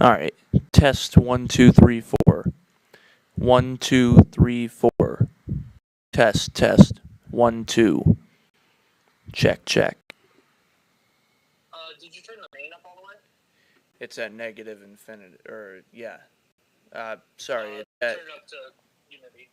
All right. Test 1 2 3 4. 1 2 3 4. Test 1 2. Check. Did you turn the main up all the way? It's at negative infinity, or yeah. Sorry. It's turn at, it up to unity.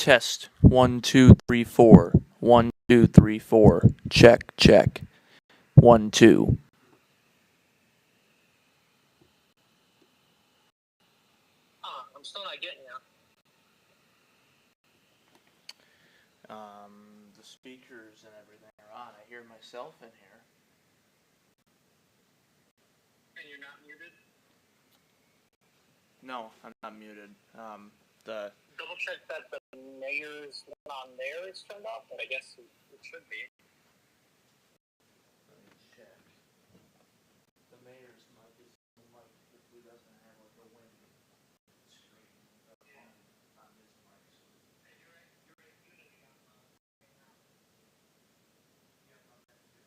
test 1 2 3 4. 1 2 3 4. Check. 1 2. I'm still not getting you. The speakers and everything are on. I hear myself in here. And you're not muted? No, I'm not muted. The Double check that the mayor's one on there is turned off, but I guess it should be. Let me check. The mayor's mic is the mic if he doesn't have like a wind screen on his mic. So. And you're right, unity on the main now. Yeah, on that too.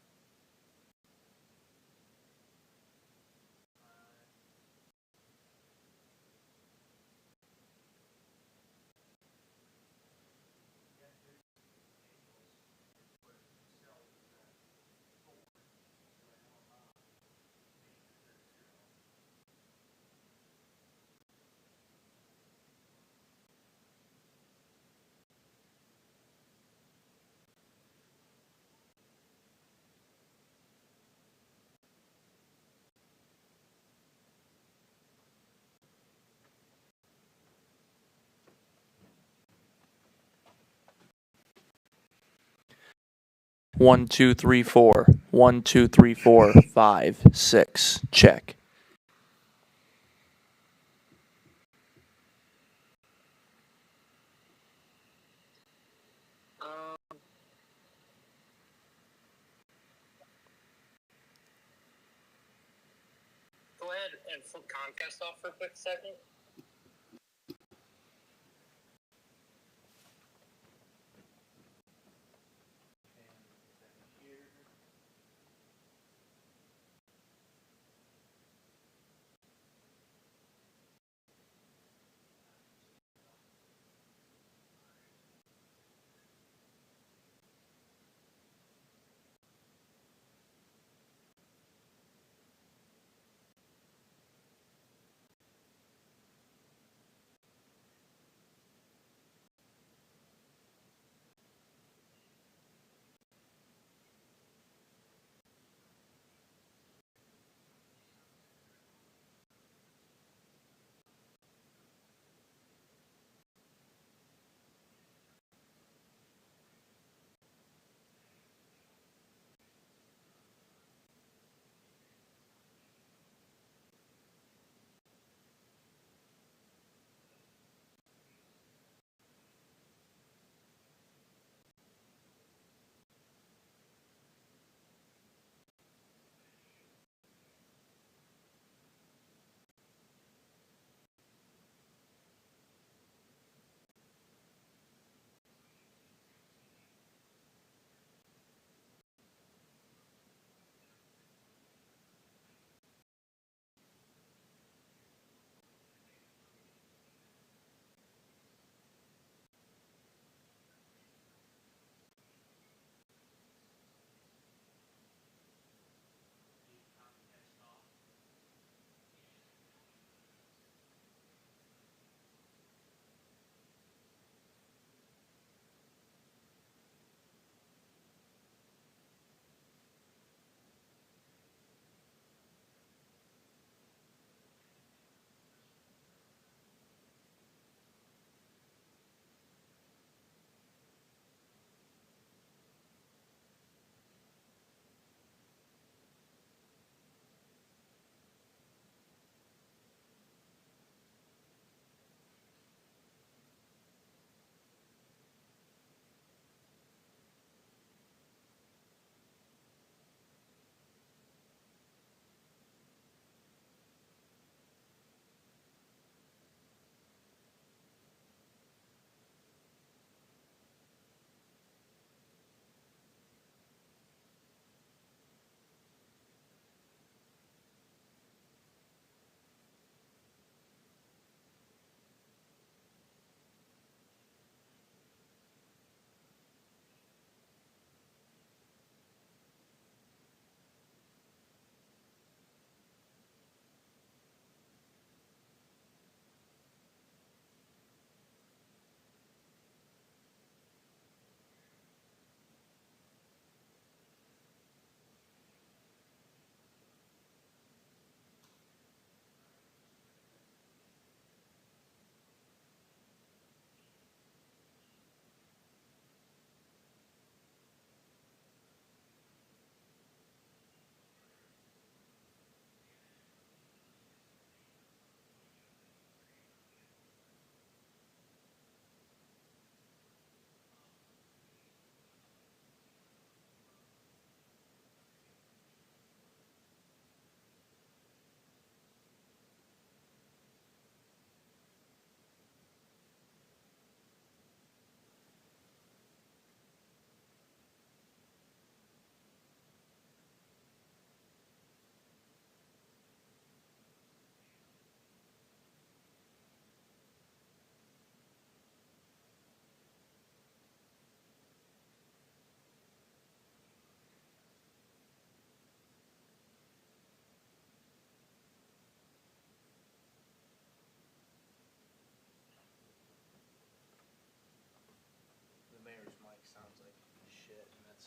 One, 2 3 4. 1 2 3 4 5 6. Check. Go ahead and flip Comcast off for a quick second.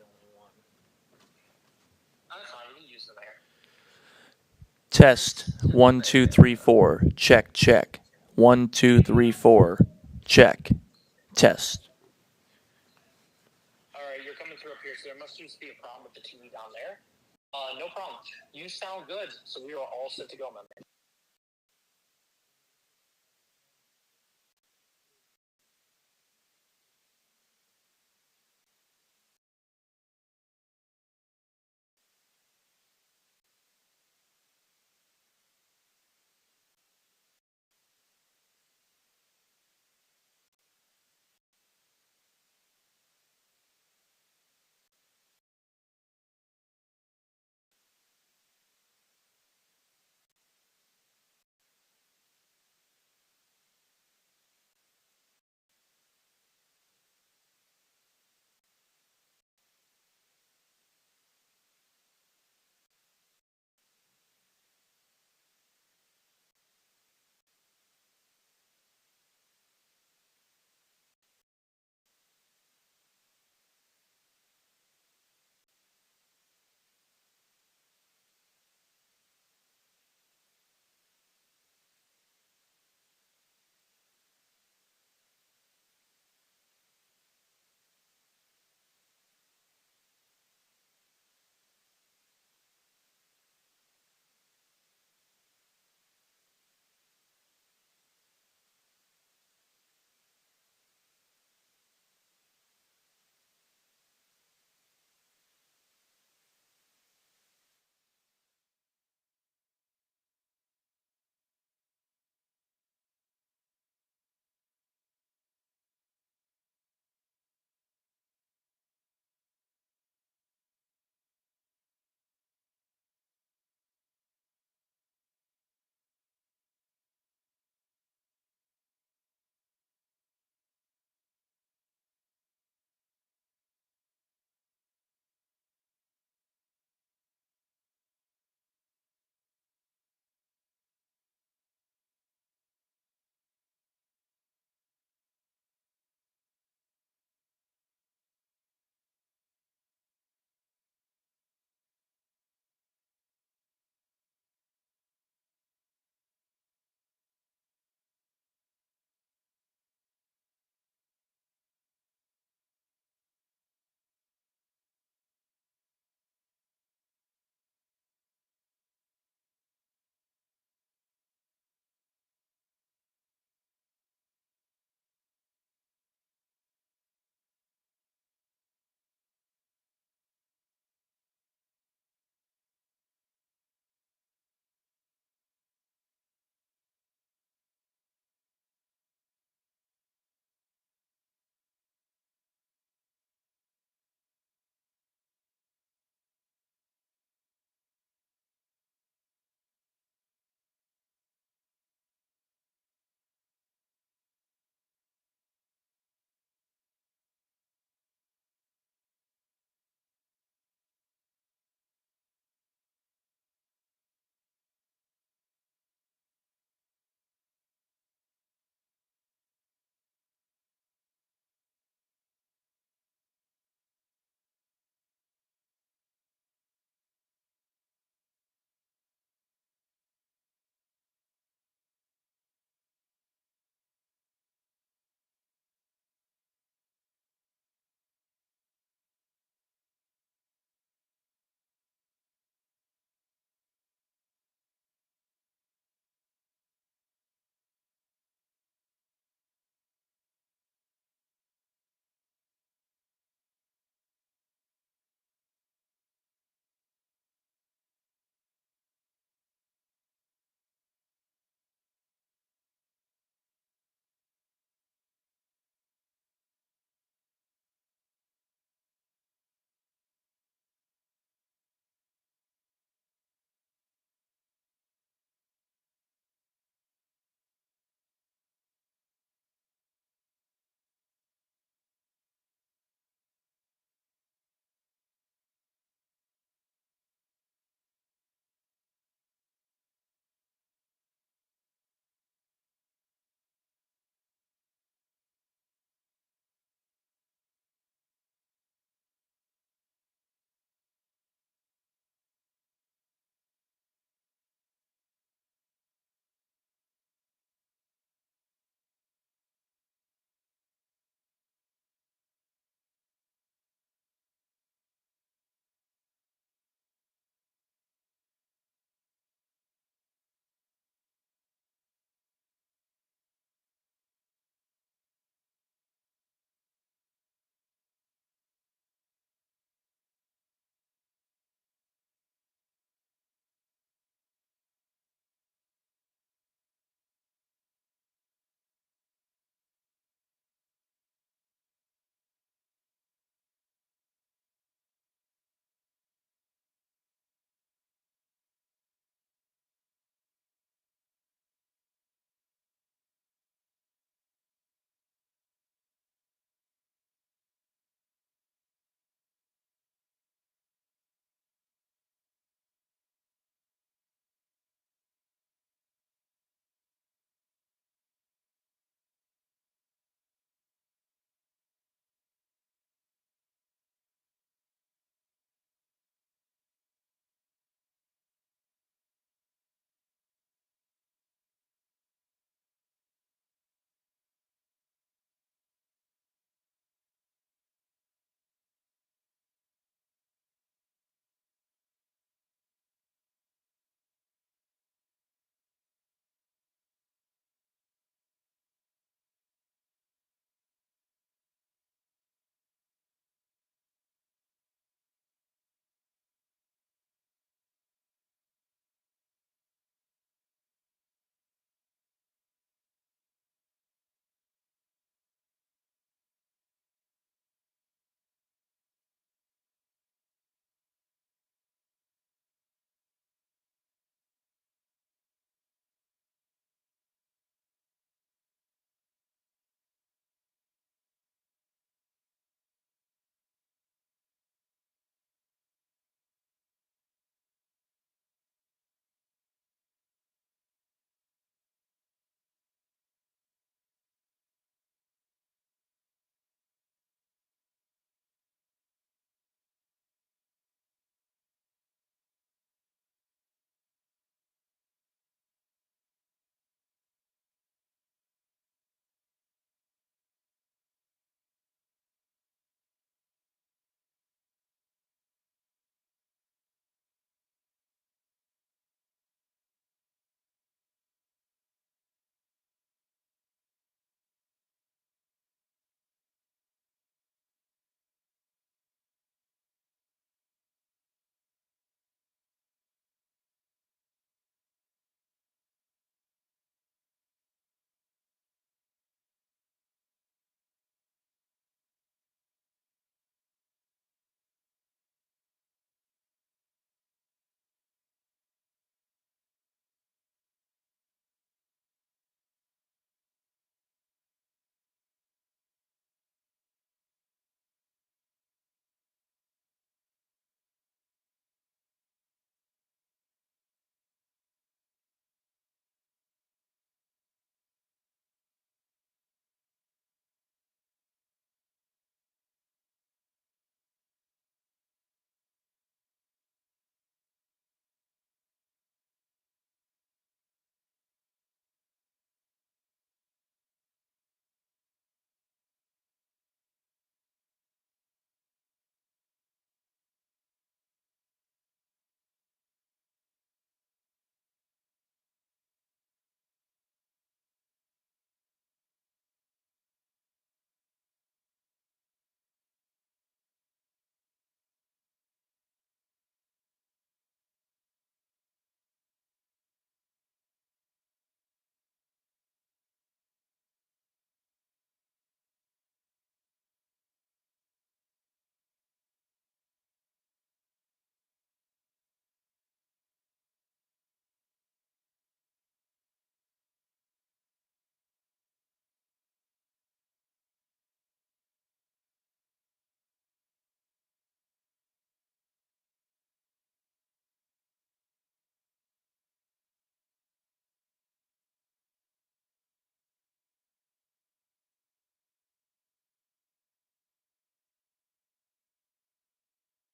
the only one. That's fine. You can use the mayor. Test 1 2 3 4. Check check. 1 2 3 4. Check. Test. All right, you're coming through up here, so there must just be a problem with the TV down there. No problem. You sound good, so we are all set to go, my man.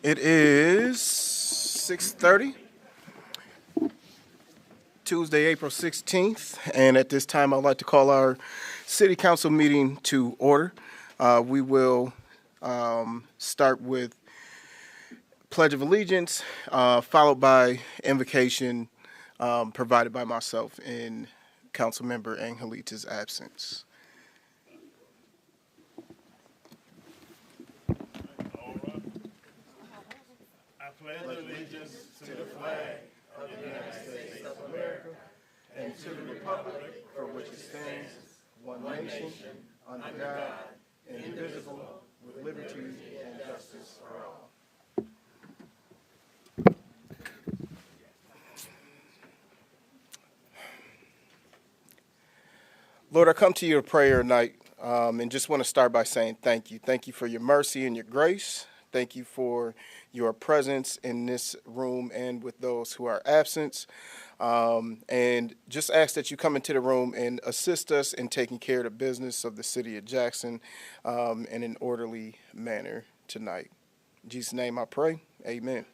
It is 6:30, Tuesday, April 16th, and at this time I'd like to call our City Council meeting to order. We will start with Pledge of Allegiance, followed by invocation provided by myself in Councilmember Angelita's absence. I pledge allegiance to the flag of the United States of America And to the republic for which it stands, one nation, under God, indivisible, with liberty and justice for all. Lord, I come to you in prayer tonight and just want to start by saying thank you. Thank you for your mercy and your grace. Thank you for your presence in this room and with those who are absent. And just ask that you come into the room and assist us in taking care of the business of the city of Jackson in an orderly manner tonight. In Jesus' name I pray. Amen.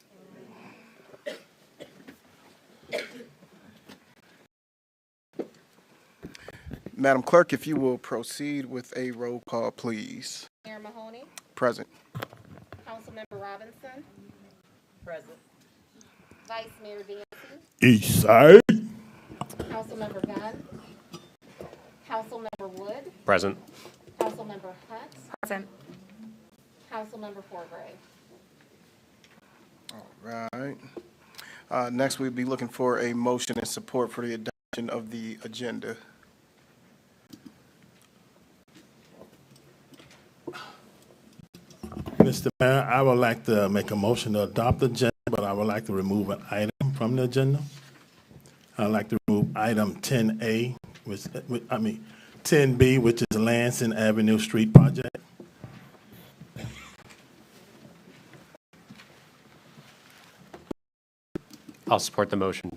Madam Clerk, if you will proceed with a roll call, please. Mayor Mahoney, Present. Councilmember Robinson, Present. Vice Mayor Dancy, East Side. Councilmember Gunn, Councilmember Wood, Present. Councilmember Hunt, Present. Councilmember Forgray. All right. Next, we'll be looking for a motion and support for the adoption of the agenda. Mr. Mayor, I would like to make a motion to adopt the agenda, but I would like to remove an item from the agenda. I'd like to remove item 10A, 10B, which is Lansing Avenue Street Project. I'll support the motion.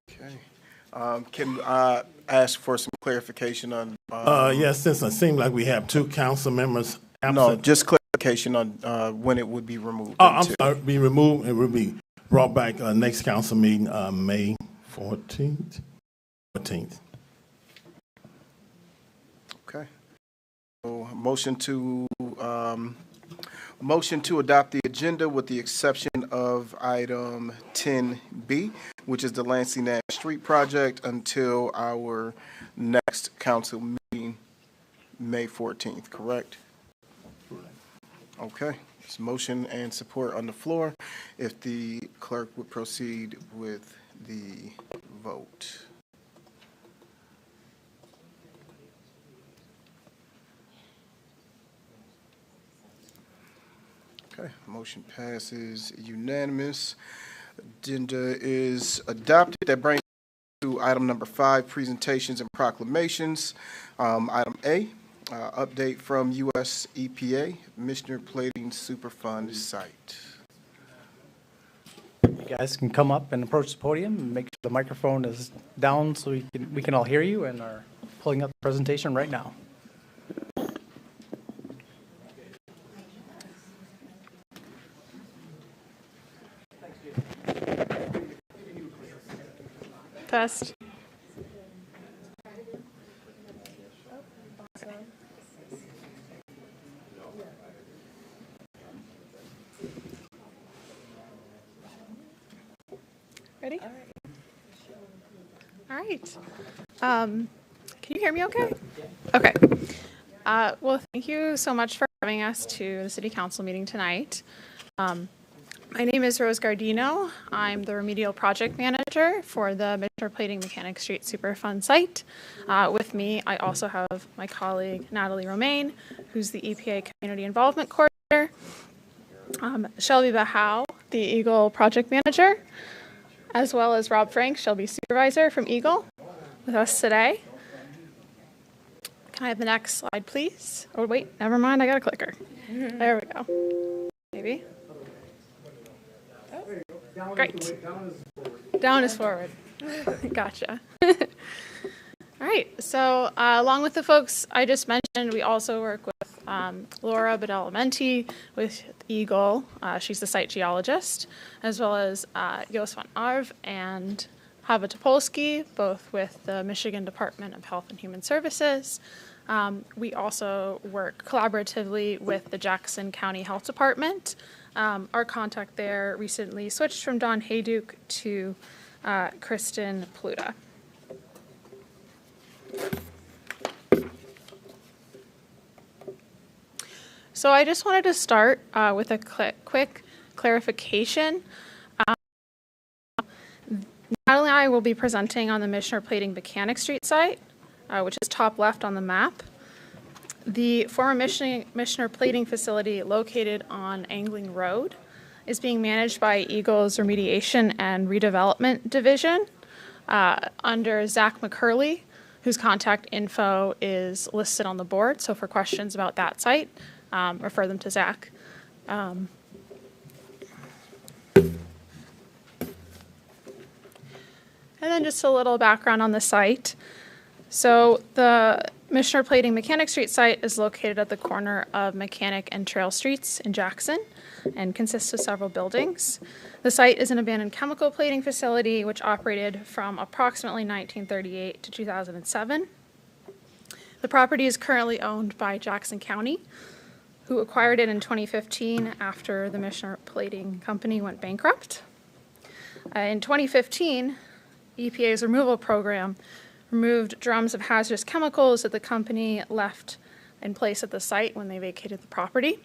Okay. Can I ask for some clarification on? Yes, since it seems like we have two council members absent. No, just clarification on when it would be removed. Oh, I'm sorry, be removed, it will be brought back next council meeting, May 14th. Okay. So motion to adopt the agenda with the exception of item 10B, which is the Lansing Ave Street Project, until our next council meeting, May 14th, correct? Okay. It's motion and support on the floor. If the clerk would proceed with the vote. Okay, motion passes unanimous. Agenda is adopted. That brings us to item number 5, presentations and proclamations. Item A, update from U.S. EPA, Missioner Plating Superfund site. You guys can come up and approach the podium and make sure the microphone is down so we can all hear you, and are pulling up the presentation right now. Test. Ready? All right. Can you hear me okay? Okay. Well, thank you so much for having us to the City Council meeting tonight. My name is Rose Gardino. I'm the remedial project manager for the Missioner Plating Mechanic Street Superfund site. With me, I also have my colleague Natalie Romaine, who's the EPA Community Involvement Coordinator, Shelby Bahau, the Eagle project manager, as well as Rob Frank, Shelby supervisor from Eagle, with us today. Can I have the next slide, please? Oh, wait, never mind, I got a clicker. There we go. Maybe. Great. Down is forward. Gotcha. All right, so along with the folks I just mentioned, we also work with Laura Bedelamenti with Eagle. She's the site geologist, as well as Jos van Arv and Hava Topolsky, both with the Michigan Department of Health and Human Services. We also work collaboratively with the Jackson County Health Department. Our contact there recently switched from Don Hayduke to Kristen Pluta. So I just wanted to start with a quick clarification. Natalie and I will be presenting on the Missioner Plating Mechanic Street site, which is top left on the map. The former Missioner Plating facility located on Angling Road is being managed by Eagle's Remediation and Redevelopment Division under Zach McCurley, whose contact info is listed on the board. So for questions about that site, refer them to Zach. And then just a little background on the site. So the Missioner Plating Mechanic Street site is located at the corner of Mechanic and Trail Streets in Jackson and consists of several buildings. The site is an abandoned chemical plating facility which operated from approximately 1938 to 2007. The property is currently owned by Jackson County, who acquired it in 2015 after the Missioner Plating Company went bankrupt. In 2015, EPA's removal program removed drums of hazardous chemicals that the company left in place at the site when they vacated the property.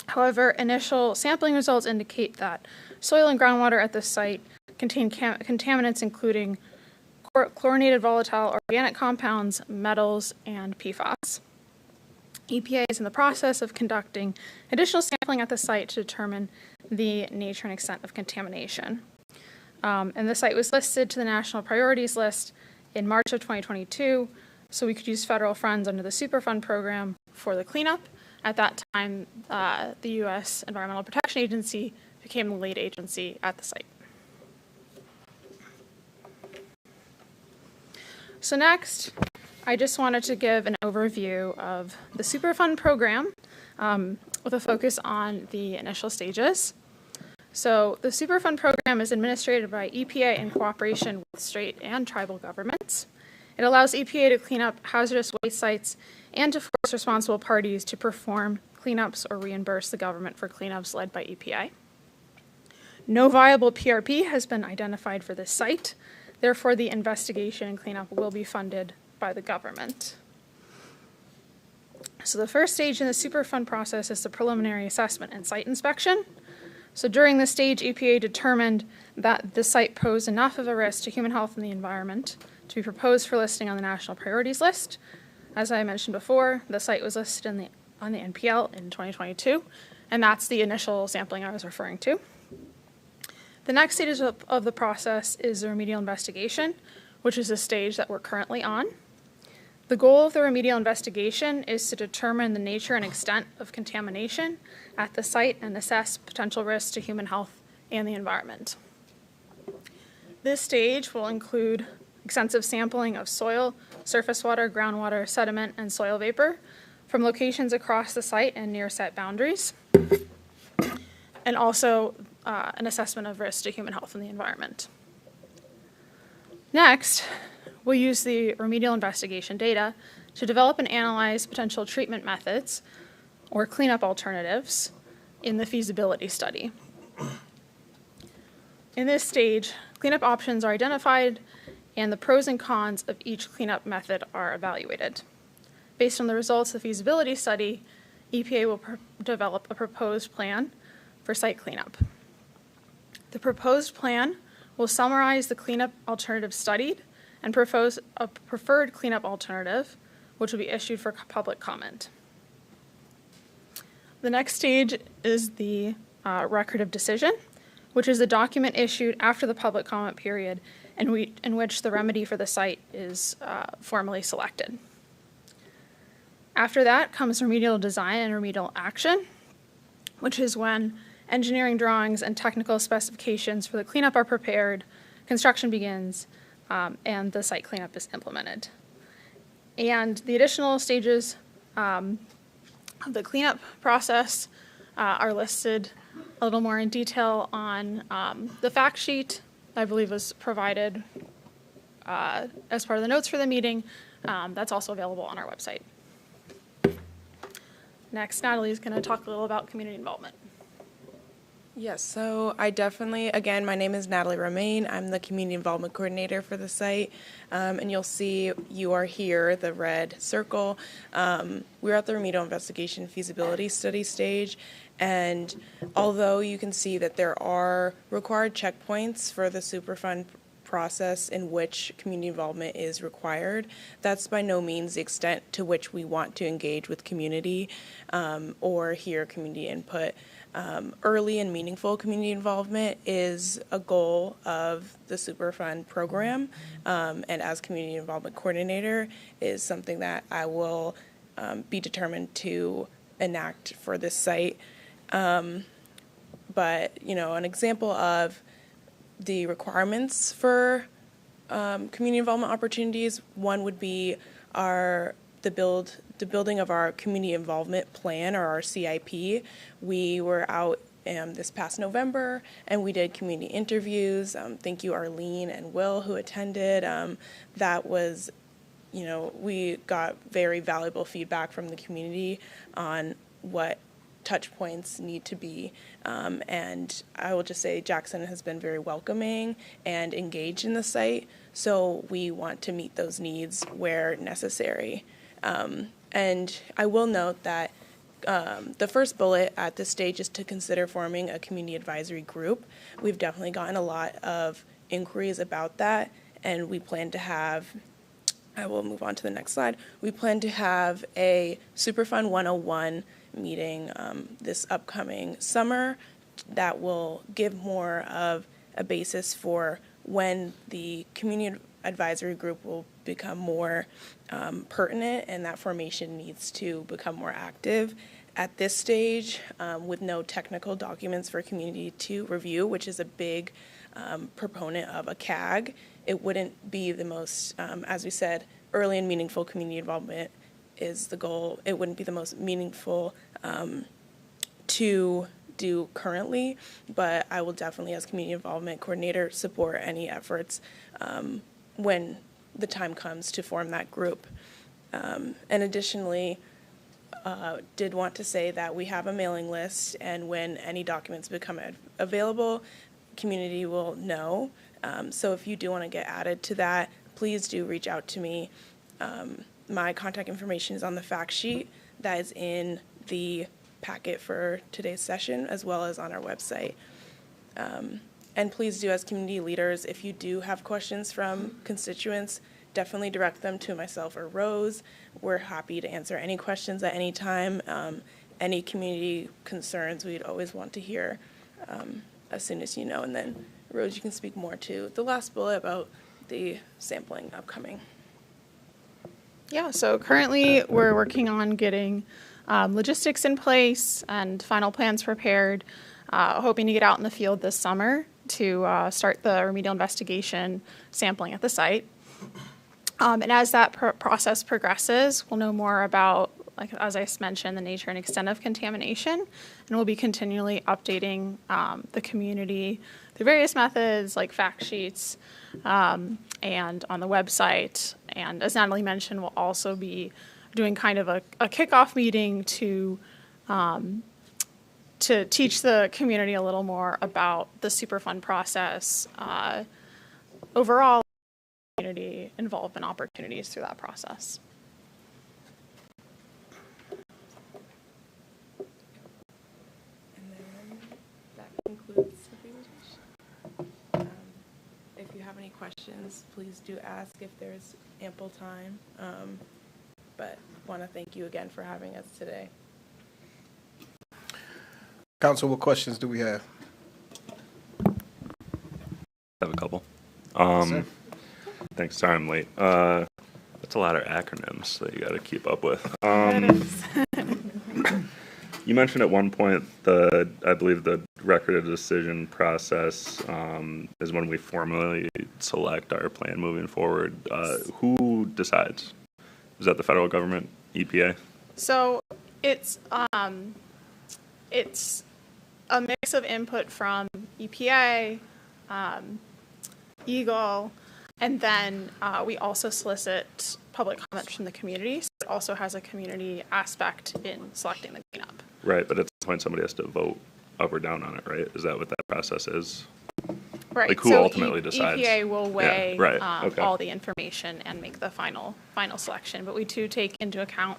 However, initial sampling results indicate that soil and groundwater at the site contain contaminants including chlorinated volatile organic compounds, metals, and PFAS. EPA is in the process of conducting additional sampling at the site to determine the nature and extent of contamination. And the site was listed to the National Priorities List in March of 2022, so we could use federal funds under the Superfund program for the cleanup. At that time, the U.S. Environmental Protection Agency became the lead agency at the site. So next, I just wanted to give an overview of the Superfund program with a focus on the initial stages. So the Superfund program is administered by EPA in cooperation with state and tribal governments. It allows EPA to clean up hazardous waste sites and to force responsible parties to perform cleanups or reimburse the government for cleanups led by EPA. No viable PRP has been identified for this site. Therefore, the investigation and cleanup will be funded by the government. So the first stage in the Superfund process is the preliminary assessment and site inspection. So during this stage, EPA determined that the site posed enough of a risk to human health and the environment to be proposed for listing on the National Priorities List. As I mentioned before, the site was listed on the NPL in 2022, and that's the initial sampling I was referring to. The next stage of the process is the remedial investigation, which is a stage that we're currently on. The goal of the remedial investigation is to determine the nature and extent of contamination at the site and assess potential risks to human health and the environment. This stage will include extensive sampling of soil, surface water, groundwater, sediment, and soil vapor from locations across the site and near set boundaries, and also an assessment of risk to human health and the environment. Next, we'll use the remedial investigation data to develop and analyze potential treatment methods or cleanup alternatives in the feasibility study. In this stage, cleanup options are identified and the pros and cons of each cleanup method are evaluated. Based on the results of the feasibility study, EPA will develop a proposed plan for site cleanup. The proposed plan will summarize the cleanup alternatives studied and propose a preferred cleanup alternative, which will be issued for public comment. The next stage is the record of decision, which is a document issued after the public comment period in which the remedy for the site is formally selected. After that comes remedial design and remedial action, which is when engineering drawings and technical specifications for the cleanup are prepared, construction begins, and the site cleanup is implemented. And the additional stages of the cleanup process are listed a little more in detail on the fact sheet I believe was provided as part of the notes for the meeting. That's also available on our website. Next, Natalie is going to talk a little about community involvement. Yes, so I definitely, again, my name is Natalie Romaine. I'm the Community Involvement Coordinator for the site. And you'll see you are here, the red circle. We're at the remedial investigation feasibility study stage. And although you can see that there are required checkpoints for the Superfund process in which community involvement is required, that's by no means the extent to which we want to engage with community or hear community input. Early and meaningful community involvement is a goal of the Superfund program, and as community involvement coordinator is something that I will be determined to enact for this site. But, you know, an example of the requirements for community involvement opportunities, one would be the building of our community involvement plan, or our CIP. We were out this past November and we did community interviews. Thank you Arlene and Will who attended. That was, you know, we got very valuable feedback from the community on what touch points need to be, and I will just say Jackson has been very welcoming and engaged in the site, so we want to meet those needs where necessary. And I will note that the first bullet at this stage is to consider forming a community advisory group. We've definitely gotten a lot of inquiries about that, and we plan to have, I will move on to the next slide, we plan to have a Superfund 101 meeting this upcoming summer that will give more of a basis for when the community advisory group will become more pertinent, and that formation needs to become more active. At this stage, with no technical documents for community to review, which is a big proponent of a CAG, it wouldn't be the most, as we said, early and meaningful community involvement is the goal. It wouldn't be the most meaningful to do currently, but I will definitely, as community involvement coordinator, support any efforts when the time comes to form that group. And additionally, did want to say that we have a mailing list, and when any documents become available, community will know. So if you do want to get added to that, please do reach out to me. My contact information is on the fact sheet that is in the packet for today's session, as well as on our website. And please do, as community leaders, if you do have questions from constituents, definitely direct them to myself or Rose. We're happy to answer any questions at any time. Any community concerns we'd always want to hear as soon as you know. And then, Rose, you can speak more to the last bullet about the sampling upcoming. Yeah, so currently we're working on getting logistics in place and final plans prepared, hoping to get out in the field this summer to start the remedial investigation sampling at the site. And as that process progresses, we'll know more about, like as I mentioned, the nature and extent of contamination, and we'll be continually updating the community through various methods like fact sheets and on the website. And as Natalie mentioned, we'll also be doing kind of a kickoff meeting to teach the community a little more about the Superfund process overall, community involvement opportunities through that process. And then that concludes the presentation. If you have any questions, please do ask if there's ample time. But want to thank you again for having us today. Council, what questions do we have? I have a couple. Thanks, sorry I'm late. That's a lot of acronyms that you got to keep up with. You mentioned at one point I believe the record of decision process is when we formally select our plan moving forward. Who decides? Is that the federal government, EPA? So it's a mix of input from EPA, Eagle, and then we also solicit public comment from the community. So it also has a community aspect in selecting the cleanup. Right, but at some point somebody has to vote up or down on it, right? Is that what that process is? Right. Like who so ultimately decides? EPA will weigh Yeah, right. Okay. all the information and make the final selection. But we do take into account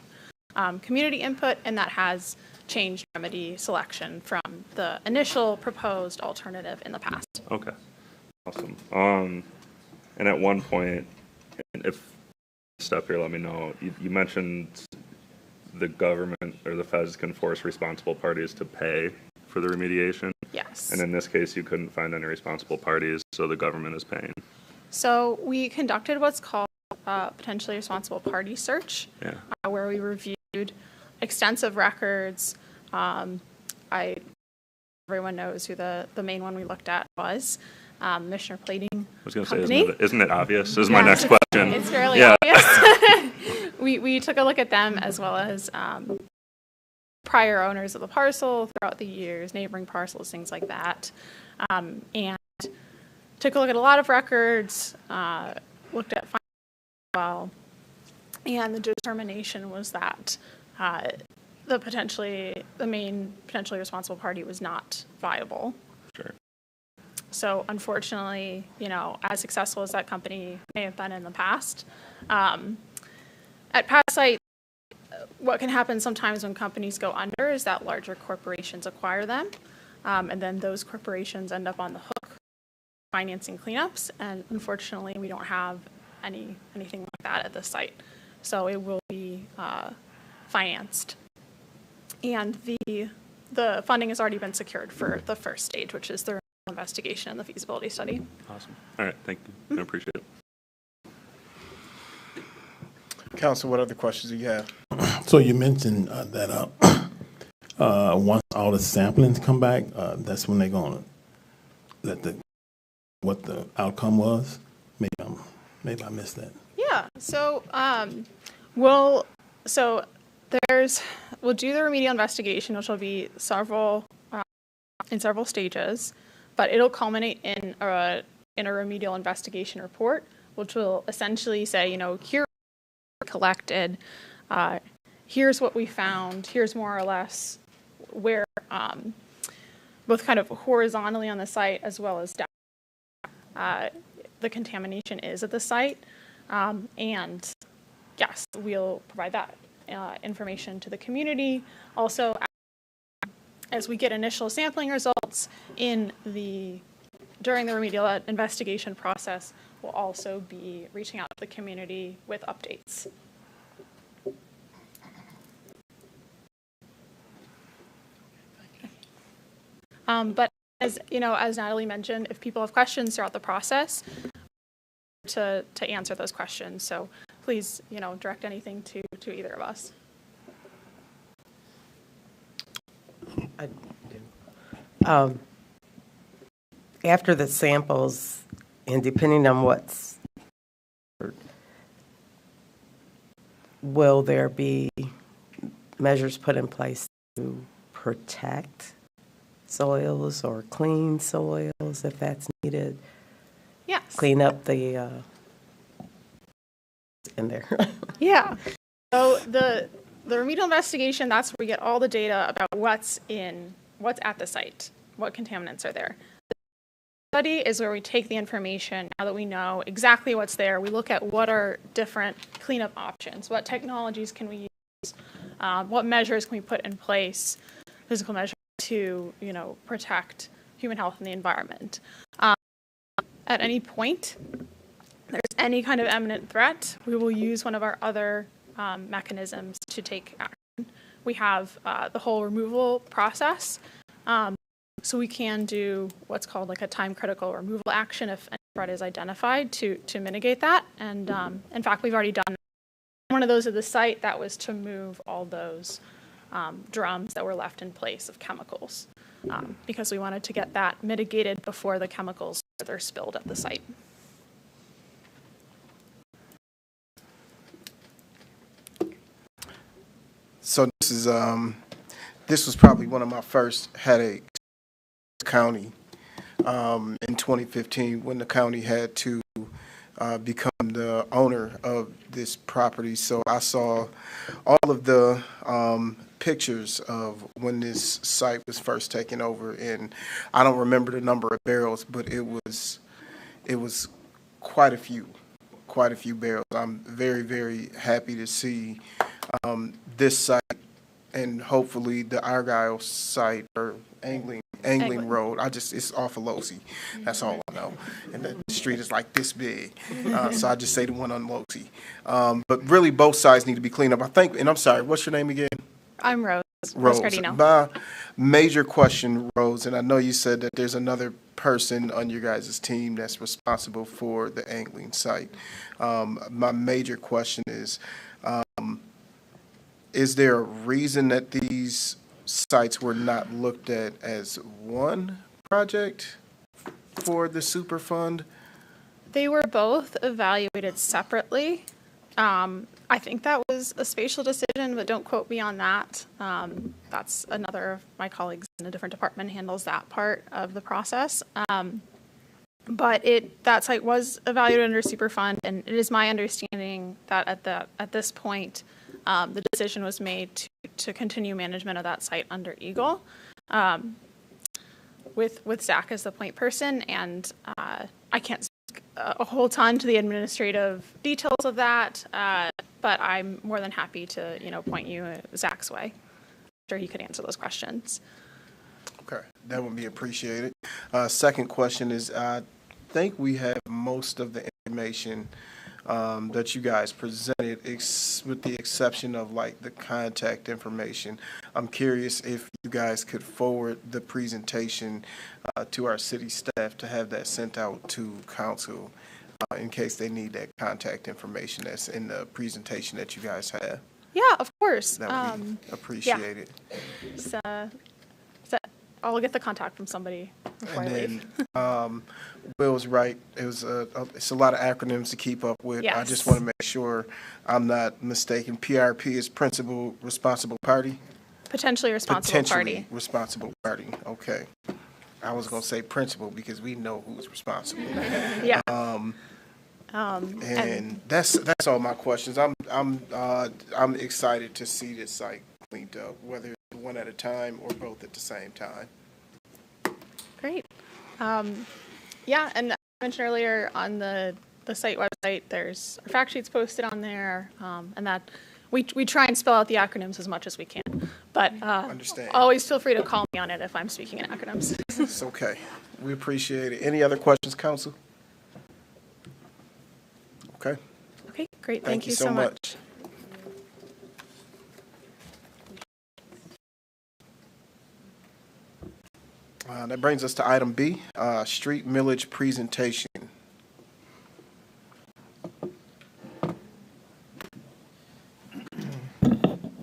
community input, and that has changed remedy selection from the initial proposed alternative in the past. Okay, awesome. And at one point, and if stuff here, let me know. You mentioned the government or the feds can force responsible parties to pay for the remediation. Yes. And in this case, you couldn't find any responsible parties, so the government is paying. So we conducted what's called potentially responsible party search, where we reviewed extensive records. Everyone knows who the main one we looked at was. Missioner Plating. I was going to say, isn't it obvious? This is my next question. It's fairly obvious. We took a look at them as well as prior owners of the parcel throughout the years, neighboring parcels, things like that. And took a look at a lot of records, looked at finance as well, and the determination was that the main potentially responsible party was not viable. Sure. So unfortunately, as successful as that company may have been in the past, at past site, what can happen sometimes when companies go under is that larger corporations acquire them, and then those corporations end up on the hook financing cleanups, and unfortunately we don't have anything like that at this site. So it will be financed. And the funding has already been secured for the first stage, which is the investigation and the feasibility study. Awesome. All right, thank you. I appreciate it. Council, what other questions do you have? So you mentioned that once all the samplings come back, that's when they're going to what the outcome was. Maybe I missed that. Yeah. So we'll do the remedial investigation, which will be in several stages, but it'll culminate in a remedial investigation report, which will essentially say, here we collected, here's what we found, here's more or less where both kind of horizontally on the site as well as down the contamination is at the site, and yes, we'll provide that information to the community. Also, as we get initial sampling results during the remedial investigation process, we'll also be reaching out to the community with updates. But as Natalie mentioned, if people have questions throughout the process, to answer those questions. So please, direct anything to either of us. I do. After the samples, and depending on what's, will there be measures put in place to protect soils or clean soils if that's needed? Yes. Clean up the in there. Yeah. So the remedial investigation, that's where we get all the data about what's at the site, what contaminants are there. The study is where we take the information, now that we know exactly what's there, we look at what are different cleanup options, what technologies can we use, what measures can we put in place, physical measures to, protect human health and the environment. At any point, there's any kind of imminent threat, we will use one of our other mechanisms to take action. We have the whole removal process, so we can do what's called like a time-critical removal action if any threat is identified to mitigate that. And in fact, we've already done one of those at the site. That was to move all those drums that were left in place of chemicals, because we wanted to get that mitigated before the chemicals further spilled at the site. So this was probably one of my first headaches in the county in 2015 when the county had to become the owner of this property. So I saw all of the pictures of when this site was first taken over, and I don't remember the number of barrels, but it was quite a few barrels. I'm very, very happy to see this site and hopefully the Argyle site or Angling Road. It's off of Losi. That's all I know. And the street is like this big. So I just say the one on Losi. But really both sides need to be cleaned up. I think, and I'm sorry, what's your name again? I'm Rose. Rose. Gardino. My major question, Rose, and I know you said that there's another person on your guys' team that's responsible for the angling site. My major question is there a reason that these sites were not looked at as one project for the Superfund? They were both evaluated separately. I think that was a spatial decision, but don't quote me on that. That's another of my colleagues in a different department handles that part of the process. But that site was evaluated under Superfund, and it is my understanding that at this point, the decision was made to continue management of that site under Eagle, with Zach as the point person, and I can't speak a whole ton to the administrative details of that, but I'm more than happy to point you Zach's way. I'm sure he could answer those questions. Okay, that would be appreciated. Second question is, I think we have most of the information that you guys presented, with the exception of like the contact information. I'm curious if you guys could forward the presentation to our city staff to have that sent out to council in case they need that contact information that's in the presentation that you guys have. Yeah, of course. That would be appreciated. Yeah. I'll get the contact from somebody before I leave. Will's right. It's a lot of acronyms to keep up with. Yes. I just want to make sure I'm not mistaken. PRP is Principal Responsible Party? Potentially responsible party. Responsible party. Okay. I was going to say principal because we know who's responsible. Yeah. And that's all my questions. I'm excited to see this site cleaned up, whether it's one at a time or both at the same time. Great. Yeah, and I mentioned earlier on the site website, there's our fact sheets posted on there, and that we try and spell out the acronyms as much as we can. But Understand. Always feel free to call me on it if I'm speaking in acronyms. It's okay. We appreciate it. Any other questions, council? Okay. Okay, great. Thank you so much. That brings us to item B, street millage presentation.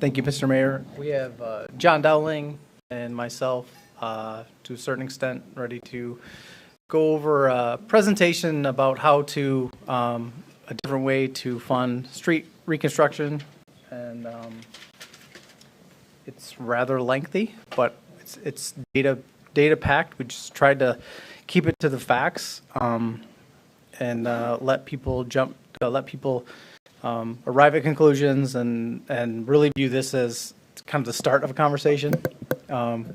Thank you, Mr. Mayor. We have John Dowling and myself, to a certain extent, ready to go over a presentation about how to, a different way to fund street reconstruction. And it's rather lengthy, but it's data packed. We just tried to keep it to the facts, and let people arrive at conclusions and really view this as kind of the start of a conversation.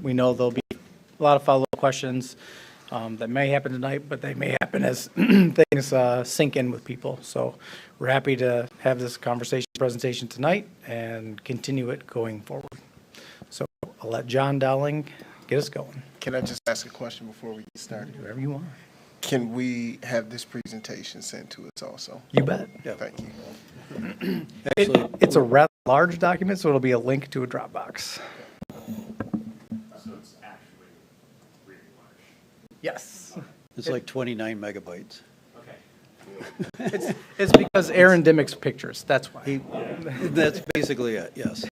We know there'll be a lot of follow-up questions that may happen tonight, but they may happen as things sink in with people. So we're happy to have this presentation tonight and continue it going forward. So I'll let John Dowling get us going. Can I just ask a question before we get started? Whatever you want. Can we have this presentation sent to us also? You bet. Yeah. Thank you. It's a rather large document, so it'll be a link to a Dropbox. So it's actually really large. Yes. It's like 29 megabytes. Okay. It's because Aaron Dimmick's pictures, that's why. That's basically it, yes.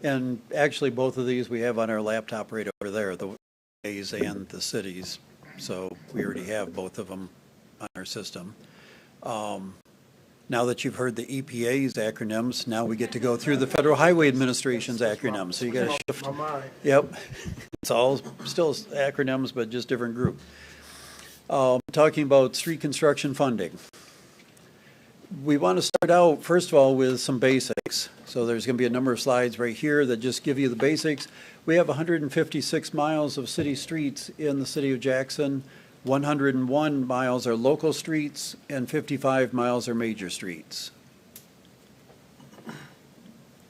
And actually, both of these we have on our laptop right over there, the A's and the cities. So we already have both of them on our system. Now that you've heard the EPA's acronyms, now we get to go through the Federal Highway Administration's acronyms. So you got to shift. Yep. It's all still acronyms, but just different group. Talking about street construction funding. We want to start out, first of all, with some basics. So there's going to be a number of slides right here that just give you the basics. We have 156 miles of city streets in the city of Jackson. 101 miles are local streets, and 55 miles are major streets.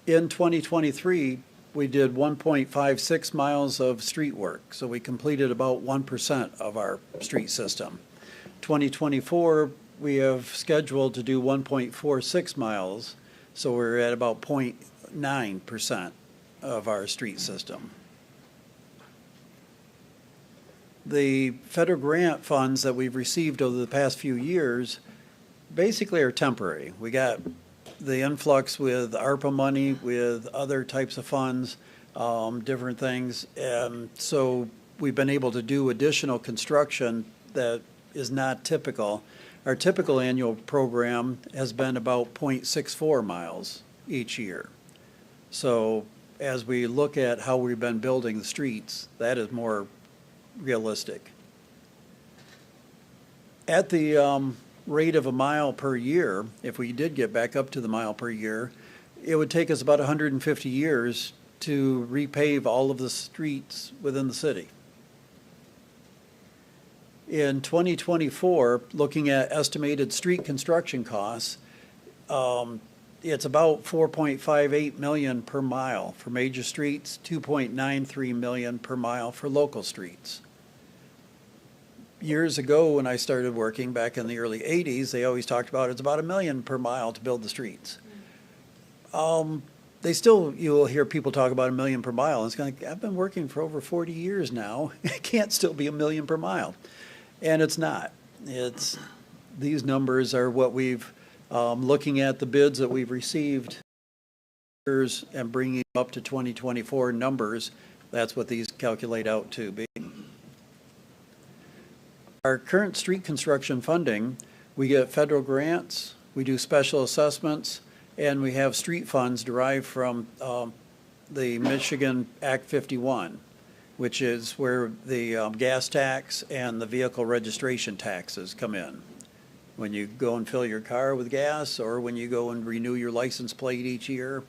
In 2023, we did 1.56 miles of street work, so we completed about 1% of our street system. 2024, we have scheduled to do 1.46 miles, so we're at about 0.9% of our street system. The federal grant funds that we've received over the past few years basically are temporary. We got the influx with ARPA money, with other types of funds, different things. And so we've been able to do additional construction that is not typical. Our typical annual program has been about 0.64 miles each year. So as we look at how we've been building the streets, that is more realistic. At the rate of a mile per year, if we did get back up to the mile per year, it would take us about 150 years to repave all of the streets within the city. In 2024, looking at estimated street construction costs, it's about $4.58 million per mile for major streets, $2.93 million per mile for local streets. Years ago, when I started working back in the early 80s, they always talked about it's about $1 million per mile to build the streets. You'll hear people talk about $1 million per mile. And it's kind of, I've been working for over 40 years now. It can't still be $1 million per mile. And it's not. These numbers are what we've, looking at the bids that we've received and bringing up to 2024 numbers, that's what these calculate out to be. Our current street construction funding, we get federal grants, we do special assessments, and we have street funds derived from the Michigan Act 51, which is where the gas tax and the vehicle registration taxes come in. When you go and fill your car with gas, or when you go and renew your license plate each year,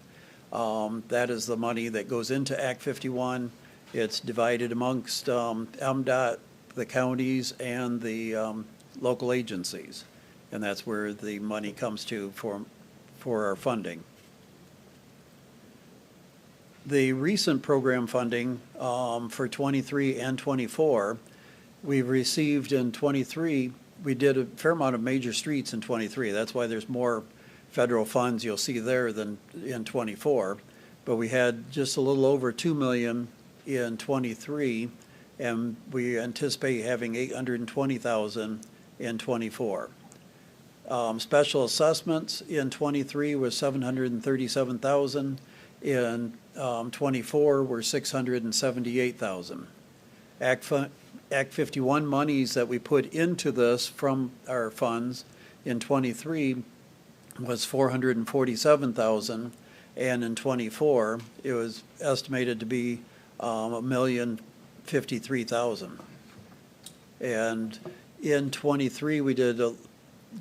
that is the money that goes into Act 51. It's divided amongst MDOT, the counties, and the local agencies. And that's where the money comes to for our funding. The recent program funding for 23 and 24, we've received in 23, we did a fair amount of major streets in 23. That's why there's more federal funds you'll see there than in 24. But we had just a little over $2 million in 23, and we anticipate having $820,000 in 24. Special assessments in 23 was $737,000. In 24 were $678,000. Act 51 monies that we put into this from our funds in 23 was $447,000, and in 24 it was estimated to be $1,053,000. And in 23 we did a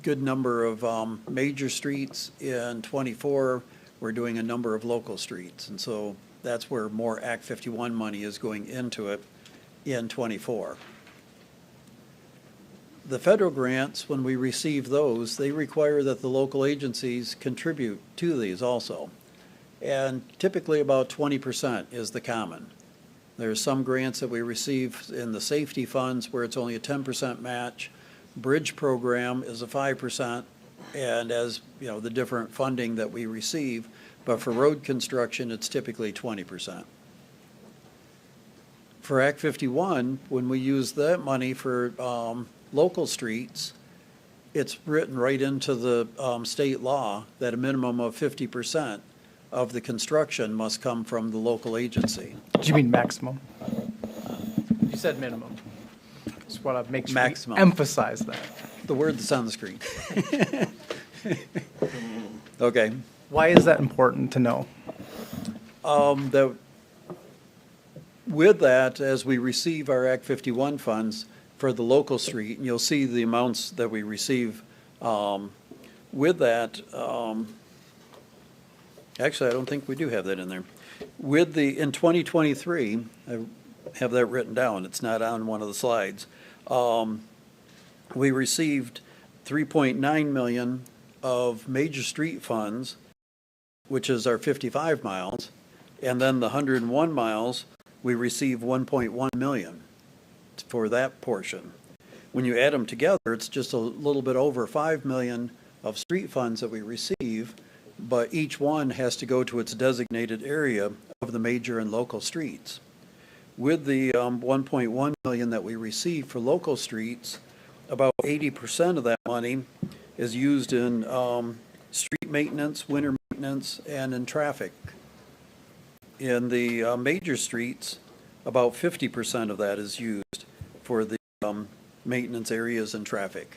good number of major streets. In 24 we're doing a number of local streets, and so that's where more Act 51 money is going into it in 24. The federal grants, when we receive those, they require that the local agencies contribute to these also. And typically about 20% is the common. There's some grants that we receive in the safety funds where it's only a 10% match. Bridge program is a 5%, and as you know, the different funding that we receive, but for road construction, it's typically 20%. For Act 51, when we use that money for local streets, it's written right into the state law that a minimum of 50% of the construction must come from the local agency. Do you mean maximum? You said minimum. Just want to make sure Maximum. you emphasize that. The word that's on the screen. Okay. Why is that important to know? With that, as we receive our Act 51 funds for the local street, and you'll see the amounts that we receive with that, actually, I don't think we do have that in there. In 2023, I have that written down, it's not on one of the slides. We received 3.9 million of major street funds, which is our 55 miles, and then the 101 miles, we received 1.1 million for that portion. When you add them together, it's just a little bit over 5 million of street funds that we receive, but each one has to go to its designated area of the major and local streets. With the 1.1 million that we receive for local streets, about 80% of that money is used in street maintenance, winter maintenance, and in traffic. In the major streets, about 50% of that is used for the maintenance areas and traffic.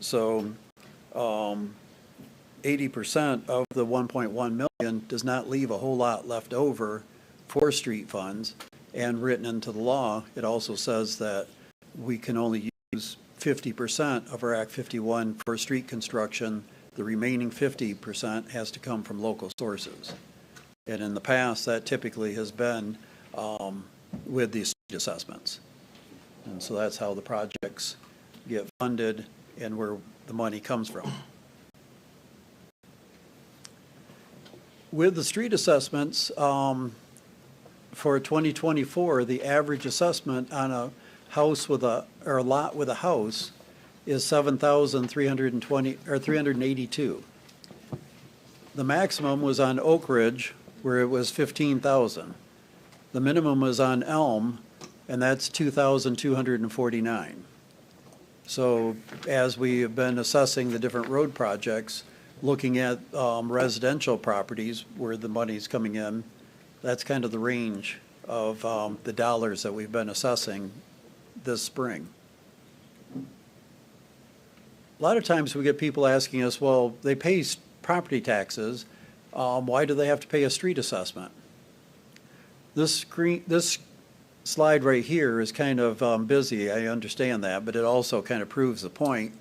So 80% of the 1.1 million does not leave a whole lot left over for street funds. And written into the law, it also says that we can only use 50% of our Act 51 for street construction. The remaining 50% has to come from local sources. And in the past, that typically has been with the street assessments. And so that's how the projects get funded and where the money comes from. With the street assessments, for 2024, the average assessment on a house with a lot with a house is $7,320 or $382. The maximum was on Oak Ridge, where it was $15,000. The minimum was on Elm, and that's $2,249. So as we have been assessing the different road projects, looking at residential properties where the money's coming in, that's kind of the range of the dollars that we've been assessing this spring. A lot of times we get people asking us, well, they pay property taxes, why do they have to pay a street assessment? This slide right here is kind of busy, I understand that, but it also kind of proves the point.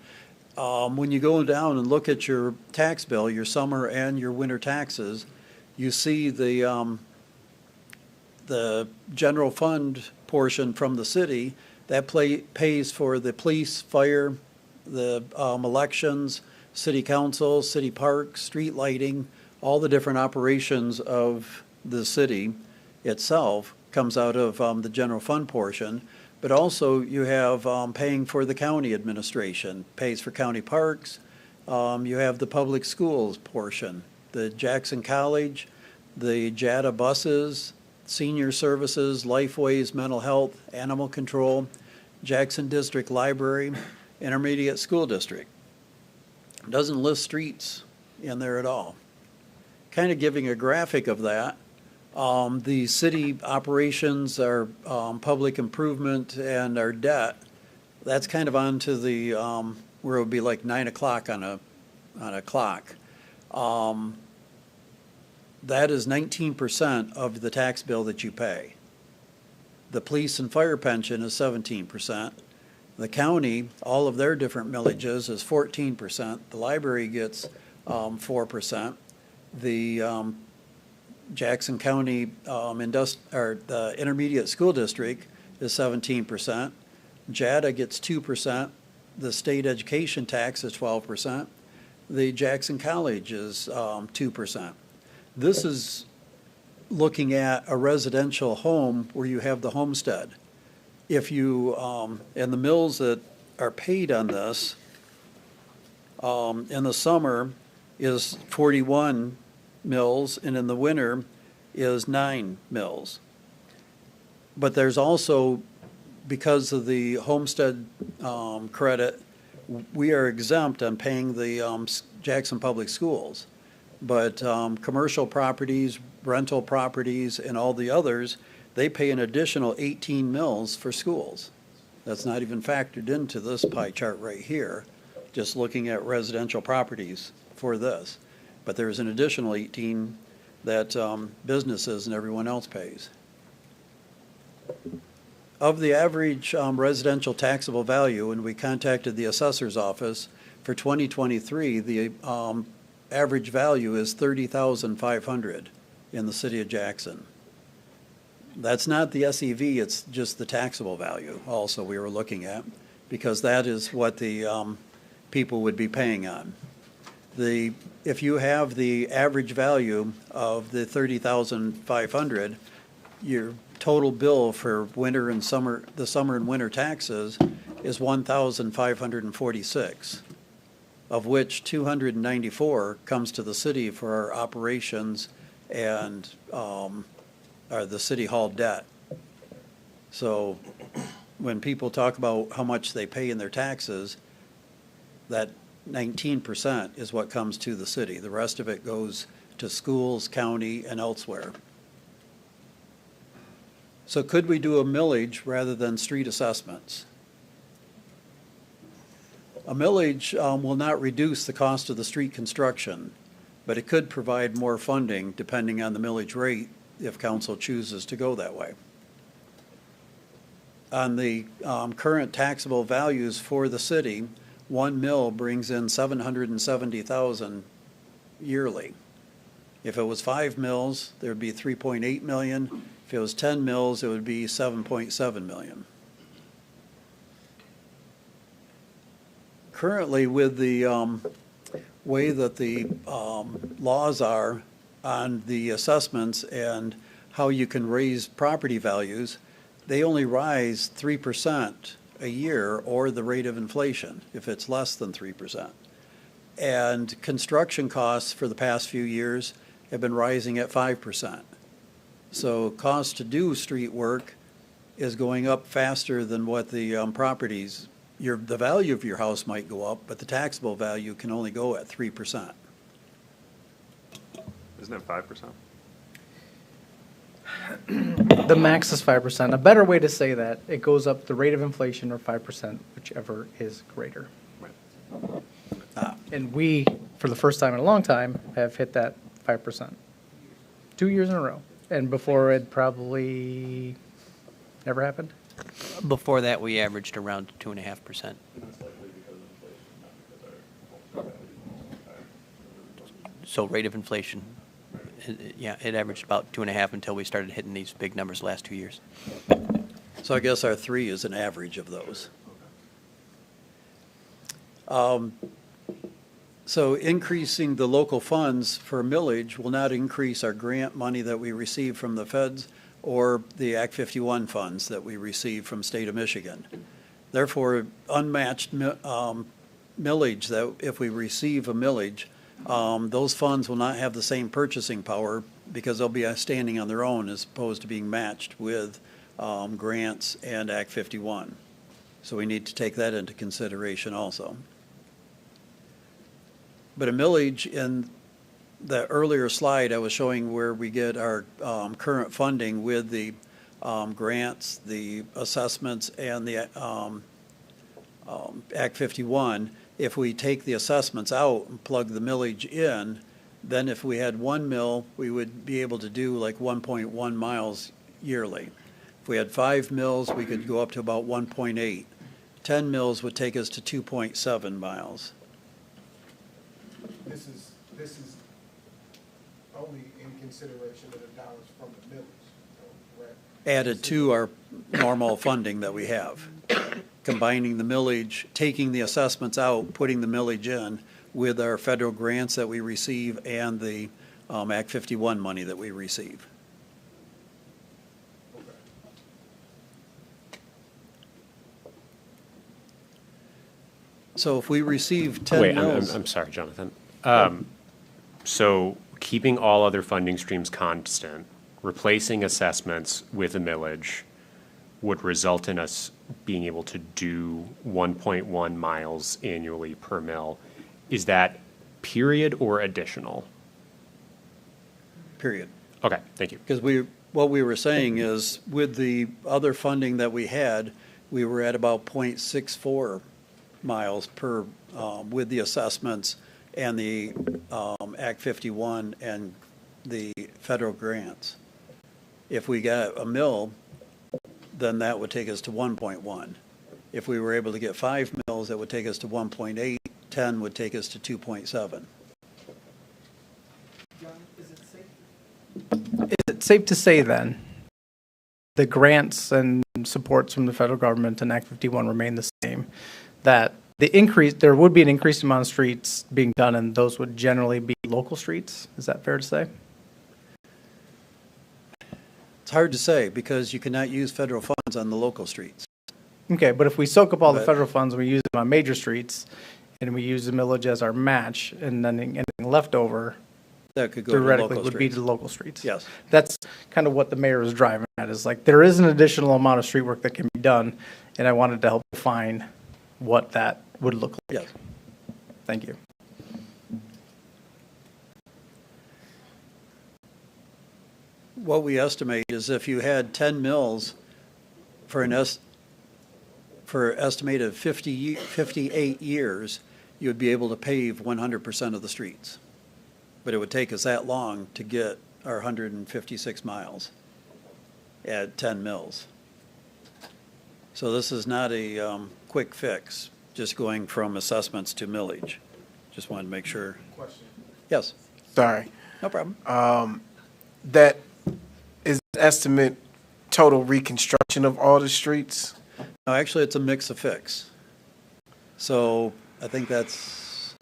When you go down and look at your tax bill, your summer and your winter taxes, you see the general fund portion from the city that pays for the police, fire, the elections, city council, city parks, street lighting, all the different operations of the city itself comes out of the general fund portion. But also you have paying for the county administration, pays for county parks. You have the public schools portion, the Jackson College, the JADA buses, senior services, Lifeways, mental health, animal control, Jackson District Library, Intermediate School District. Doesn't list streets in there at all. Kind of giving a graphic of that. The city operations, our public improvement, and our debt, that's kind of onto the, where it would be like 9 o'clock on a clock. That is 19% of the tax bill that you pay. The police and fire pension is 17%. The county, all of their different millages is 14%. The library gets 4%. The Jackson County the Intermediate School District is 17%. JADA gets 2%. The state education tax is 12%. The Jackson College is 2%. This is looking at a residential home where you have the homestead. If you, and the mills that are paid on this, in the summer is 41 mills, and in the winter is 9 mills. But there's also, because of the homestead credit, we are exempt on paying the Jackson Public Schools. But commercial properties, rental properties, and all the others, they pay an additional 18 mils for schools. That's not even factored into this pie chart right here, just looking at residential properties for this. But there's an additional 18 that businesses and everyone else pays. Of the average residential taxable value, and we contacted the assessor's office, for 2023, the average value is $30,500 in the city of Jackson. That's not the SEV, it's just the taxable value also we were looking at, because that is what the people would be paying on. If you have the average value of the $30,500, your total bill for winter and summer, the summer and winter taxes is $1,546, of which $294 comes to the city for our operations and the city hall debt. So when people talk about how much they pay in their taxes, that 19% is what comes to the city. The rest of it goes to schools, county, and elsewhere. So could we do a millage rather than street assessments? A millage will not reduce the cost of the street construction, but it could provide more funding depending on the millage rate if council chooses to go that way. On the current taxable values for the city, 1 mill brings in $770,000 yearly. If it was 5 mills, there would be 3.8 million. If it was 10 mills, it would be 7.7 million. Currently, with the way that the laws are on the assessments and how you can raise property values, they only rise 3% a year or the rate of inflation if it's less than 3%. And construction costs for the past few years have been rising at 5%. So cost to do street work is going up faster than what the properties, the value of your house might go up, but the taxable value can only go at 3%. Isn't it 5%? The max is 5%. A better way to say that, it goes up the rate of inflation or 5%, whichever is greater. And we, for the first time in a long time, have hit that 5%. 2 years in a row. And before it probably never happened? Before that, we averaged around 2.5%. So rate of inflation, yeah, it averaged about 2.5 until we started hitting these big numbers the last 2 years. So I guess our 3 is an average of those. So increasing the local funds for millage will not increase our grant money that we receive from the feds or the Act 51 funds that we receive from state of Michigan. Therefore, unmatched millage, that if we receive a millage, those funds will not have the same purchasing power because they'll be standing on their own as opposed to being matched with grants and Act 51. So we need to take that into consideration also. But a millage, in the earlier slide, I was showing where we get our current funding with the grants, the assessments, and the Act 51. If we take the assessments out and plug the millage in, then if we had 1 mill, we would be able to do like 1.1 miles yearly. If we had 5 mills, we could go up to about 1.8. 10 mills would take us to 2.7 miles. This is only in consideration of the dollars from the millage, correct? Added to our normal funding that we have. Combining the millage, taking the assessments out, putting the millage in with our federal grants that we receive and the Act 51 money that we receive. Okay. So if we receive 10 mills... I'm sorry, Jonathan. So keeping all other funding streams constant, replacing assessments with a millage would result in us being able to do 1.1 miles annually per mill. Is that period or additional? period. Okay, thank you. Because what we were saying is, with the other funding that we had, we were at about 0.64 miles per, with the assessments and the Act 51 and the federal grants. If we got a mill, then that would take us to 1.1. If we were able to get 5 mills, that would take us to 1.8. 10 would take us to 2.7. Is it safe to say then, the grants and supports from the federal government and Act 51 remain the same, that there would be an increased amount of streets being done, and those would generally be local streets? Is that fair to say? It's hard to say because you cannot use federal funds on the local streets. Okay, but if we soak up all the federal funds and we use them on major streets, and we use the millage as our match, and then anything left over That could go to theoretically local would be streets. to the local streets. Yes. That's kind of what the mayor is driving at, is like, there is an additional amount of street work that can be done, and I wanted to help define what that would look like. Yes. Thank you. What we estimate is if you had 10 mills for estimated 58 years, you would be able to pave 100% of the streets. But it would take us that long to get our 156 miles at 10 mills. So this is not a quick fix, just going from assessments to millage. Just wanted to make sure. Question. Yes, Sorry. no problem. That is estimate total reconstruction of all the streets? No, actually, it's a mix of fix. So I think that's,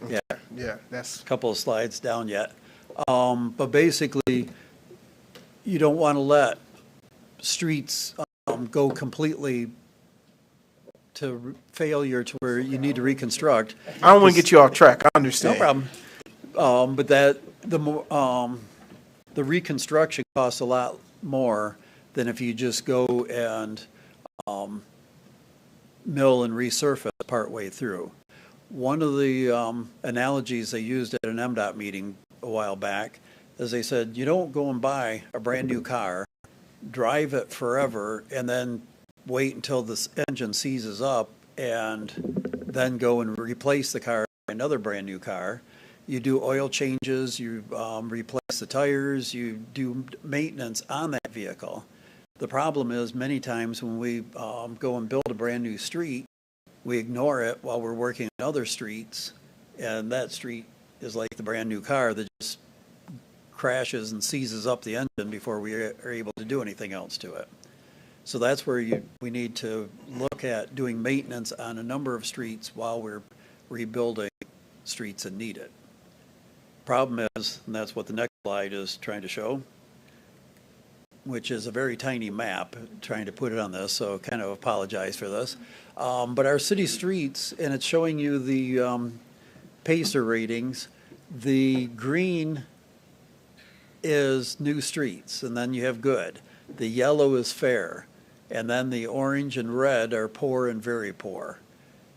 yeah, Yeah, that's, a couple of slides down yet. But basically, you don't want to let streets go completely to failure to where you need to reconstruct. I don't want to get you off track. I understand. No problem. But the reconstruction costs a lot more than if you just go and mill and resurface partway through. One of the analogies they used at an MDOT meeting a while back is they said, you don't go and buy a brand new car, drive it forever, and then wait until this engine seizes up and then go and replace the car with another brand new car. You do oil changes, you replace the tires, you do maintenance on that vehicle. The problem is many times when we go and build a brand new street, we ignore it while we're working on other streets, and that street is like the brand new car that just crashes and seizes up the engine before we are able to do anything else to it. So that's where we need to look at doing maintenance on a number of streets while we're rebuilding streets that need it. Problem is, and that's what the next slide is trying to show, which is a very tiny map, trying to put it on this, so kind of apologize for this. But our city streets, and it's showing you the PACER ratings. The green is new streets, and then you have good. The yellow is fair, and then the orange and red are poor and very poor.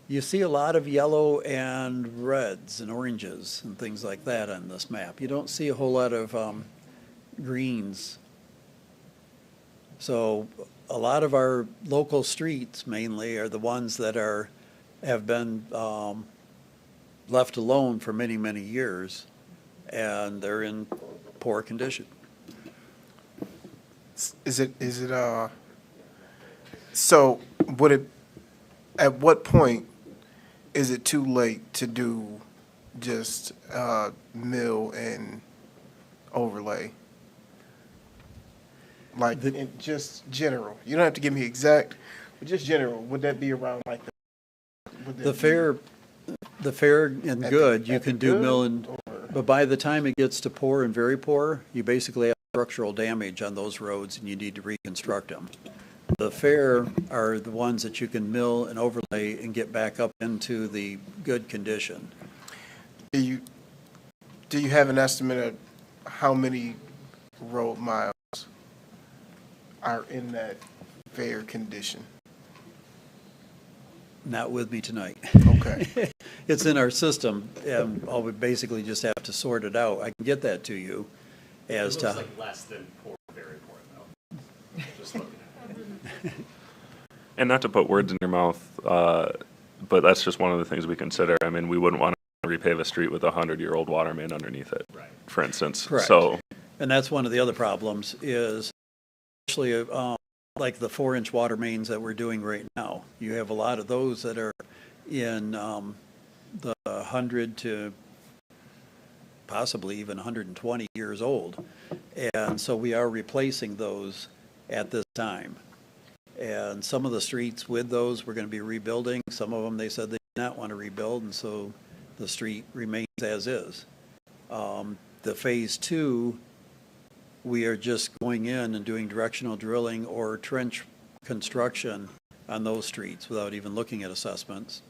You see a lot of yellow and reds and oranges and things like that on this map. You don't see a whole lot of greens. So a lot of our local streets mainly are the ones that have been left alone for many, many years, and they're in poor condition. So would it, at what point is it too late to do just mill and overlay? Like, in just general. You don't have to give me exact, but just general. Would that be around like The fair and good, you can do mill and, but by the time it gets to poor and very poor, you basically have structural damage on those roads and you need to reconstruct them. The fair are the ones that you can mill and overlay and get back up into the good condition. Do you have an estimate of how many road miles are in that fair condition? Not with me tonight. Okay. It's in our system, and I'll basically just have to sort it out. I can get that to you. as to. like less than poor, very poor, though. Just looking at it. And not to put words in your mouth, but that's just one of the things we consider. I mean, we wouldn't want to repave a street with a 100-year-old water main underneath it, right, for instance. Correct. So, and that's one of the other problems is actually like the 4-inch water mains that we're doing right now. You have a lot of those that are in the 100 to possibly even 120 years old. And so we are replacing those at this time. And some of the streets with those we're going to be rebuilding. Some of them they said they did not want to rebuild, and so the street remains as is. The phase 2, we are just going in and doing directional drilling or trench construction on those streets without even looking at assessments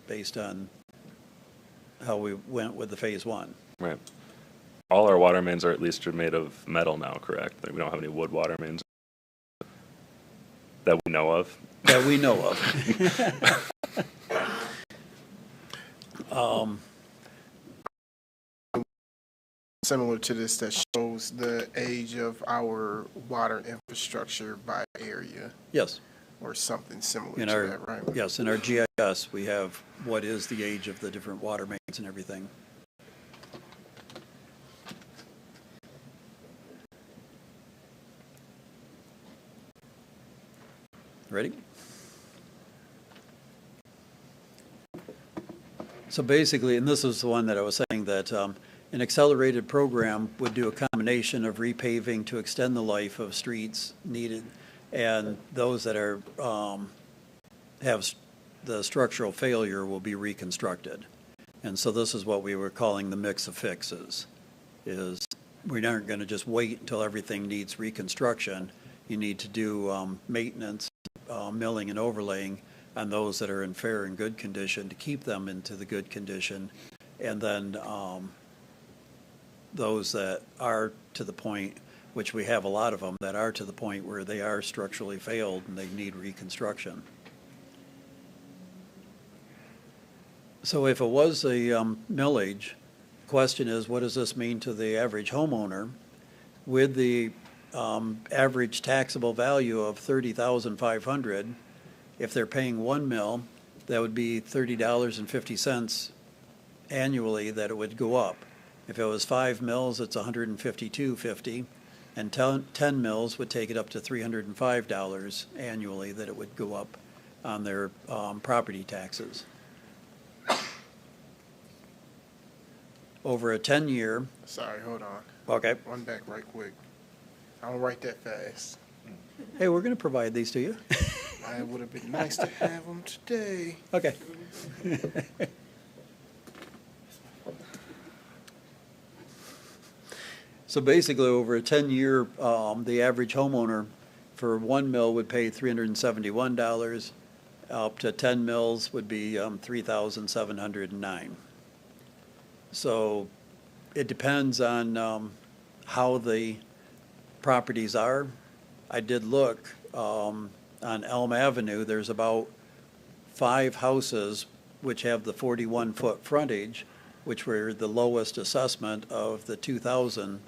based on how we went with the phase 1. right. All our water mains are at least made of metal now, correct? Like, we don't have any wood water mains that we know of. That we know of. Similar to this that shows the age of our water infrastructure by area. Yes. Or something similar In to our, that, right? yes, in our GIS, we have what is the age of the different water mains and everything. Ready? So basically, and this is the one that I was saying that an accelerated program would do a combination of repaving to extend the life of streets needed, and those that are have the structural failure will be reconstructed. And so this is what we were calling the mix of fixes. Is we aren't going to just wait until everything needs reconstruction. You need to do maintenance, milling and overlaying on those that are in fair and good condition to keep them into the good condition, and then those that are to the point, which we have a lot of them, that are to the point where they are structurally failed and they need reconstruction. So if it was a millage, question is, what does this mean to the average homeowner with the average taxable value of $30,500? If they're paying 1 mil, that would be $30.50 annually that it would go up. If it was 5 mils, it's $152.50, and 10 mils would take it up to $305 annually that it would go up on their property taxes. Over a 10-year. Sorry, hold on. Okay. Run back right quick. I don't write that fast. Hey, we're going to provide these to you. It would have been nice to have them today. Okay. So basically, over a 10-year, the average homeowner for 1 mil would pay $371. Up to 10 mils would be $3,709. So it depends on how the properties are. I did look on Elm Avenue. There's about 5 houses which have the 41-foot frontage, which were the lowest assessment of the 2000.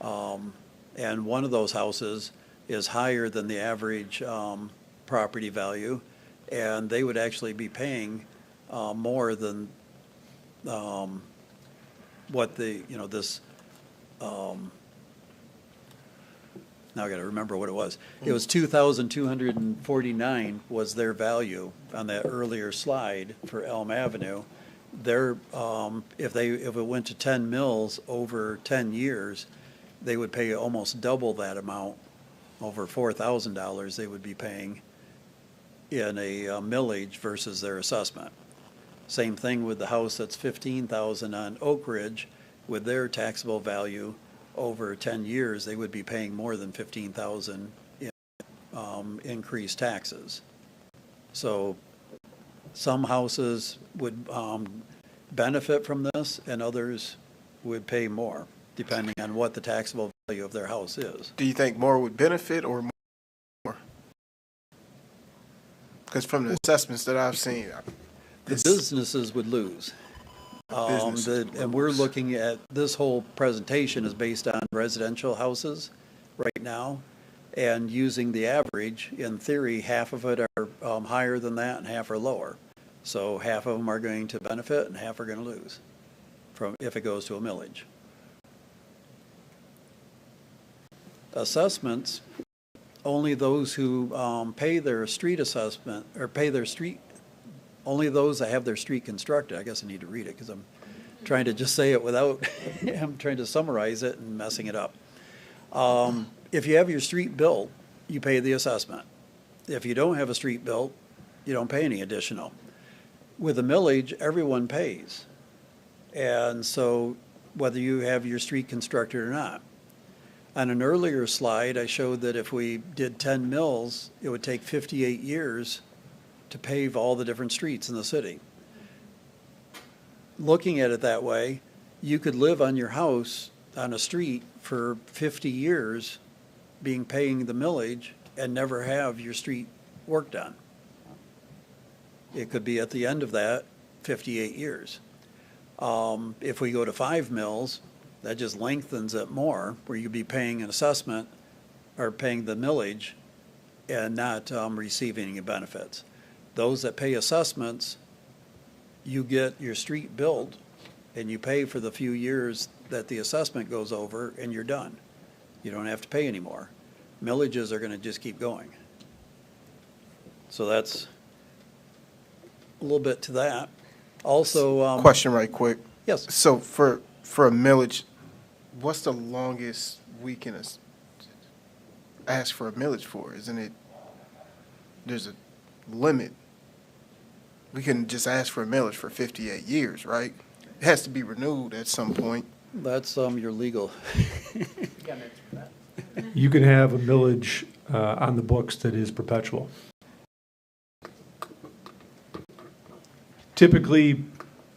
And one of those houses is higher than the average property value, and they would actually be paying more than what the, this, now I got to remember what it was. It was 2,249 was their value on that earlier slide for Elm Avenue. Their, if it went to 10 mils over 10 years, they would pay almost double that amount, over $4,000 they would be paying in a millage versus their assessment. Same thing with the house that's $15,000 on Oak Ridge. With their taxable value over 10 years, they would be paying more than $15,000 in increased taxes. So some houses would benefit from this, and others would pay more, depending on what the taxable value of their house is. Do you think more would benefit or more? Because from the assessments that I've seen, the businesses would lose. And we're looking at, this whole presentation is based on residential houses right now. And using the average, in theory, half of it are higher than that and half are lower. So half of them are going to benefit and half are going to lose from if it goes to a millage. Assessments, only those who pay their street assessment or pay their street, only those that have their street constructed. I guess I need to read it because I'm trying to just say it without, I'm trying to summarize it and messing it up. If you have your street built, you pay the assessment. If you don't have a street built, you don't pay any additional. With a millage, everyone pays. And so whether you have your street constructed or not. On an earlier slide, I showed that if we did 10 mills, it would take 58 years to pave all the different streets in the city. Looking at it that way, you could live on your house on a street for 50 years paying the millage and never have your street work done. It could be at the end of that 58 years. If we go to 5 mills, that just lengthens it more, where you'd be paying an assessment or paying the millage and not receiving any benefits. Those that pay assessments, you get your street built and you pay for the few years that the assessment goes over and you're done. You don't have to pay anymore. Millages are going to just keep going. So that's a little bit to that. Also, question right quick. Yes. So for a millage, what's the longest we can ask for a millage for? Isn't it? There's a limit. We can just ask for a millage for 58 years, right? It has to be renewed at some point. That's your legal. You can have a millage on the books that is perpetual. Typically,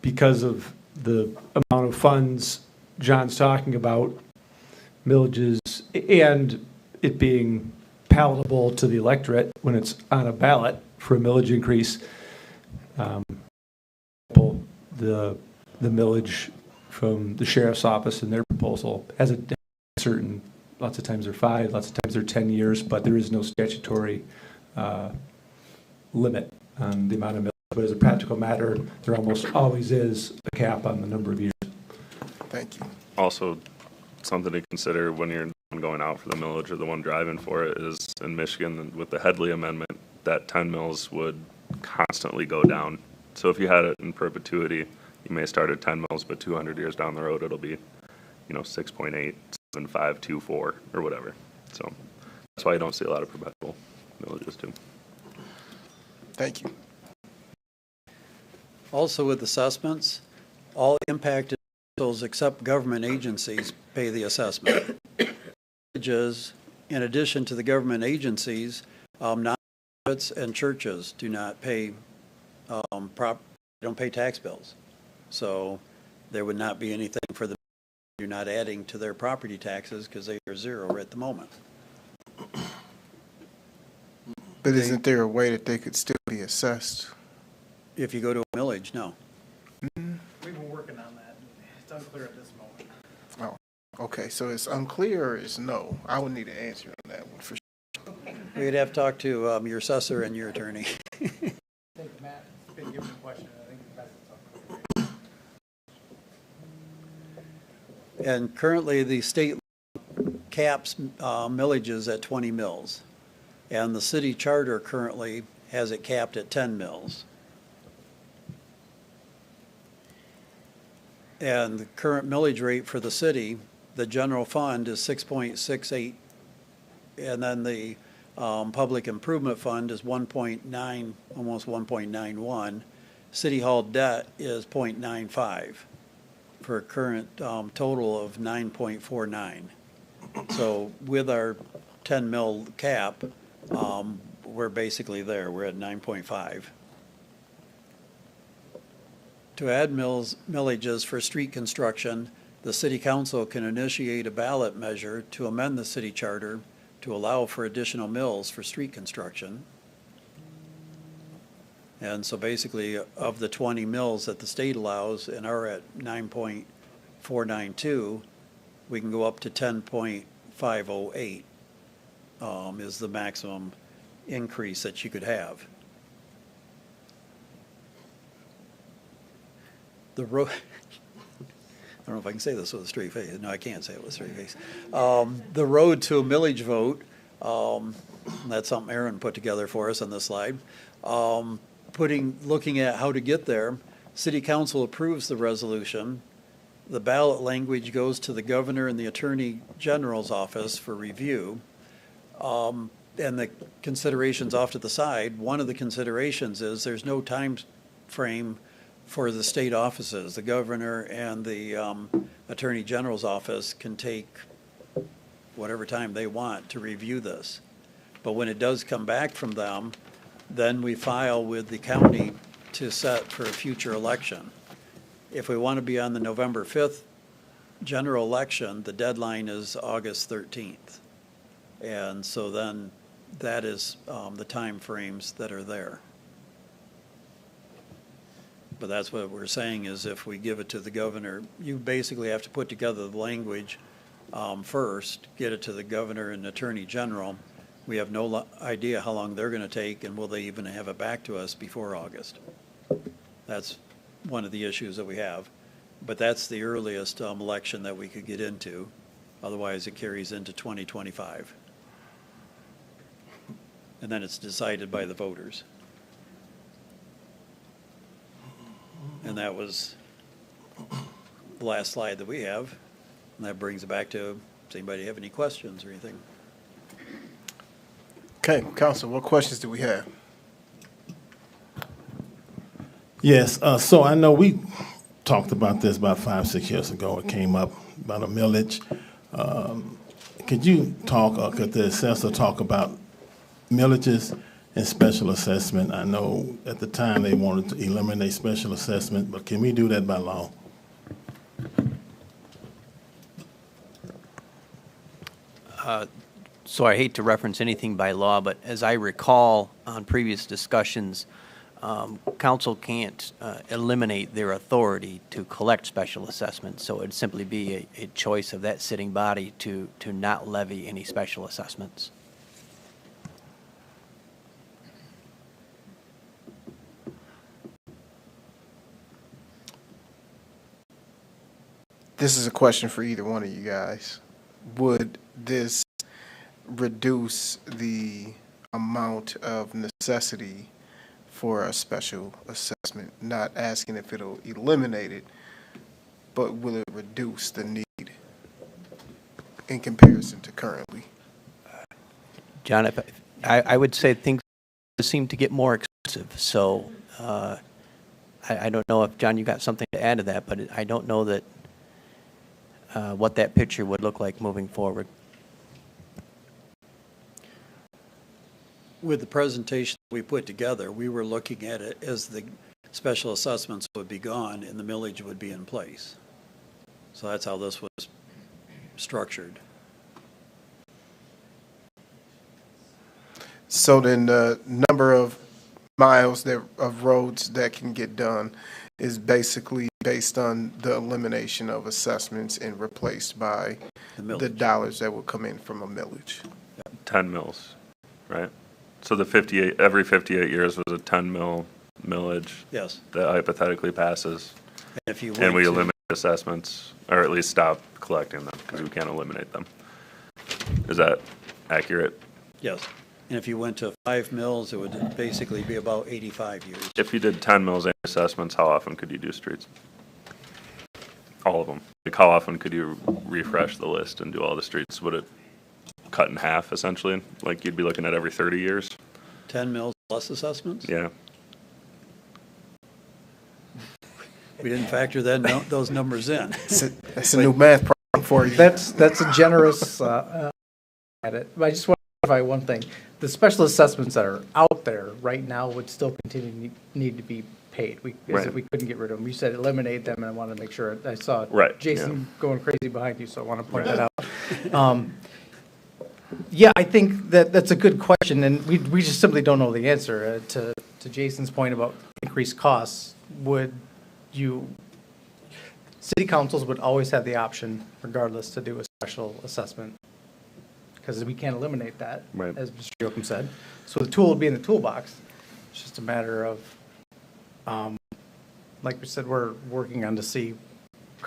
because of the amount of funds John's talking about, millages, and it being palatable to the electorate when it's on a ballot for a millage increase, the millage from the sheriff's office and their proposal has a certain, lots of times they're 5, lots of times they're 10 years, but there is no statutory limit on the amount of millage. But as a practical matter, there almost always is a cap on the number of years. Thank you. Also, something to consider when you're going out for the millage or the one driving for it is in Michigan with the Headley Amendment, that 10 mills would constantly go down. So if you had it in perpetuity, you may start at 10 mills, but 200 years down the road, it'll be, 6.8, 7.5, 2.4, or whatever. So that's why you don't see a lot of perpetual millages too. Thank you. Also with assessments, all impacted individuals except government agencies pay the assessment. In addition to the government agencies, nonprofits and churches do not pay don't pay tax bills. So there would not be anything for them. You're not adding to their property taxes because they are zero at the moment. But isn't there a way that they could still be assessed? If you go to a millage, no. We've been working on that. It's unclear at this moment. Oh, okay. So it's unclear or it's no? I would need an answer on that one for sure. We'd have to talk to your assessor and your attorney. I think Matt's been given a question. I think that's unclear. And currently, the state caps millages at 20 mills. And the city charter currently has it capped at 10 mills. And the current millage rate for the city, the general fund is 6.68, and then the public improvement fund is 1.9, almost 1.91. City hall debt is 0.95 for a current total of 9.49. So with our 10 mil cap, we're basically there. We're at 9.5. To add millages for street construction, the city council can initiate a ballot measure to amend the city charter to allow for additional mills for street construction. And so basically, of the 20 mills that the state allows and are at 9.492, we can go up to 10.508 is the maximum increase that you could have. The road, I don't know if I can say this with a straight face. No, I can't say it with a straight face. The road to a millage vote, that's something Aaron put together for us on this slide. Looking at how to get there, City Council approves the resolution. The ballot language goes to the governor and the Attorney General's office for review. And the considerations off to the side, one of the considerations is there's no time frame for the state offices. The governor and the Attorney General's office can take whatever time they want to review this. But when it does come back from them, then we file with the county to set for a future election. If we want to be on the November 5th general election, the deadline is August 13th. And so then that is the time frames that are there. But that's what we're saying is if we give it to the governor, you basically have to put together the language first, get it to the governor and attorney general. We have no idea how long they're going to take, and will they even have it back to us before August? That's one of the issues that we have. But that's the earliest election that we could get into. Otherwise, it carries into 2025. And then it's decided by the voters. And that was the last slide that we have. And that brings it back to, does anybody have any questions or anything? Okay, Council, what questions do we have? Yes, so I know we talked about this about 5-6 years ago. It came up about a millage. Could you talk, or could the assessor talk about millages and special assessment? I know at the time they wanted to eliminate special assessment, but can we do that by law? So I hate to reference anything by law, but as I recall on previous discussions, council can't eliminate their authority to collect special assessments, so it'd simply be a choice of that sitting body to not levy any special assessments. This is a question for either one of you guys. Would this reduce the amount of necessity for a special assessment? Not asking if it'll eliminate it, but will it reduce the need in comparison to currently? John, if I would say things seem to get more expensive, so I don't know if, John, you got something to add to that, but I don't know that what that picture would look like moving forward. With the presentation we put together, we were looking at it as the special assessments would be gone and the millage would be in place. So that's how this was structured. So then the number of miles of roads that can get done is basically based on the elimination of assessments and replaced by the dollars that will come in from a millage. 10 mills, right? So the 58, every 58 years was a 10 mil millage. Yes. That hypothetically passes. And we eliminate assessments, or at least stop collecting them, because we can't eliminate them. Is that accurate? Yes. And if you went to 5 mills, it would basically be about 85 years. If you did 10 mills and assessments, how often could you do streets? All of them. Like, how often could you refresh the list and do all the streets? Would it cut in half, essentially? Like, you'd be looking at every 30 years? 10 mills plus assessments? Yeah. We didn't factor those numbers in. That's a new math problem for you. That's a generous at it. I just want to clarify one thing. The special assessments that are out there right now would still continue to need to be paid. We couldn't get rid of them. You said eliminate them, and I wanted to make sure. I saw Jason going crazy behind you, so I want to point that out. Yeah, I think that that's a good question, and we just simply don't know the answer. To Jason's point about increased costs, city councils would always have the option, regardless, to do a special assessment, because we can't eliminate that, Right. as Mr. Jocham said. So the tool would be in the toolbox. It's just a matter of, like we said, we're working on to see,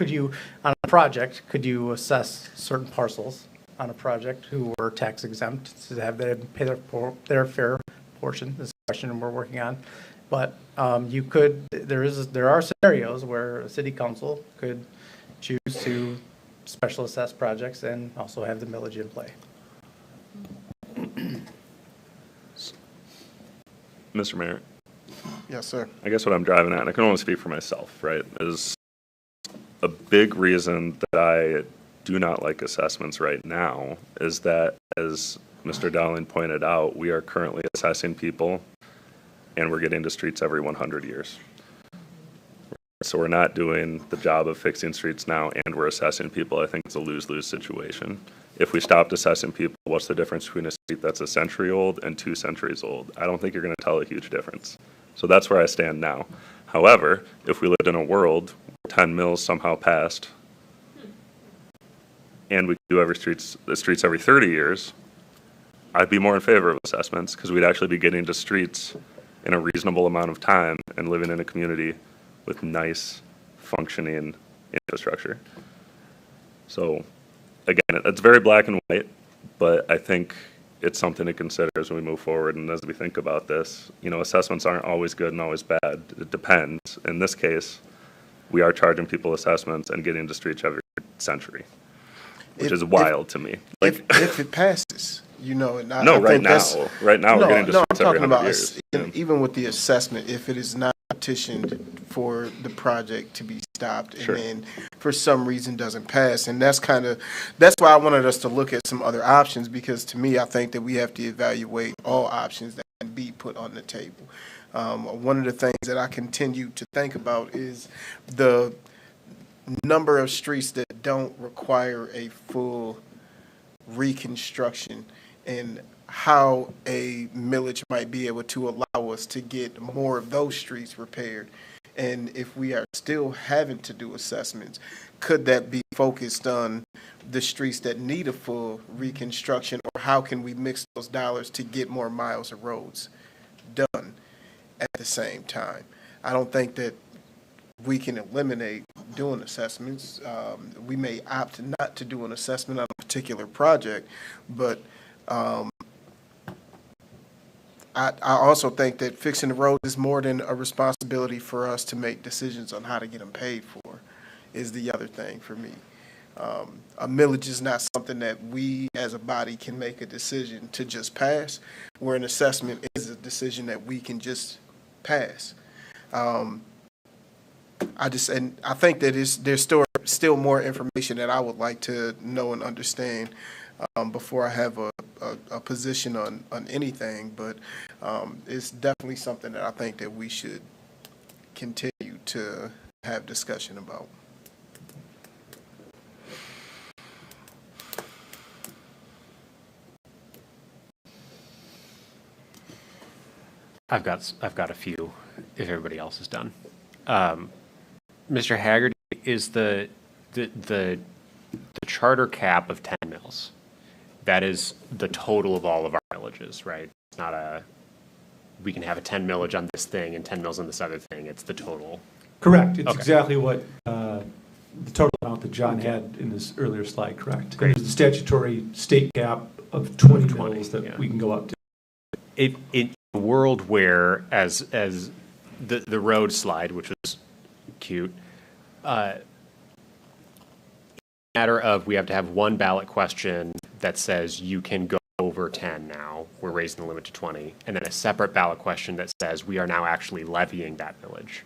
on a project, could you assess certain parcels on a project who were tax exempt to have them pay their fair portion? This is a question we're working on. But there are scenarios where a city council could choose to special assess projects and also have the millage in play. Mr. Mayor, Yes, sir. I guess what I'm driving at, and I can only speak for myself, right, is a big reason that I do not like assessments right now is that, as Mr. Dowling pointed out, we are currently assessing people and we're getting to streets every 100 years. So we're not doing the job of fixing streets now and we're assessing people. I think it's a lose-lose situation. If we stopped assessing people, what's the difference between a street that's a century old and 2 centuries old? I don't think you're going to tell a huge difference. So that's where I stand now. However, if we lived in a world where 10 mills somehow passed and we could do the streets every 30 years, I'd be more in favor of assessments because we'd actually be getting to streets in a reasonable amount of time and living in a community with nice, functioning infrastructure. So, again, it's very black and white, but I think it's something to consider as we move forward and as we think about this. You know, assessments aren't always good and always bad. It depends. In this case, we are charging people assessments and getting to streets every century, which is wild to me. Like, if it passes. You know, and I right think now we're getting to streets every 100 years. Even with the assessment, if it is not petitioned for the project to be stopped and then for some reason doesn't pass, and that's why I wanted us to look at some other options, because to me, I think that we have to evaluate all options that can be put on the table. One of the things that I continue to think about is the number of streets that don't require a full reconstruction, and how a millage might be able to allow us to get more of those streets repaired. And if we are still having to do assessments, could that be focused on the streets that need a full reconstruction, or how can we mix those dollars to get more miles of roads done at the same time? I don't think that we can eliminate doing assessments. We may opt not to do an assessment on a particular project, but I also think that fixing the roads is more than a responsibility for us to make decisions on how to get them paid for, is the other thing for me. A millage is not something that we as a body can make a decision to just pass, where an assessment is a decision that we can just pass. I think that there's still more information that I would like to know and understand before I have a position on anything, but it's definitely something that I think that we should continue to have discussion about. I've got a few if everybody else is done. Mr. Haggerty, is the charter cap of 10 mills, that is the total of all of our millages, right? It's not we can have a 10 millage on this thing and 10 mills on this other thing. It's the total. Correct. It's Okay. exactly what the total amount that John had in his earlier slide, correct? Great. There's the statutory state cap of 20 mills that we can go up to. In a world where, as the road slide, which was cute, matter of we have to have one ballot question that says you can go over 10 now, we're raising the limit to 20, and then a separate ballot question that says we are now actually levying that millage?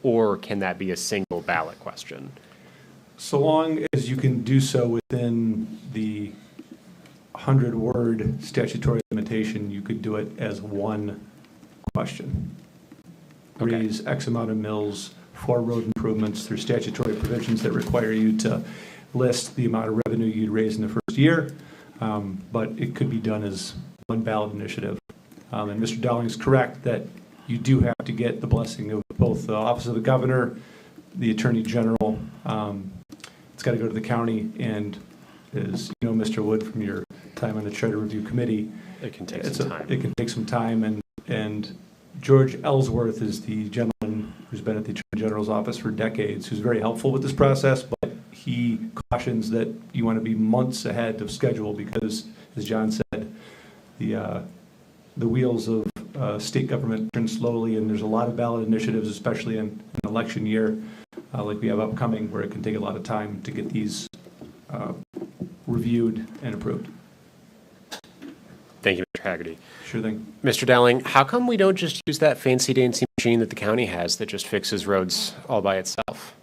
Or can that be a single ballot question? So long as you can do so within the 100-word statutory limitation, you could do it as one question. Okay. Raise X amount of mills for road improvements through statutory provisions that require you to list the amount of revenue you'd raise in the first year, but it could be done as one ballot initiative. And Mr. Dowling is correct that you do have to get the blessing of both the Office of the Governor, the Attorney General. It's got to go to the county, and as you know, Mr. Wood, from your time on the Charter Review Committee, it can take some time. It can take some time, and George Ellsworth is the gentleman who's been at the Attorney General's office for decades, who's very helpful with this process, but he cautions that you want to be months ahead of schedule because, as John said, the wheels of state government turn slowly, and there's a lot of ballot initiatives, especially in an election year like we have upcoming, where it can take a lot of time to get these reviewed and approved. Thank you, Mr. Haggerty. Sure thing. Mr. Dowling, how come we don't just use that fancy-dancy machine that the county has that just fixes roads all by itself?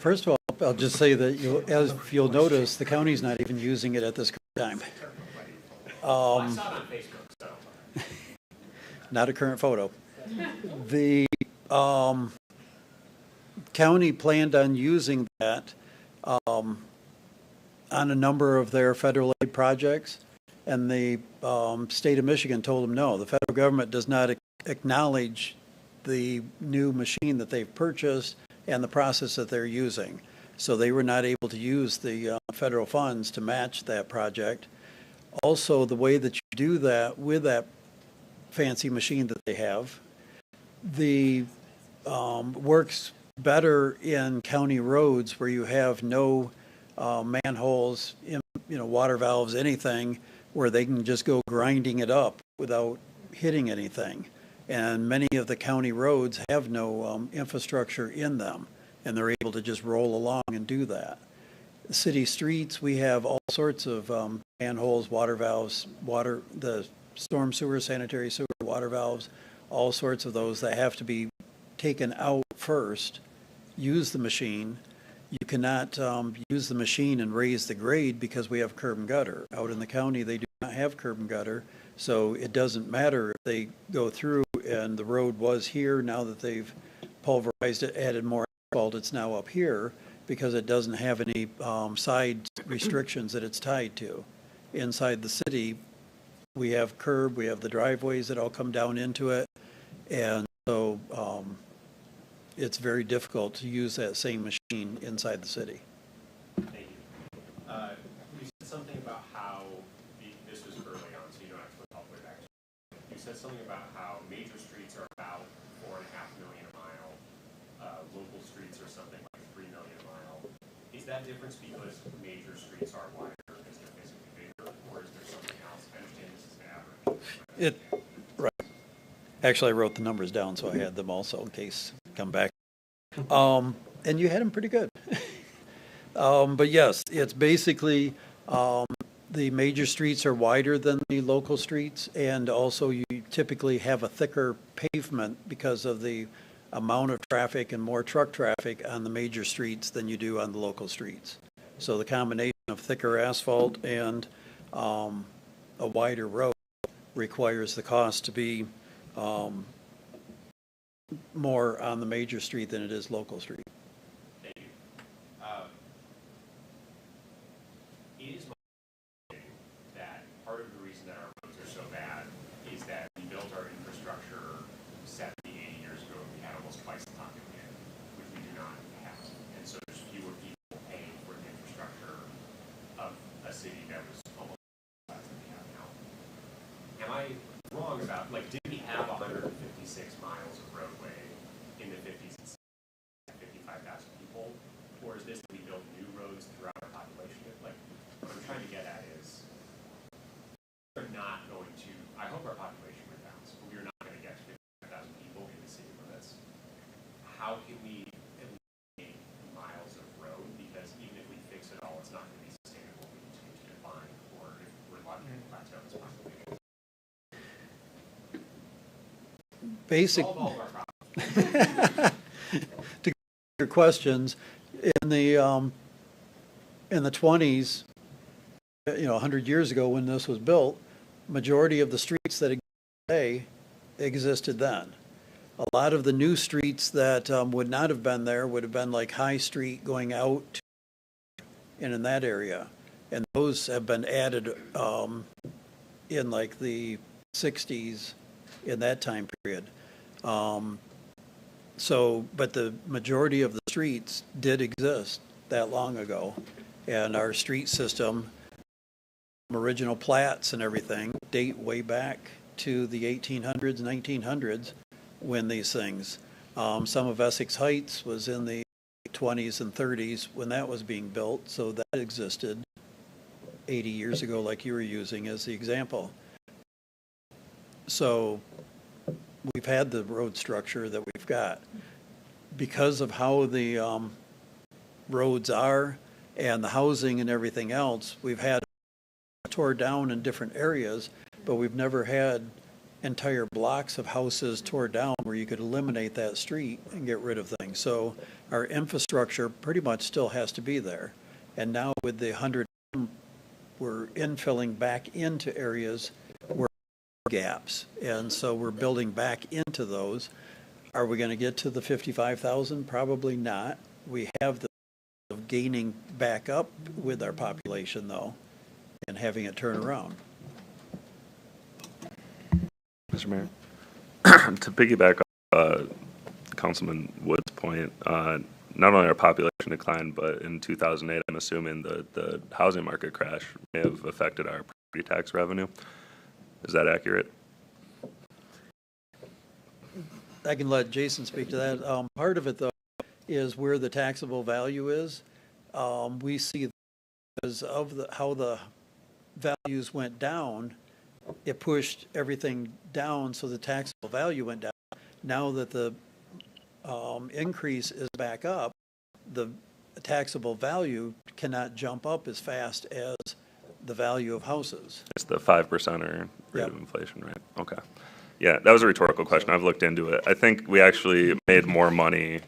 First of all, I'll just say that as you'll notice, the county's not even using it at this current time. I saw it on Facebook, so. Not a current photo. The county planned on using that on a number of their federal aid projects, and the state of Michigan told them no. The federal government does not acknowledge the new machine that they've purchased and the process that they're using. So they were not able to use the federal funds to match that project. Also, the way that you do that with that fancy machine that they have, the works better in county roads where you have no manholes, water valves, anything, where they can just go grinding it up without hitting anything. And many of the county roads have no infrastructure in them, and they're able to just roll along and do that. City streets, we have all sorts of manholes, water valves, the storm sewer, sanitary sewer, water valves, all sorts of those that have to be taken out first, use the machine. You cannot use the machine and raise the grade because we have curb and gutter. Out in the county, they do not have curb and gutter, so it doesn't matter if they go through and the road was here. Now that they've pulverized it, added more asphalt, it's now up here because it doesn't have any side restrictions that it's tied to. Inside the city, we have curb, we have the driveways that all come down into it, and so it's very difficult to use that same machine inside the city. Thank you. You said something about how, this was early on, so you don't have to go all the way back. You said something about how major streets are about 4.5 million a mile, local streets are something like 3 million a mile. Is that difference because major streets are wider because they're physically bigger, or is there something else? I understand this is an average. Right. Actually, I wrote the numbers down, so I had them also in case come back. And you had them pretty good. But yes, it's basically the major streets are wider than the local streets, and also you typically have a thicker pavement because of the amount of traffic and more truck traffic on the major streets than you do on the local streets. So the combination of thicker asphalt and a wider road requires the cost to be more on the major street than it is local street. Thank you. It is my understanding that part of the reason that our roads are so bad is that we built our infrastructure 70, 80 years ago, and we had almost twice the population, which we do not have. And so there's fewer people paying for the infrastructure of a city that was almost the size that we have now. Am I wrong about, did we have 156 miles of roadway in the 50s and 60s, 55,000 people? Or is this that we build new roads throughout our population? What I'm trying to get at is, we're not going to, I hope our population rebounds, but we're not going to get to 55,000 people in the city limits. How can we eliminate miles of road? Because even if we fix it all, it's not going to be sustainable. We continue to decline, or if we're lucky to plateau this population. Basic. Solve all of our problems. To your questions, in the 20s, 100 years ago when this was built, majority of the streets that exist today existed then. A lot of the new streets that would not have been there would have been like High Street going out and in that area. And those have been added in like the 60s in that time period. But the majority of the streets did exist that long ago. And our street system, original plats and everything, date way back to the 1800s, 1900s when these things. Some of Essex Heights was in the 20s and 30s when that was being built, so that existed 80 years ago, like you were using as the example. So we've had the road structure that we've got. Because of how the roads are and the housing and everything else, we've had tore down in different areas, but we've never had entire blocks of houses tore down where you could eliminate that street and get rid of things. So our infrastructure pretty much still has to be there. And now with the 100, we're infilling back into areas where gaps. And so we're building back into those. Are we going to get to the 55,000? Probably not. We have the of gaining back up with our population though, and having it turn around. Mr. Mayor, to piggyback on Councilman Wood's point, not only our population declined, but in 2008, I'm assuming the housing market crash may have affected our property tax revenue. Is that accurate? I can let Jason speak to that. Part of it, though, is where the taxable value is. We see because of how the values went down, it pushed everything down, so the taxable value went down. Now that the increase is back up, the taxable value cannot jump up as fast as the value of houses. It's the 5% rate of inflation, right? Okay. Yeah, that was a rhetorical question. I've looked into it. I think we actually made more money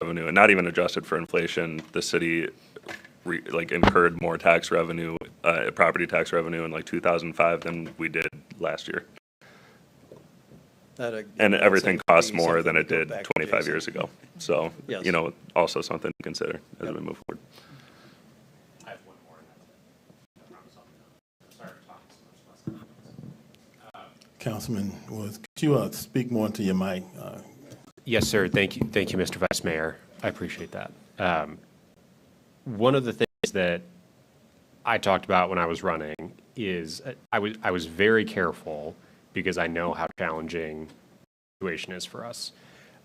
revenue, and not even adjusted for inflation. The city incurred more tax revenue, property tax revenue in like 2005 than we did last year. And everything costs more than it did 25 years ago. So, yes. Also something to consider as we move forward. I have one more. I promise I'll sorry for talking so much less. Councilman Woods, could you speak more into your mic? Yes, sir. Thank you, Mr. Vice Mayor. I appreciate that. One of the things that I talked about when I was running is I was very careful because I know how challenging the situation is for us.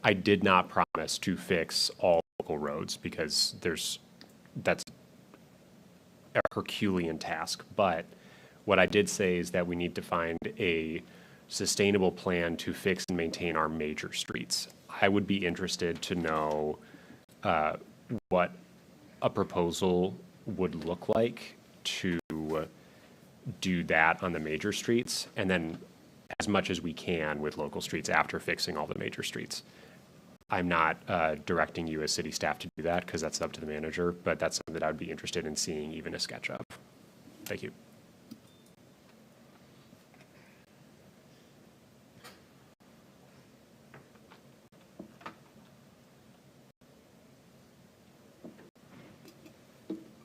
I did not promise to fix all local roads because that's a Herculean task. But what I did say is that we need to find a sustainable plan to fix and maintain our major streets. I would be interested to know what a proposal would look like to do that on the major streets, and then as much as we can with local streets after fixing all the major streets. I'm not directing you as city staff to do that because that's up to the manager, but that's something that I would be interested in seeing even a sketch of. Thank you.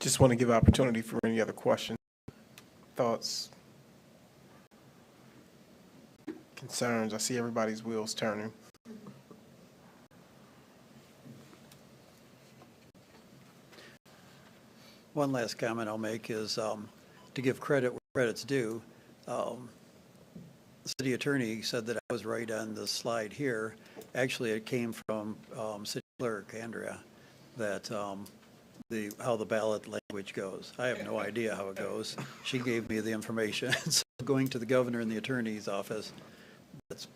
Just want to give opportunity for any other questions, thoughts, concerns. I see everybody's wheels turning. One last comment I'll make is to give credit where credit's due. The city attorney said that I was right on the slide here. Actually, it came from city clerk, Andrea, that how the ballot language goes. I have no idea how it goes. She gave me the information. So going to the governor and the attorney's office, that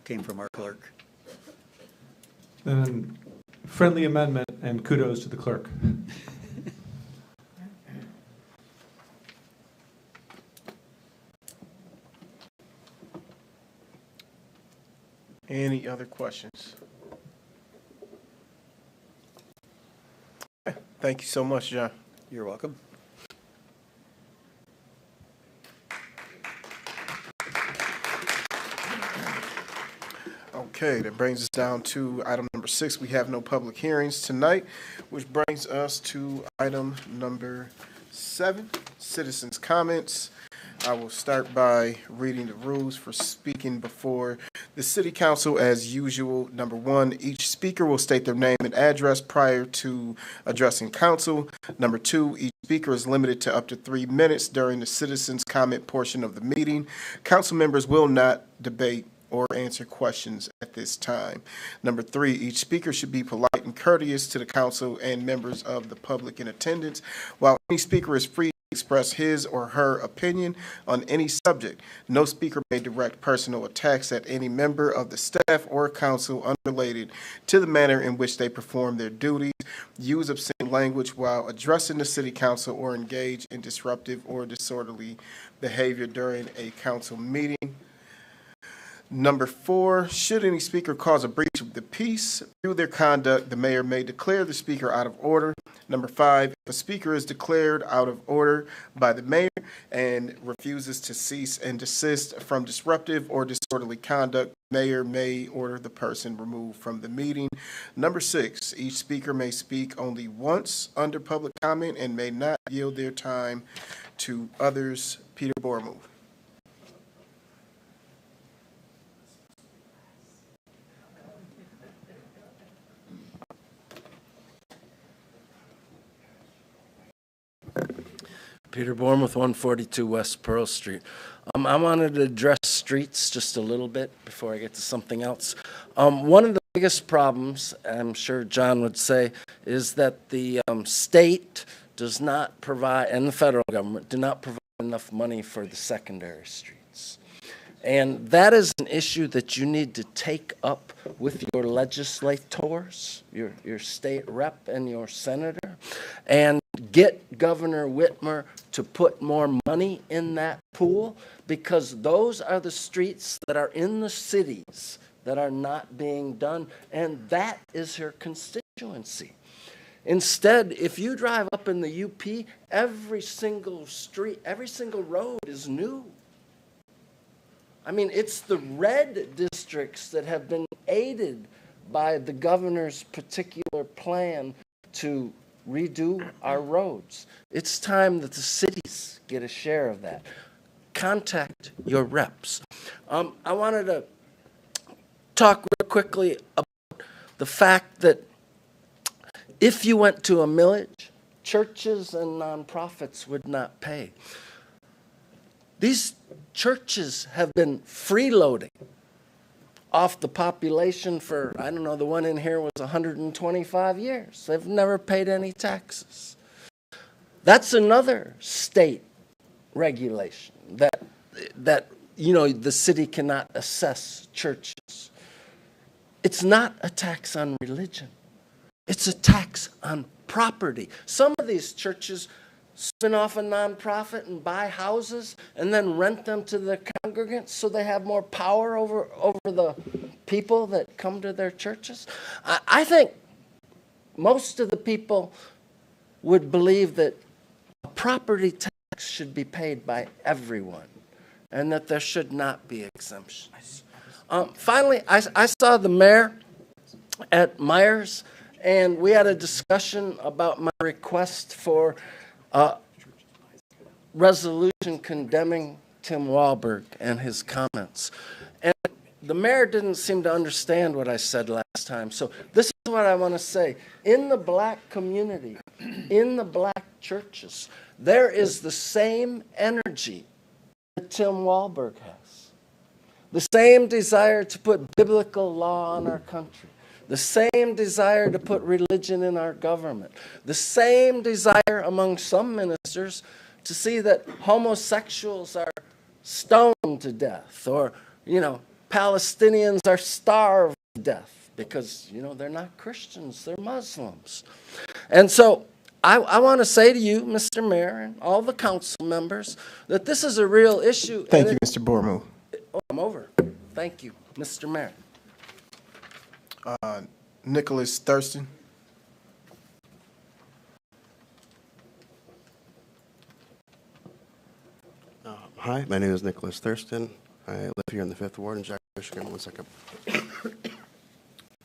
came from our clerk. Then friendly amendment and kudos to the clerk. Any other questions? Thank you so much, John. You're welcome. Okay. Okay, that brings us down to item number 6. We have no public hearings tonight, which brings us to item number 7, citizens' comments. I will start by reading the rules for speaking before the City Council as usual. Number 1, each speaker will state their name and address prior to addressing council. Number 2, each speaker is limited to up to 3 minutes during the citizens' comment portion of the meeting. Council members will not debate or answer questions at this time. Number 3, each speaker should be polite and courteous to the council and members of the public in attendance. While any speaker is free to express his or her opinion on any subject, no speaker may direct personal attacks at any member of the staff or council unrelated to the manner in which they perform their duties, use obscene language while addressing the city council, or engage in disruptive or disorderly behavior during a council meeting. Number 4, should any speaker cause a breach of the peace through their conduct, the mayor may declare the speaker out of order. Number 5, if a speaker is declared out of order by the mayor and refuses to cease and desist from disruptive or disorderly conduct, the mayor may order the person removed from the meeting. Number 6, each speaker may speak only once under public comment and may not yield their time to others. Peter Bormuth. Peter Bournemouth, 142 West Pearl Street. I wanted to address streets just a little bit before I get to something else. One of the biggest problems, I'm sure John would say, is that the state does not provide, and the federal government, do not provide enough money for the secondary streets. And that is an issue that you need to take up with your legislators, your state rep and your senator, and get Governor Whitmer to put more money in that pool, because those are the streets that are in the cities that are not being done, and that is her constituency. Instead, if you drive up in the UP, every single street, every single road is new. I mean, it's the red districts that have been aided by the governor's particular plan to redo our roads. It's time that the cities get a share of that. Contact your reps. I wanted to talk real quickly about the fact that if you went to a millage, churches and nonprofits would not pay. These churches have been freeloading off the population for, I don't know, the one in here was 125 years. They've never paid any taxes. That's another state regulation that you know, the city cannot assess churches. It's not a tax on religion. It's a tax on property. Some of these churches spin off a nonprofit and buy houses and then rent them to their congregants so they have more power over the people that come to their churches. I think most of the people would believe that a property tax should be paid by everyone and that there should not be exemptions. Finally, I saw the mayor at Myers, and we had a discussion about my request for resolution condemning Tim Walberg and his comments. And the mayor didn't seem to understand what I said last time. So this is what I want to say. In the black community, in the black churches, there is the same energy that Tim Walberg has. The same desire to put biblical law on our country. The same desire to put religion in our government. The same desire among some ministers to see that homosexuals are stoned to death, or, you know, Palestinians are starved to death because, you know, they're not Christians, they're Muslims. And so I want to say to you, Mr. Mayor, and all the council members, that this is a real issue. Thank you, Mr. Bormuth. Oh, I'm over. Thank you, Mr. Mayor. Nicholas Thurston. Hi, my name is Nicholas Thurston. I live here in the 5th Ward in Jackson, Michigan. 1 second.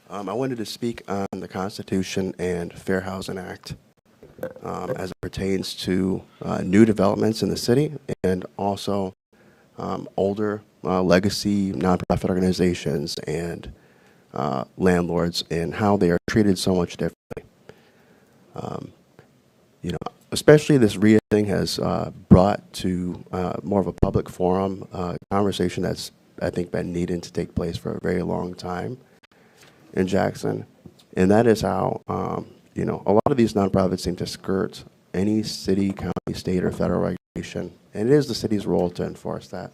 I wanted to speak on the Constitution and Fair Housing Act as it pertains to new developments in the city and also older legacy nonprofit organizations and landlords and how they are treated so much differently. You know, especially this RIA thing has brought to more of a public forum conversation that's, I think, been needed to take place for a very long time in Jackson. And that is how, you know, a lot of these nonprofits seem to skirt any city, county, state, or federal regulation. And it is the city's role to enforce that.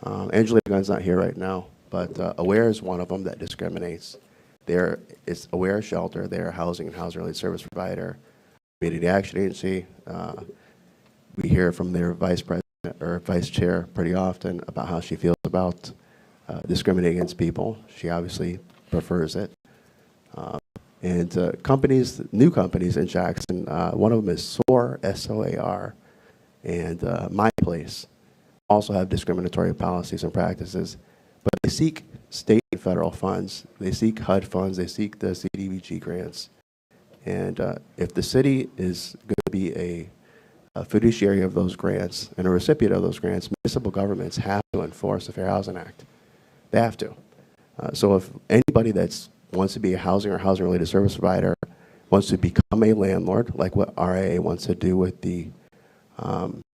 Angelina Gunn's not here right now, but AWARE is one of them that discriminates. It's AWARE Shelter, they're a housing and housing-related service provider. Community Action Agency, we hear from their vice president or vice chair pretty often about how she feels about discriminating against people. She obviously prefers it. And companies, new companies in Jackson, one of them is SOAR, S-O-A-R, and My Place, also have discriminatory policies and practices, but they seek state and federal funds. They seek HUD funds. They seek the CDBG grants. And if the city is going to be a fiduciary of those grants and a recipient of those grants, municipal governments have to enforce the Fair Housing Act. They have to. So if anybody that wants to be a housing or housing-related service provider wants to become a landlord, like what RIA wants to do with the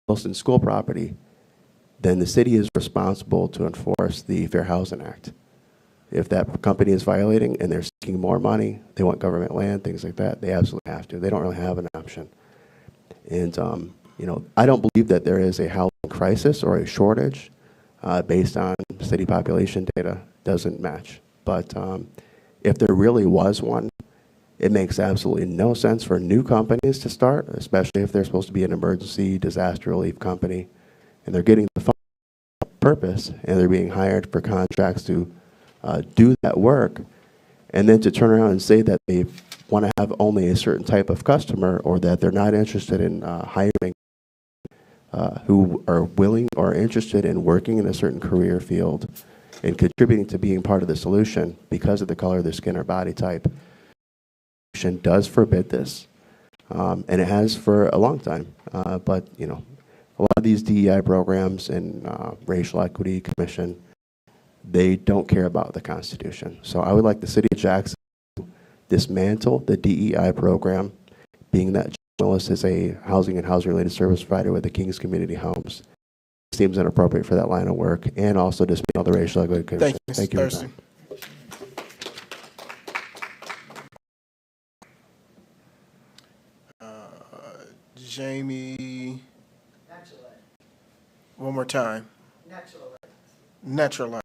Wilson School property, then the city is responsible to enforce the Fair Housing Act. If that company is violating and they're seeking more money, they want government land, things like that, they absolutely have to. They don't really have an option. And, you know, I don't believe that there is a housing crisis or a shortage based on city population data. Doesn't match. But if there really was one, it makes absolutely no sense for new companies to start, especially if they're supposed to be an emergency disaster relief company, and they're getting the purpose, and they're being hired for contracts to do that work, and then to turn around and say that they want to have only a certain type of customer, or that they're not interested in hiring who are willing or interested in working in a certain career field and contributing to being part of the solution because of the color of their skin or body type. Does forbid this, and it has for a long time. But you know, a lot of these DEI programs and racial equity commission, they don't care about the Constitution. So I would like the city of Jackson to dismantle the DEI program, being that Willis is a housing and housing-related service provider with the King's Community Homes. It seems inappropriate for that line of work, and also dismantle the racial equity commission. Thank you, Mr. Thurston. Jamie. One more time. Naturalite.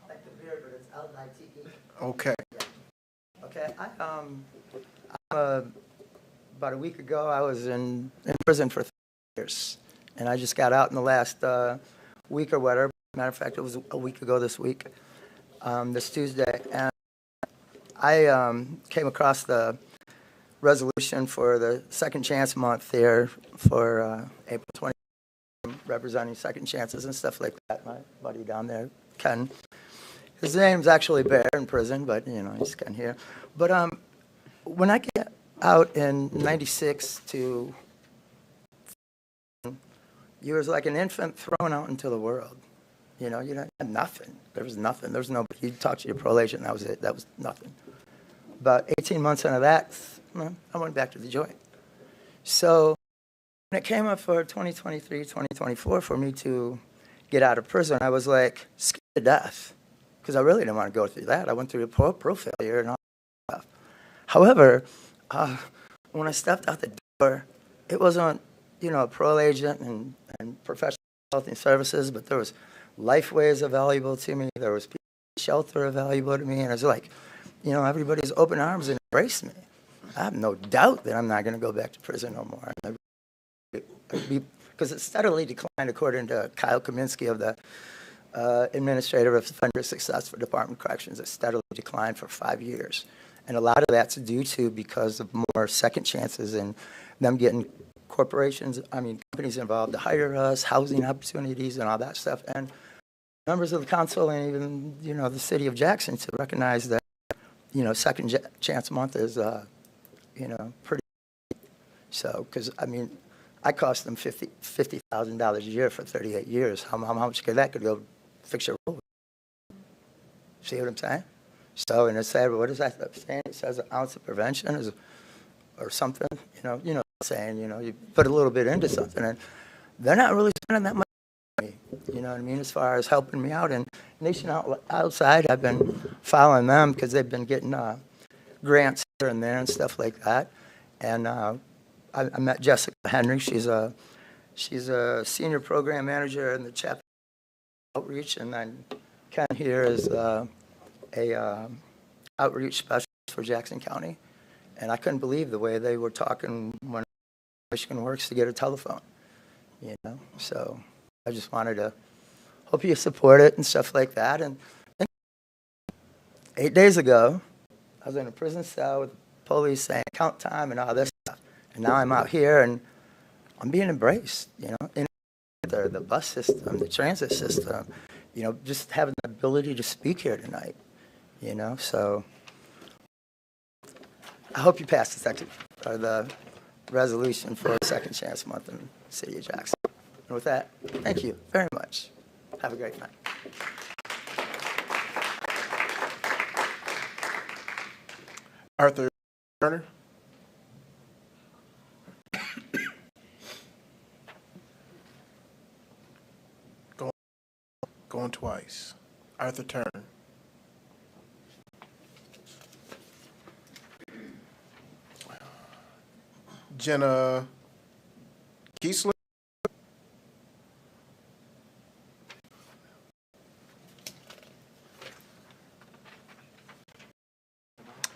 Like the beer, but it's L-I-T-E. Okay. Okay. About a week ago, I was in prison for 3 years, and I just got out in the last week or whatever. Matter of fact, it was a week ago this week, this Tuesday, and I came across the resolution for the Second Chance Month here for April 20, representing second chances and stuff like that. My buddy down there, Ken, his name's actually Bear in prison, but you know, he's Ken here. But when I get out in '96 to, you was like an infant thrown out into the world. You know, you had nothing. There was nothing. There was nobody. You talked to your parole agent, and that was it. That was nothing. About 18 months into that, I went back to the joint. So when it came up for 2023, 2024 for me to get out of prison, I was like scared to death because I really didn't want to go through that. I went through the parole failure and all that stuff. However, when I stepped out the door, it wasn't, you know, a parole agent and professional health and services, but there was Lifeways available to me. There was shelter available to me, and I was like, you know, everybody's open arms and embraced me. I have no doubt that I'm not going to go back to prison no more. Because it steadily declined, according to Kyle Kaminsky of the Administrator of Offender Success for Department of Corrections. It steadily declined for 5 years. And a lot of that's due to because of more second chances and them getting companies involved to hire us, housing opportunities and all that stuff. And members of the council and even, you know, the city of Jackson to recognize that second chance month is, pretty. So, because, I mean, I cost them $50,000 a year for 38 years. How much could that go fix your road? See what I'm saying? So, and it said, what is that saying? It says an ounce of prevention is, or something, what I'm saying, you put a little bit into something, and they're not really spending that much money, you know what I mean, as far as helping me out. And Nation Outside, I've been following them because they've been getting grants here and there and stuff like that. And I met Jessica Henry. She's a senior program manager in the chapter outreach, and then Ken here is a outreach specialist for Jackson County. And I couldn't believe the way they were talking when Michigan Works to get a telephone, So I just wanted to hope you support it and stuff like that. And 8 days ago, I was in a prison cell with the police saying count time and all this stuff. And now I'm out here and I'm being embraced, in the bus system, the transit system, just having the ability to speak here tonight, So I hope you pass the resolution for a second chance month in the city of Jackson. And with that, thank you very much. Have a great night. Arthur Turner. Going twice. Arthur Turner. Jenna Kiesler.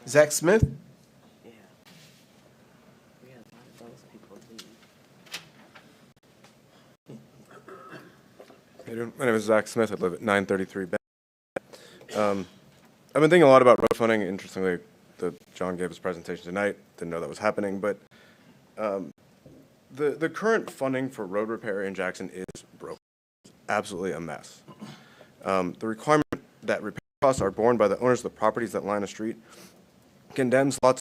Zach Smith. My name is Zach Smith. I live at 933 Bay. I've been thinking a lot about road funding. Interestingly, John gave his presentation tonight. Didn't know that was happening, but the current funding for road repair in Jackson is broken. It's absolutely a mess. The requirement that repair costs are borne by the owners of the properties that line a street condemns lots,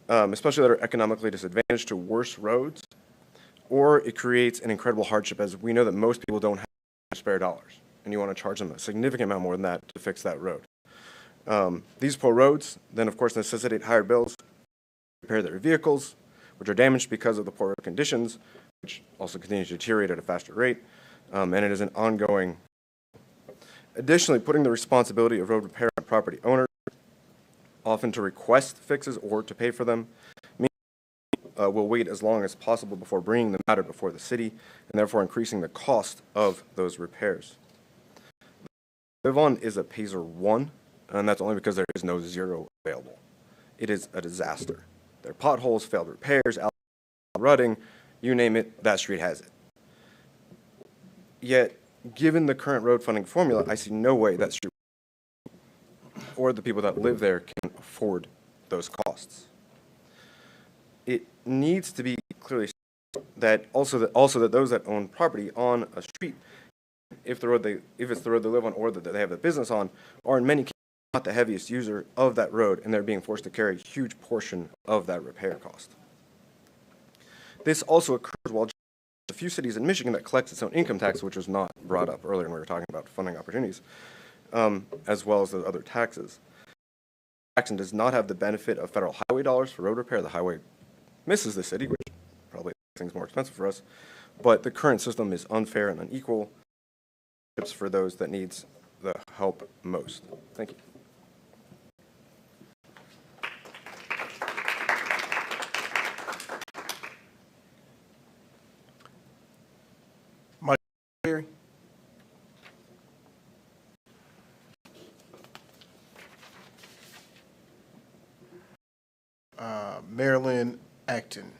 especially that are economically disadvantaged, to worse roads, or it creates an incredible hardship, as we know that most people don't have spare dollars, and you want to charge them a significant amount more than that to fix that road. These poor roads then, of course, necessitate higher bills to repair their vehicles, which are damaged because of the poor conditions, which also continue to deteriorate at a faster rate, and it is an ongoing. Additionally, putting the responsibility of road repair on property owners, often to request fixes or to pay for them, means will wait as long as possible before bringing the matter before the city, and therefore increasing the cost of those repairs. Live On is a Pacer 1, and that's only because there is no 0 available. It is a disaster. There are potholes, failed repairs, rutting, you name it, that street has it. Yet, given the current road funding formula, I see no way that street or the people that live there can afford those costs. It needs to be clearly that also that those that own property on a street, if it's the road they live on or that they have a business on, are in many cases not the heaviest user of that road, and they're being forced to carry a huge portion of that repair cost. This also occurs while a few cities in Michigan that collects its own income tax, which was not brought up earlier when we were talking about funding opportunities, as well as the other taxes. Jackson does not have the benefit of federal highway dollars for road repair. The highway misses the city, which probably makes things more expensive for us, but the current system is unfair and unequal for those that needs the help most. Thank you. Mike Perry. Marilyn Acton.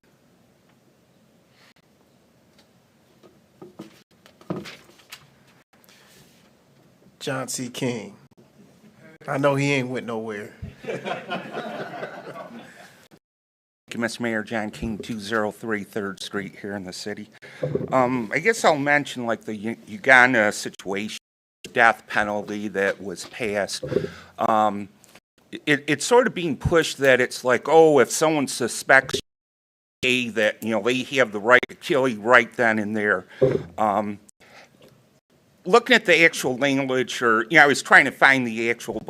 John C. King. I know he ain't went nowhere. Mr. Mayor, John King, 203 3rd Street here in the city. I guess I'll mention like the Uganda situation, death penalty that was passed. it's sort of being pushed that it's like, oh, if someone suspects gay, that, you know, they have the right to kill you right then and there. Looking at the actual language, or, you know, I was trying to find the actual,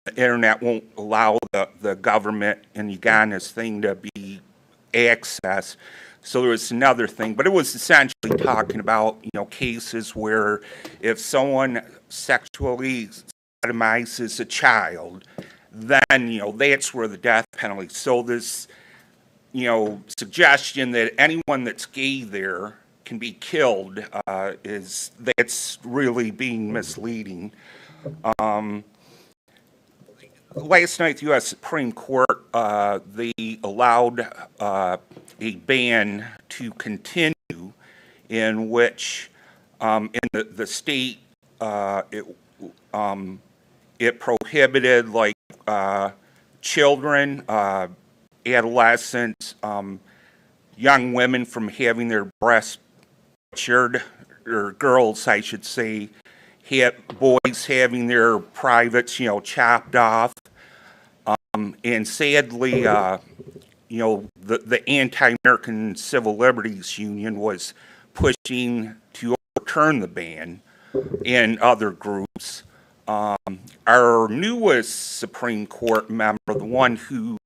the internet won't allow the government in Uganda's thing to be accessed. So there was another thing, but it was essentially talking about, you know, cases where if someone sexually sodomizes a child, then, you know, that's where the death penalty. So this, you know, suggestion that anyone that's gay there can be killed that's really being misleading. Last night, the U.S. Supreme Court, they allowed a ban to continue in which, in the state, it prohibited, like, children, adolescents, young women from having their breasts butchered, or girls, I should say, boys having their privates, you know, chopped off. And sadly, you know, the Anti-American Civil Liberties Union was pushing to overturn the ban, and other groups. Our newest Supreme Court member, the one who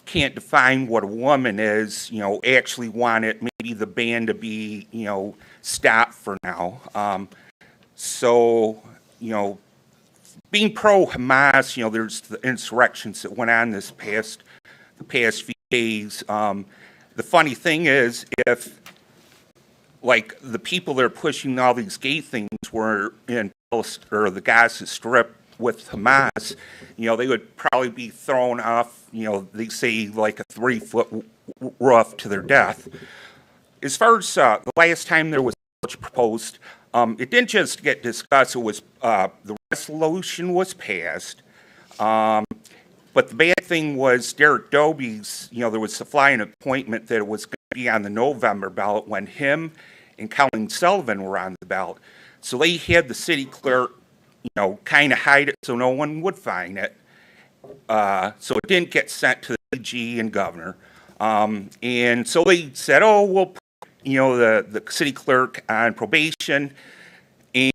can't define what a woman is, you know, actually wanted maybe the ban to be, you know, stopped for now. So, you know, being pro-Hamas, you know, there's the insurrections that went on the past few days. The funny thing is, if, like, the people that are pushing all these gay things were in or the Gaza Strip with Hamas, you know, they would probably be thrown off, you know, they say like a 3-foot roof to their death. As far as the last time there was proposed, it didn't just get discussed, it was, the resolution was passed, but the bad thing was Derek Doby's, you know, there was a flying appointment that it was going to be on the November ballot when him and Colleen Sullivan were on the ballot. So they had the city clerk, you know, kind of hide it so no one would find it. So it didn't get sent to the AG and governor. And so they said, oh, we'll put, you know, the city clerk on probation.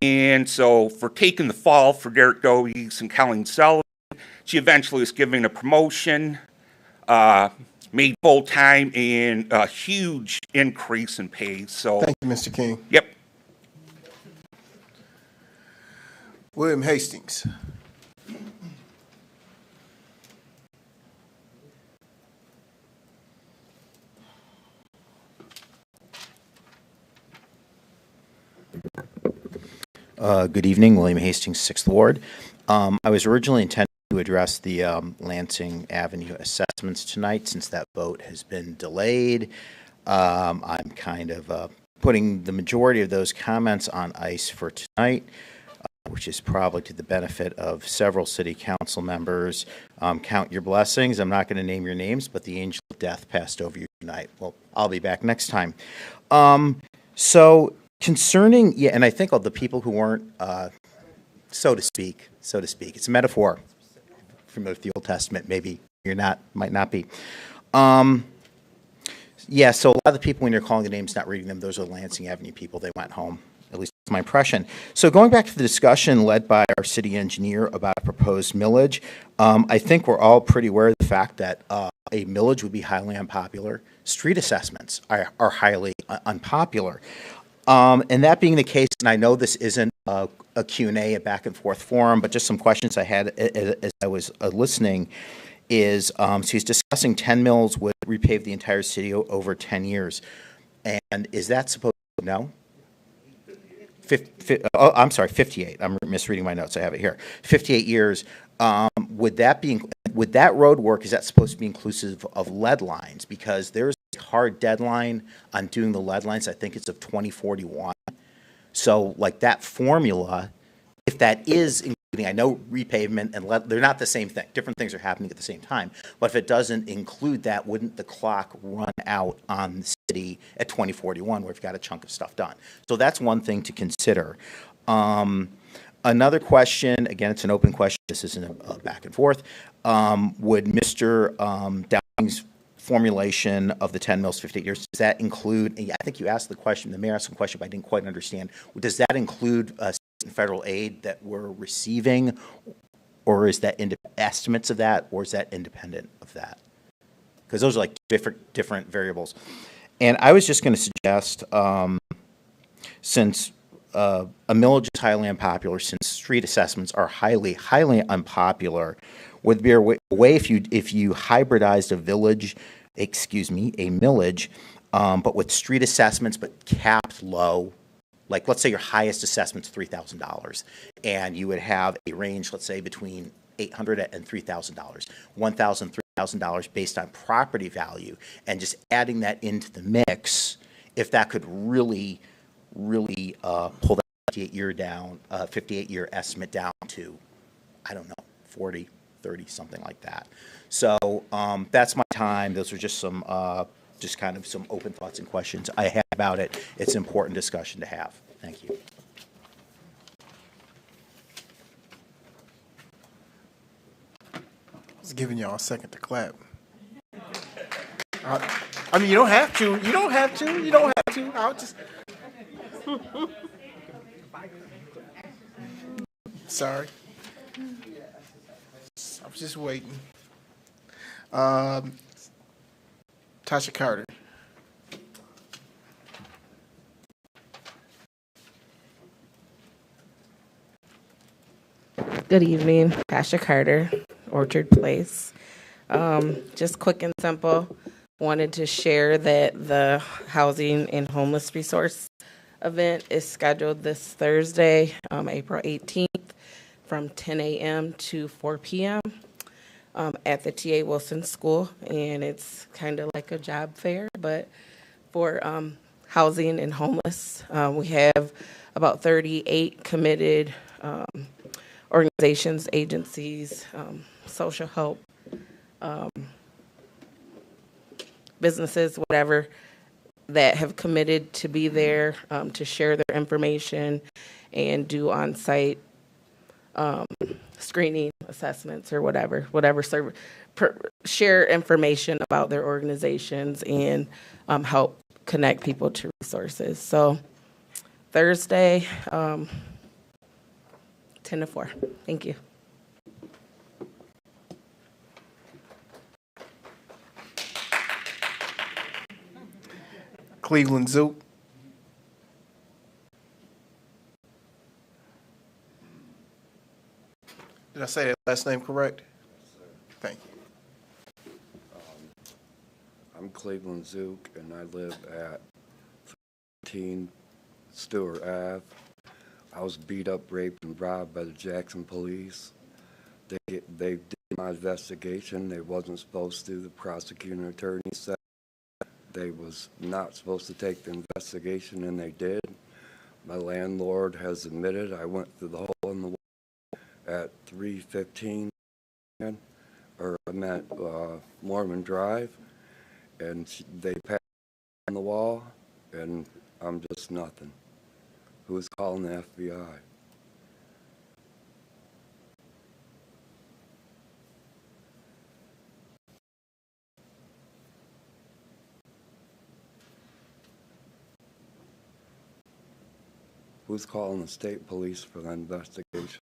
And so for taking the fall for Derek Doby's and Colleen Sullivan, she eventually was given a promotion, made full-time, and a huge increase in pay. So thank you, Mr. King. Yep. William Hastings. Good evening, William Hastings, 6th Ward. I was originally intending to address the Lansing Avenue assessments tonight. Since that vote has been delayed, I'm kind of putting the majority of those comments on ice for tonight, which is probably to the benefit of several city council members. Count your blessings. I'm not going to name your names, but the angel of death passed over you tonight. Well, I'll be back next time. So concerning, yeah, and I think of the people who weren't, so to speak, it's a metaphor from the Old Testament. Maybe you're not, might not be. Yeah, so a lot of the people, when you're calling the names, not reading them, those are Lansing Avenue people. They went home. At least that's my impression. So going back to the discussion led by our city engineer about a proposed millage, I think we're all pretty aware of the fact that a millage would be highly unpopular. Street assessments are highly unpopular. And that being the case, and I know this isn't a Q&A, a back and forth forum, but just some questions I had as I was listening is, so he's discussing 10 mills would repave the entire city over 10 years. And is that supposed to, no? I'm sorry, 58. I'm misreading my notes. I have it here. 58 years. Would that road work, is that supposed to be inclusive of lead lines? Because there's a hard deadline on doing the lead lines. I think it's of 2041. So like that formula, if that is including, I know repavement and lead, they're not the same thing. Different things are happening at the same time. But if it doesn't include that, wouldn't the clock run out on the city at 2041 where we've got a chunk of stuff done? So that's one thing to consider. Another question, again, it's an open question, this isn't a back and forth. Would Mr. Downing's formulation of the 10 mills, 58 years, does that include, I think you asked the question, the mayor asked the question, but I didn't quite understand. Does that include state and federal aid that we're receiving, or is that estimates of that, or is that independent of that? Because those are like different variables. And I was just going to suggest, since a millage is highly unpopular, since street assessments are highly unpopular, would be a way if you hybridized a millage, but with street assessments but capped low. Like, let's say your highest assessment's $3,000, and you would have a range, let's say, between $800 and $3,000, $1,000, $3,000 based on property value, and just adding that into the mix, if that could really pull that 58-year estimate down to, I don't know, 40, 30, something like that. So that's my time. Those are just some just kind of some open thoughts and questions I have about it. It's an important discussion to have. Thank you. I was giving y'all a second to clap. I mean, you don't have to. You don't have to. You don't have to. I'll just. Sorry. I was just waiting. Tasha Carter. Good evening, Tasha Carter, Orchard Place. Just quick and simple, wanted to share that the Housing and Homeless Resource event is scheduled this Thursday, April 18th, from 10 a.m. to 4 p.m. At the T.A. Wilson School, and it's kind of like a job fair, but for housing and homeless. We have about 38 committed organizations, agencies, social help, businesses, whatever, that have committed to be there to share their information and do on-site screening assessments or whatever share information about their organizations and help connect people to resources. So Thursday, 10 to 4. Thank you. Cleveland Zook. Did I say that last name correct? Thank you. I'm Cleveland Zook, and I live at 13 Stewart Ave. I was beat up, raped, and robbed by the Jackson police. They did my investigation. They wasn't supposed to. The prosecuting attorney said they was not supposed to take the investigation, and they did. My landlord has admitted I went through the hole in the wall at 315, or I'm at Mormon Drive, and they passed on the wall, and I'm just nothing. Who's calling the FBI? Who's calling the state police for the investigation?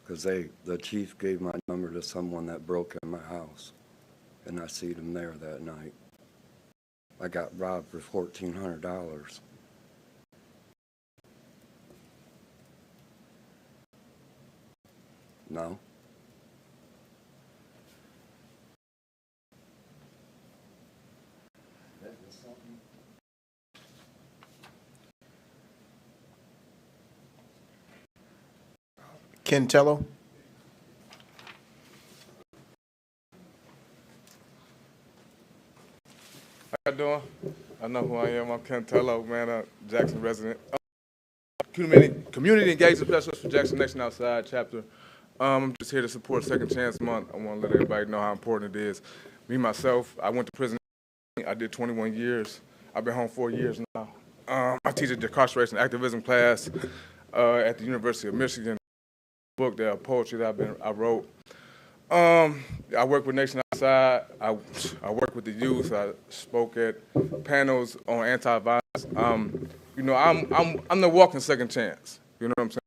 Because the chief gave my number to someone that broke in my house, and I seen him there that night. I got robbed for $1,400. No? Ken Tello. How you doing? I know who I am. I'm Ken Tello, man, a Jackson resident. Community engagement specialist for Jackson Nation Outside chapter. I'm just here to support Second Chance Month. I want to let everybody know how important it is. Me, myself, I went to prison. I did 21 years. I've been home 4 years now. I teach a decarceration activism class. at the University of Michigan. Book there, poetry that I wrote. I work with Nation Outside. I work with the youth. I spoke at panels on anti-violence. You know, I'm the walking second chance. You know what I'm saying?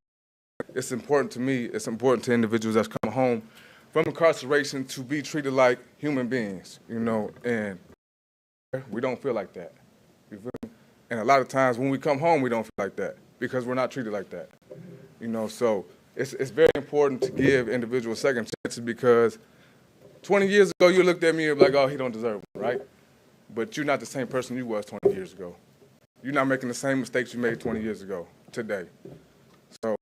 It's important to me. It's important to individuals that's come home from incarceration to be treated like human beings. You know, and we don't feel like that. You feel me? And a lot of times when we come home, we don't feel like that because we're not treated like that. You know, so it's very important to give individuals second chances because 20 years ago, you looked at me and were like, oh, he don't deserve it, right? But you're not the same person you was 20 years ago. You're not making the same mistakes you made 20 years ago today. So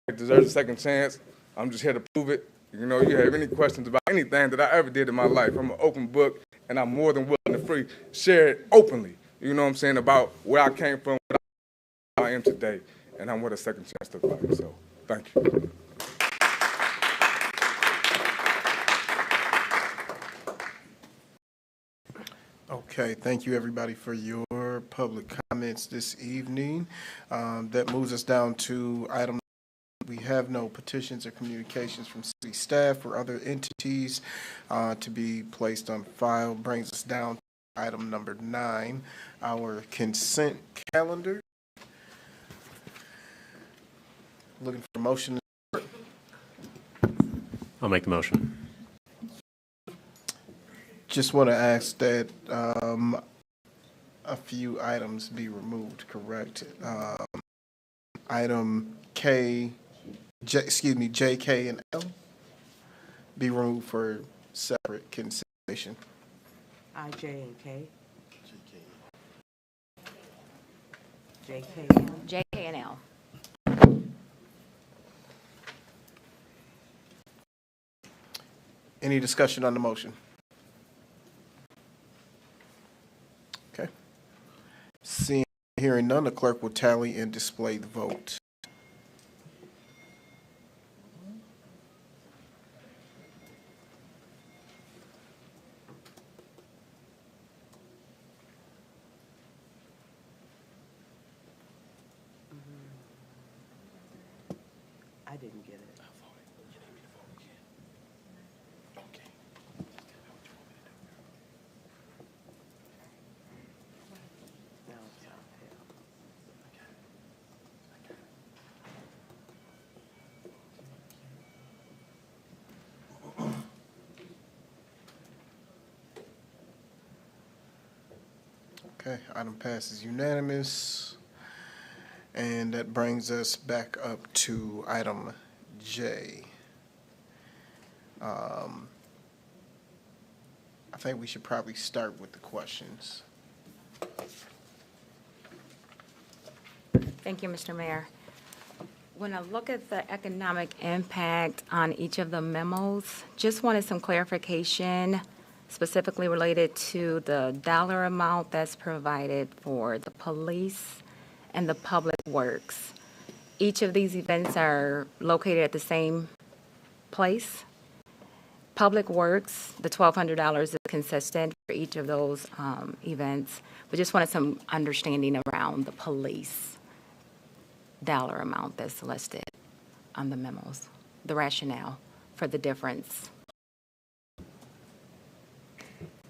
I deserve a second chance. I'm just here to prove it. You know, you have any questions about anything that I ever did in my life, I'm an open book, and I'm more than willing to share it openly. You know what I'm saying, about where I came from, what I am today, and I'm what a second chance looks like. So, thank you. Okay, thank you everybody for your public comments this evening. That moves us down to item. We have no petitions or communications from city staff or other entities to be placed on file. Brings us down to item number 9, our consent calendar. Looking for a motion. I'll make the motion. Just want to ask that a few items be removed, correct? Item J, K, and L be removed for separate consideration. I, J, and K. J, K, and L. J, K, and L. Any discussion on the motion? Okay. Hearing none, the clerk will tally and display the vote. I didn't get it. Okay, item passes unanimous. And that brings us back up to item J. I think we should probably start with the questions. Thank you, Mr. Mayor. When I look at the economic impact on each of the memos, just wanted some clarification specifically related to the dollar amount that's provided for the police and the public works. Each of these events are located at the same place. Public works, the $1,200 is consistent for each of those events. We just wanted some understanding around the police dollar amount that's listed on the memos, the rationale for the difference,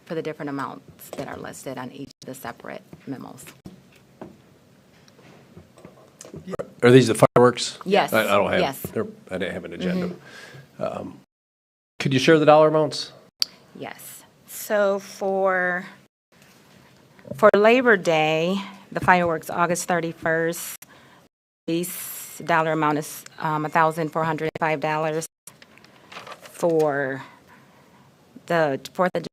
for the different amounts that are listed on each of the separate memos. Are these the fireworks? Yes. I don't have. Yes. I didn't have an agenda. Could you share the dollar amounts? Yes. So for Labor Day, the fireworks August 31st, the dollar amount is $1,405. For the 4th of July,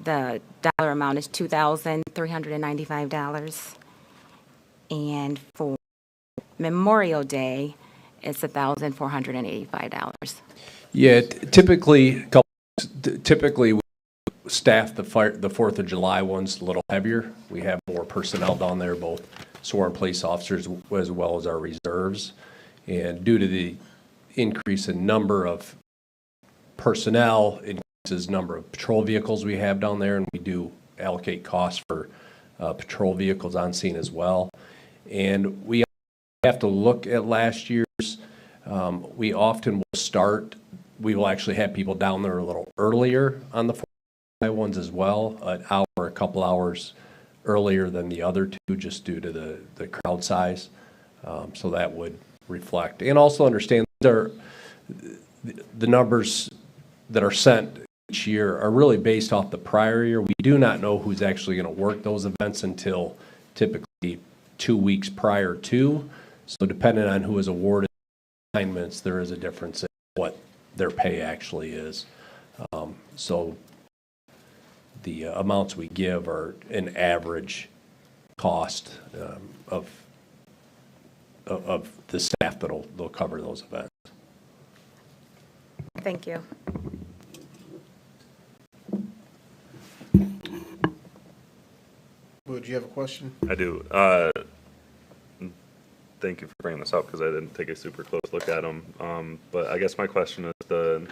the dollar amount is $2,395. And for Memorial Day, it's $1,485. Yeah, typically we staff the 4th of July ones a little heavier. We have more personnel down there, both sworn police officers as well as our reserves. And due to the increase in number of personnel, increases number of patrol vehicles we have down there, and we do allocate costs for patrol vehicles on scene as well. And we have to look at last year's. We often will start, we will actually have people down there a little earlier on the 4th of July ones as well, an hour, a couple hours earlier than the other two, just due to the crowd size. So that would reflect. And also understand the numbers that are sent each year are really based off the prior year. We do not know who's actually going to work those events until typically 2 weeks prior to. So depending on who is awarded assignments, there is a difference in what their pay actually is. So the amounts we give are an average cost of the staff they'll cover those events. Thank you. Would you have a question? I do. Thank you for bringing this up because I didn't take a super close look at them. But I guess my question is the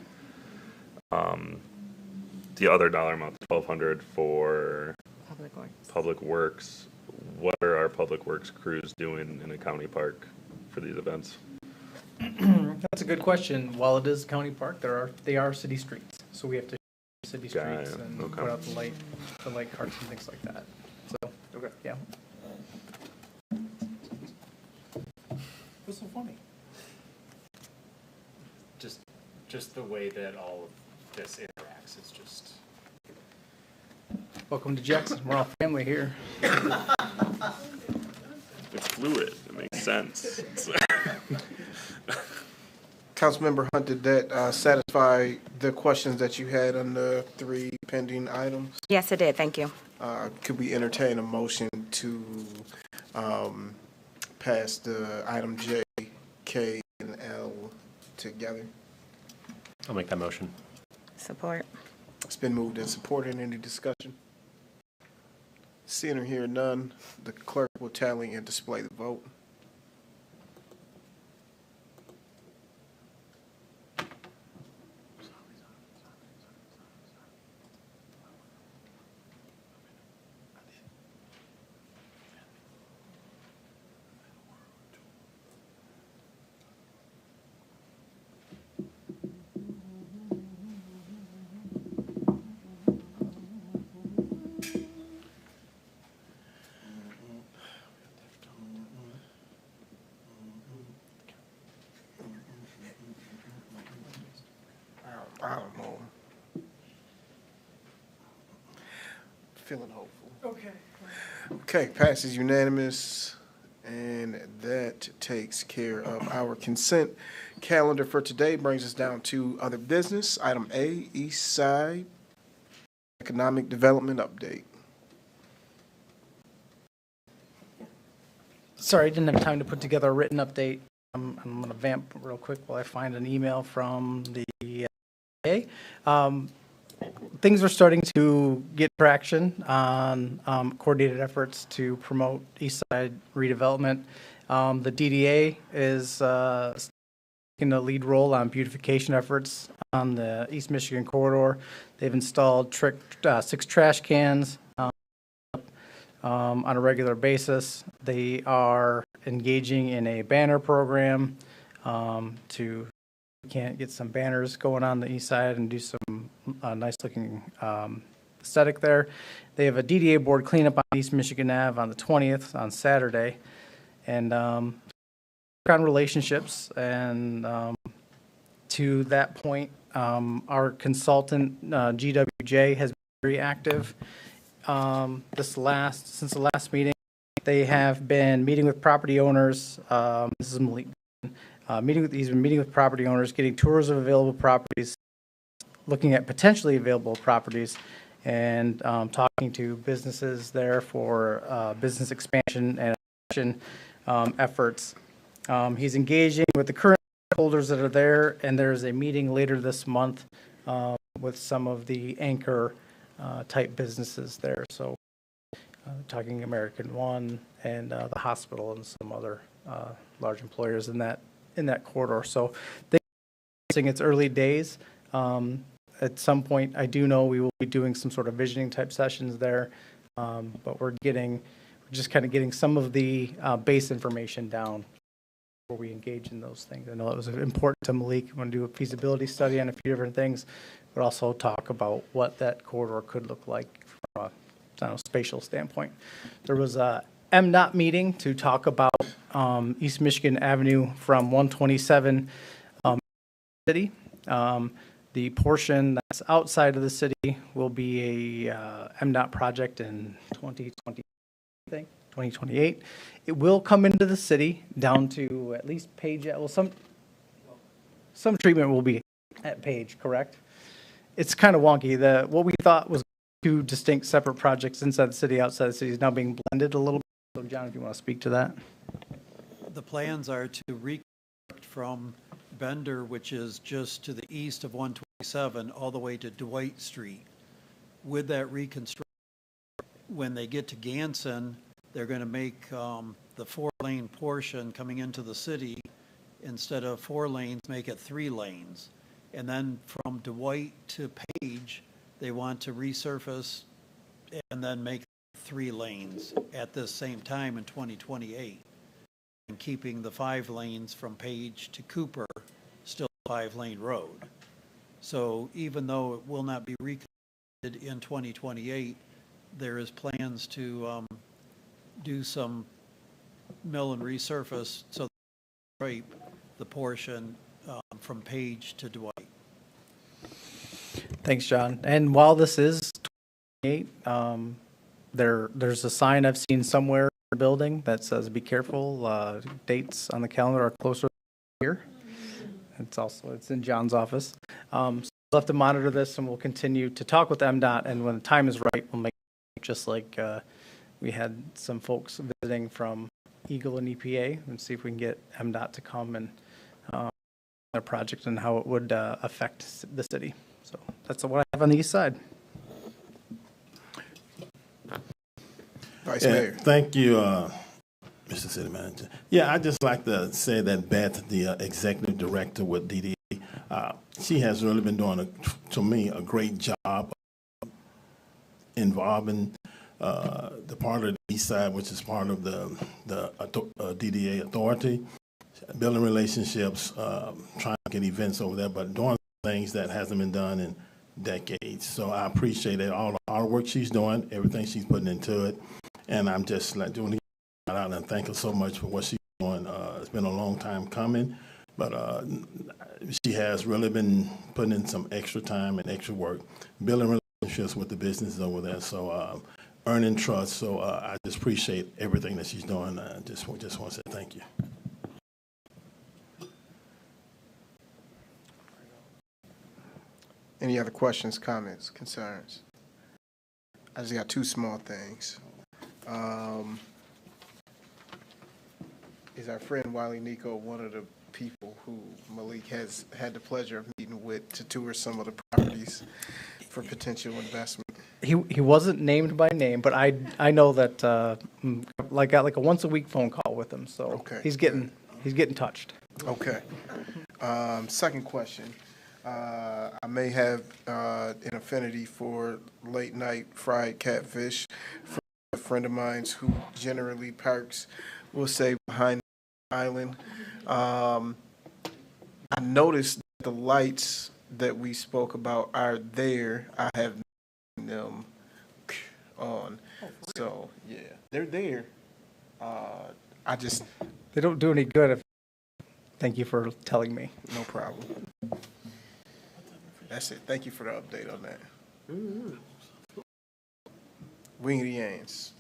other dollar amount, $1,200 for Public Works. What are our Public Works crews doing in a county park for these events? That's a good question. While it is county park, they are city streets, so we have to city streets and put out the light carts and things like that. So, yeah. What's so funny? Just the way that all of this interacts. It's just. Welcome to Jackson. We're all family here. It's fluid. It makes sense. Councilmember Hunt, did that satisfy the questions that you had on the 3 pending items? Yes, it did. Thank you. Could we entertain a motion to pass the item J, K, and L together? I'll make that motion. Support. It's been moved and supported. Any discussion? Seeing or hearing none, the clerk will tally and display the vote. I don't know. Feeling hopeful. Okay. Okay, passes unanimous, and that takes care of our consent calendar for today. Brings us down to other business. Item A, East Side Economic Development Update. Sorry, I didn't have time to put together a written update. I'm going to vamp real quick while I find an email from the things are starting to get traction on coordinated efforts to promote East Side redevelopment. The DDA is taking the lead role on beautification efforts on the East Michigan corridor. They've installed 6 trash cans on a regular basis. They are engaging in a banner program to get some banners going on the east side and do some nice looking aesthetic there. They have a DDA board cleanup on East Michigan Ave on the 20th on Saturday, and on relationships. And to that point, our consultant GWJ has been very active. Since the last meeting, they have been meeting with property owners. This is Malik. He's been meeting with property owners, getting tours of available properties, looking at potentially available properties, and talking to businesses there for business expansion and action efforts. He's engaging with the current holders that are there, and there's a meeting later this month with some of the anchor type businesses there. So talking American One and the hospital and some other large employers in that corridor. So it's early days. At some point, I do know we will be doing some sort of visioning type sessions there, but we're just kind of getting some of the base information down before we engage in those things. I know it was important to Malik. We want to do a feasibility study on a few different things, but also talk about what that corridor could look like from a spatial standpoint. There was a MDOT meeting to talk about East Michigan Avenue from 127 city. The portion that's outside of the city will be a MDOT project in 2020, I think, 2028. It will come into the city down to at least Page. Well, some treatment will be at Page, correct? It's kind of wonky. What we thought was two distinct separate projects inside the city, outside the city is now being blended a little bit. So John, if you want to speak to that. The plans are to reconstruct from Bender, which is just to the east of 127, all the way to Dwight Street. With that reconstruction, when they get to Ganson, they're going to make the 4-lane portion coming into the city, instead of 4 lanes, make it 3 lanes. And then from Dwight to Page, they want to resurface and then make 3 lanes at this same time in 2028. And keeping the 5 lanes from Page to Cooper still a 5-lane road. So even though it will not be reconstructed in 2028, there is plans to do some mill and resurface so drape the portion from Page to Dwight. Thanks, John. And while this is 28, there's a sign I've seen somewhere in the building that says, "Be careful. Dates on the calendar are closer here." It's in John's office. So we'll have to monitor this, and we'll continue to talk with MDOT. And when the time is right, we'll make just like we had some folks visiting from Eagle and EPA, and see if we can get MDOT to come and their project and how it would affect the city. So that's what I have on the east side. Vice Mayor. Thank you, Mr. City Manager. Yeah, I'd just like to say that Beth, the Executive Director with DDA, she has really been doing, to me, a great job involving the part of the east side, which is part of the DDA authority, building relationships, trying to get events over there, but doing things that hasn't been done in decades. So I appreciate it, all the hard work she's doing, everything she's putting into it. And I'm just like doing it out and thank her so much for what she's doing. It's been a long time coming, but she has really been putting in some extra time and extra work, building relationships with the businesses over there. So earning trust. So I just appreciate everything that she's doing. I just want to say thank you. Any other questions, comments, concerns? I just got 2 small things. Is our friend Wiley Nico one of the people who Malik has had the pleasure of meeting with to tour some of the properties for potential investment? He wasn't named by name, but I know that got like a once a week phone call with him. So okay. He's getting touched. Okay. Second question. I may have an affinity for late night fried catfish from a friend of mine who generally parks, we'll say, behind the island. I noticed that the lights that we spoke about are there. I have them on. So, yeah, they're there. They don't do any good. Thank you for telling me. No problem. That's it. Thank you for the update on that. Wingedy Yans.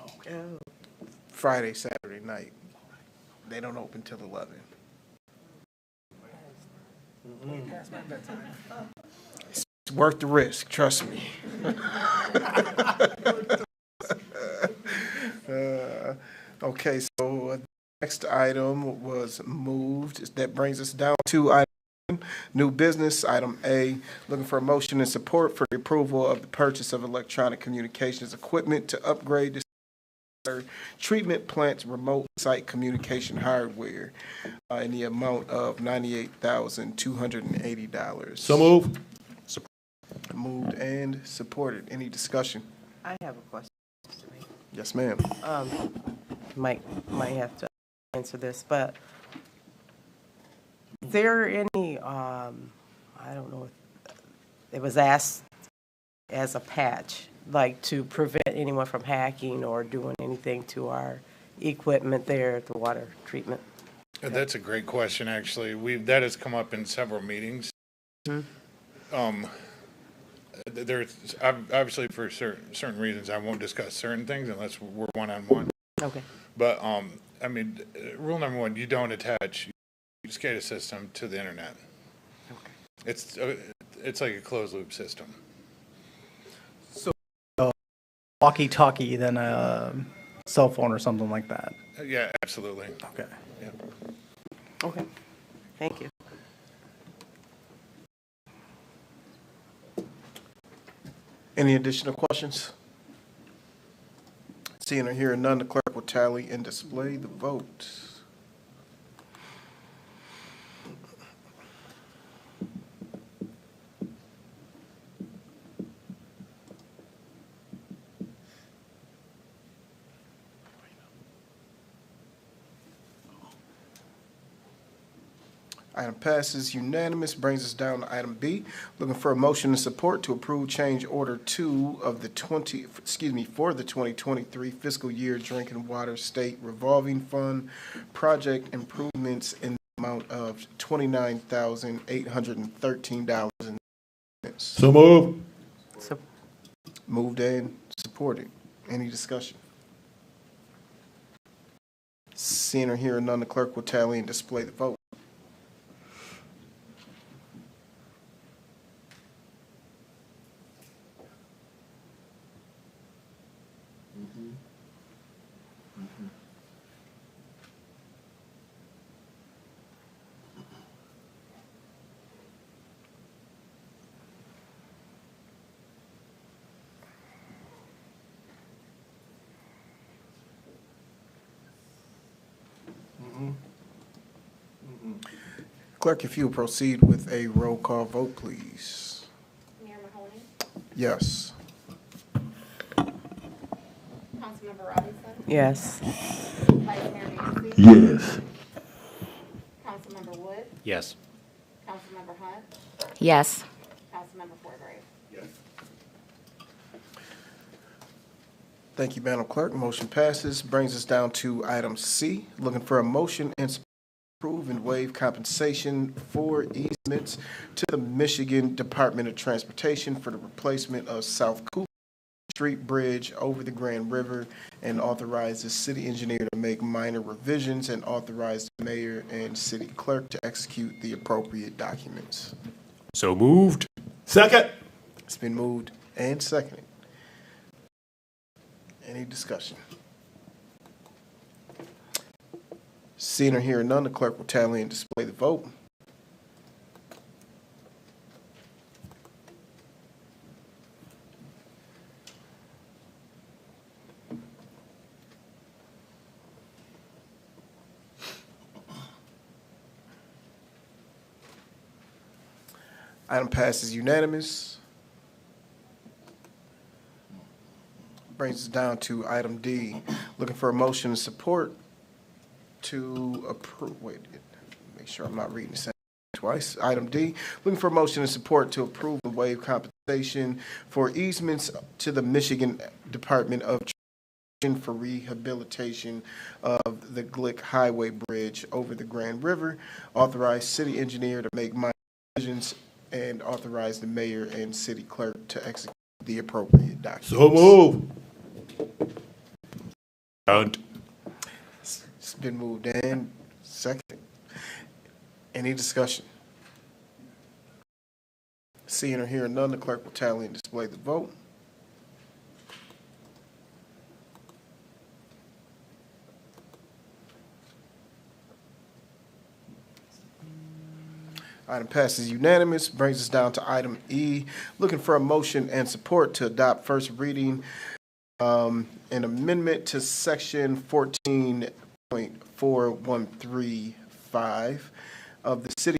Friday, Saturday night. They don't open till 11. It's worth the risk, trust me. Okay, so next item was moved. That brings us down to item new business. Item A, looking for a motion and support for the approval of the purchase of electronic communications equipment to upgrade the treatment plant's remote site communication hardware in the amount of $98,280. So moved. Moved and supported. Any discussion? I have a question. Yes, ma'am. Might have to answer this, but Is there any, I don't know, it was asked as a patch, like to prevent anyone from hacking or doing anything to our equipment there at the water treatment? That's a great question, actually. That has come up in several meetings. There's obviously for certain reasons I won't discuss certain things unless we're one-on-one. Okay. But I mean, rule number one: you don't attach your SCADA system to the internet. Okay. It's like a closed loop system. So, walkie-talkie than a cell phone or something like that. Yeah, absolutely. Okay. Yeah. Okay. Thank you. Any additional questions? Seeing or hearing none, the clerk will tally and display the vote. Item passes unanimous, brings us down to item B. Looking for a motion and support to approve change order 2 of the for the 2023 fiscal year drinking water state revolving fund project improvements in the amount of $29,813. So move. Moved and supported. Any discussion? Seeing or hearing none, the clerk will tally and display the vote. Clerk, if you will proceed with a roll call vote, please. Mayor Mahoney? Yes. Councilmember Robinson? Yes. Vice Mayor Nancy? Yes. Councilmember Wood? Yes. Councilmember Hunt? Yes. Councilmember Forgrave? Yes. Thank you, Madam Clerk. Motion passes. Brings us down to item C. Looking for a motion and support to approve and waive compensation for easements to the Michigan Department of Transportation for the replacement of South Cooper Street Bridge over the Grand River, and authorize the city engineer to make minor revisions and authorize the mayor and city clerk to execute the appropriate documents. So moved. Second. It's been moved and seconded. Any discussion? Seeing or hearing none, the clerk will tally and display the vote. Item passes unanimous. Brings us down to item D. Looking for a motion and support to approve, make sure I'm not reading the same twice. Item D, looking for a motion and support to approve and waive compensation for easements to the Michigan Department of Transportation for rehabilitation of the Glick Highway Bridge over the Grand River. Authorize city engineer to make minor decisions and authorize the mayor and city clerk to execute the appropriate documents. So move. It's been moved and seconded. Any discussion? Seeing or hearing none, the clerk will tally and display the vote. Item passes unanimous, brings us down to item E. Looking for a motion and support to adopt first reading an amendment to section 14.4135 of the city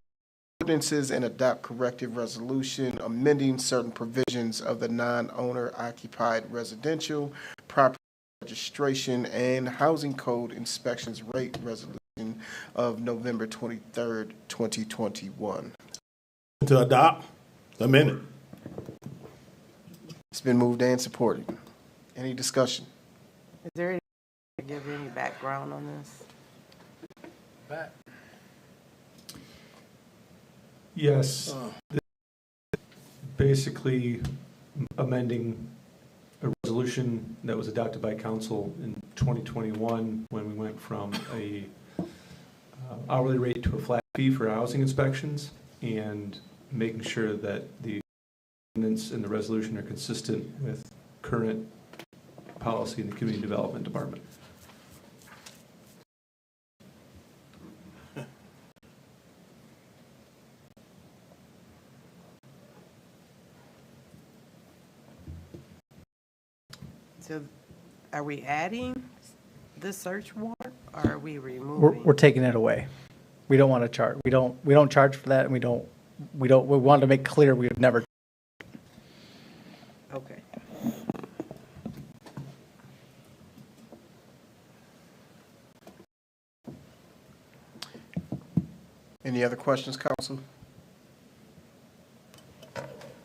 ordinances and adopt corrective resolution amending certain provisions of the non-owner occupied residential property registration and housing code inspections rate resolution of November 23rd, 2021. To adopt the minute. It's been moved and supported. Any discussion? Is there any, give any background on this? Yes. Basically amending a resolution that was adopted by council in 2021 when we went from a hourly rate to a flat fee for housing inspections, and making sure that the ordinance and the resolution are consistent with current policy in the community development department. So are we adding the search warrant or are we removing? We're taking it away. We don't want to charge. We don't charge for that, and we wanted to make clear we would never. Okay. Any other questions, council?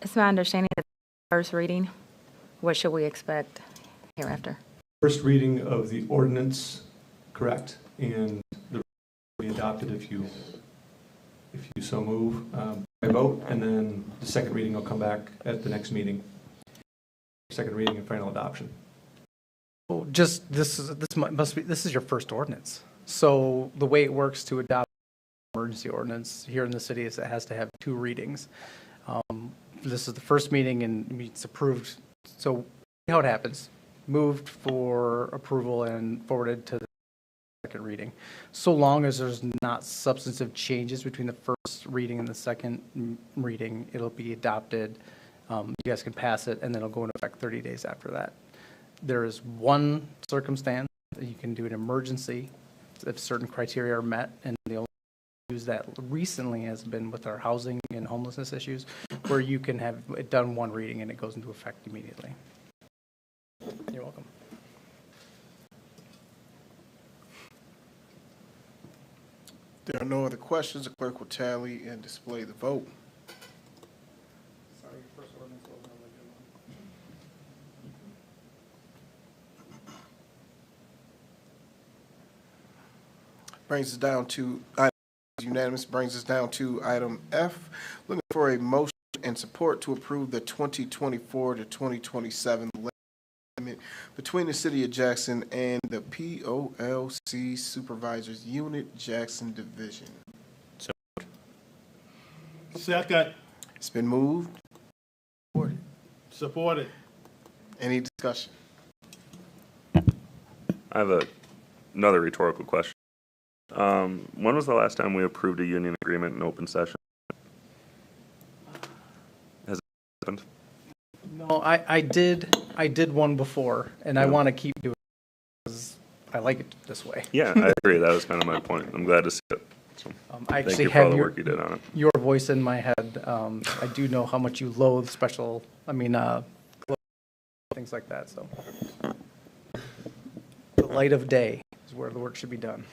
It's my understanding that first reading, what should we expect hereafter? First reading of the ordinance, correct, and the will be adopted if you so move by vote, and then the second reading will come back at the next meeting. Second reading and final adoption. Well, just this is your first ordinance. So the way it works to adopt emergency ordinance here in the city is it has to have 2 readings. This is the first meeting and it's approved. So how it happens, moved for approval and forwarded to the second reading. So long as there's not substantive changes between the first reading and the second reading, it'll be adopted. You guys can pass it and then it'll go into effect 30 days after that. There is one circumstance that you can do an emergency if certain criteria are met, and the only use that recently has been with our housing and homelessness issues, where you can have it done one reading and it goes into effect immediately. You're welcome. There are no other questions. The clerk will tally and display the vote. Brings us down to unanimous. Brings us down to item F. Looking for a motion and support to approve the 2024 to 2027 agreement between the City of Jackson and the POLC Supervisors Unit Jackson Division. Second. It's been moved. Supported. Any discussion? I have another rhetorical question. When was the last time we approved a union agreement in open session? Has it happened? No, I did one before, and I want to keep doing it because I like it this way. Yeah, I agree. That was kind of my point. I'm glad to see it. So, I thank actually you for all have the work you did on it. your voice in my head. I do know how much you loathe things like that, so. The light of day is where the work should be done.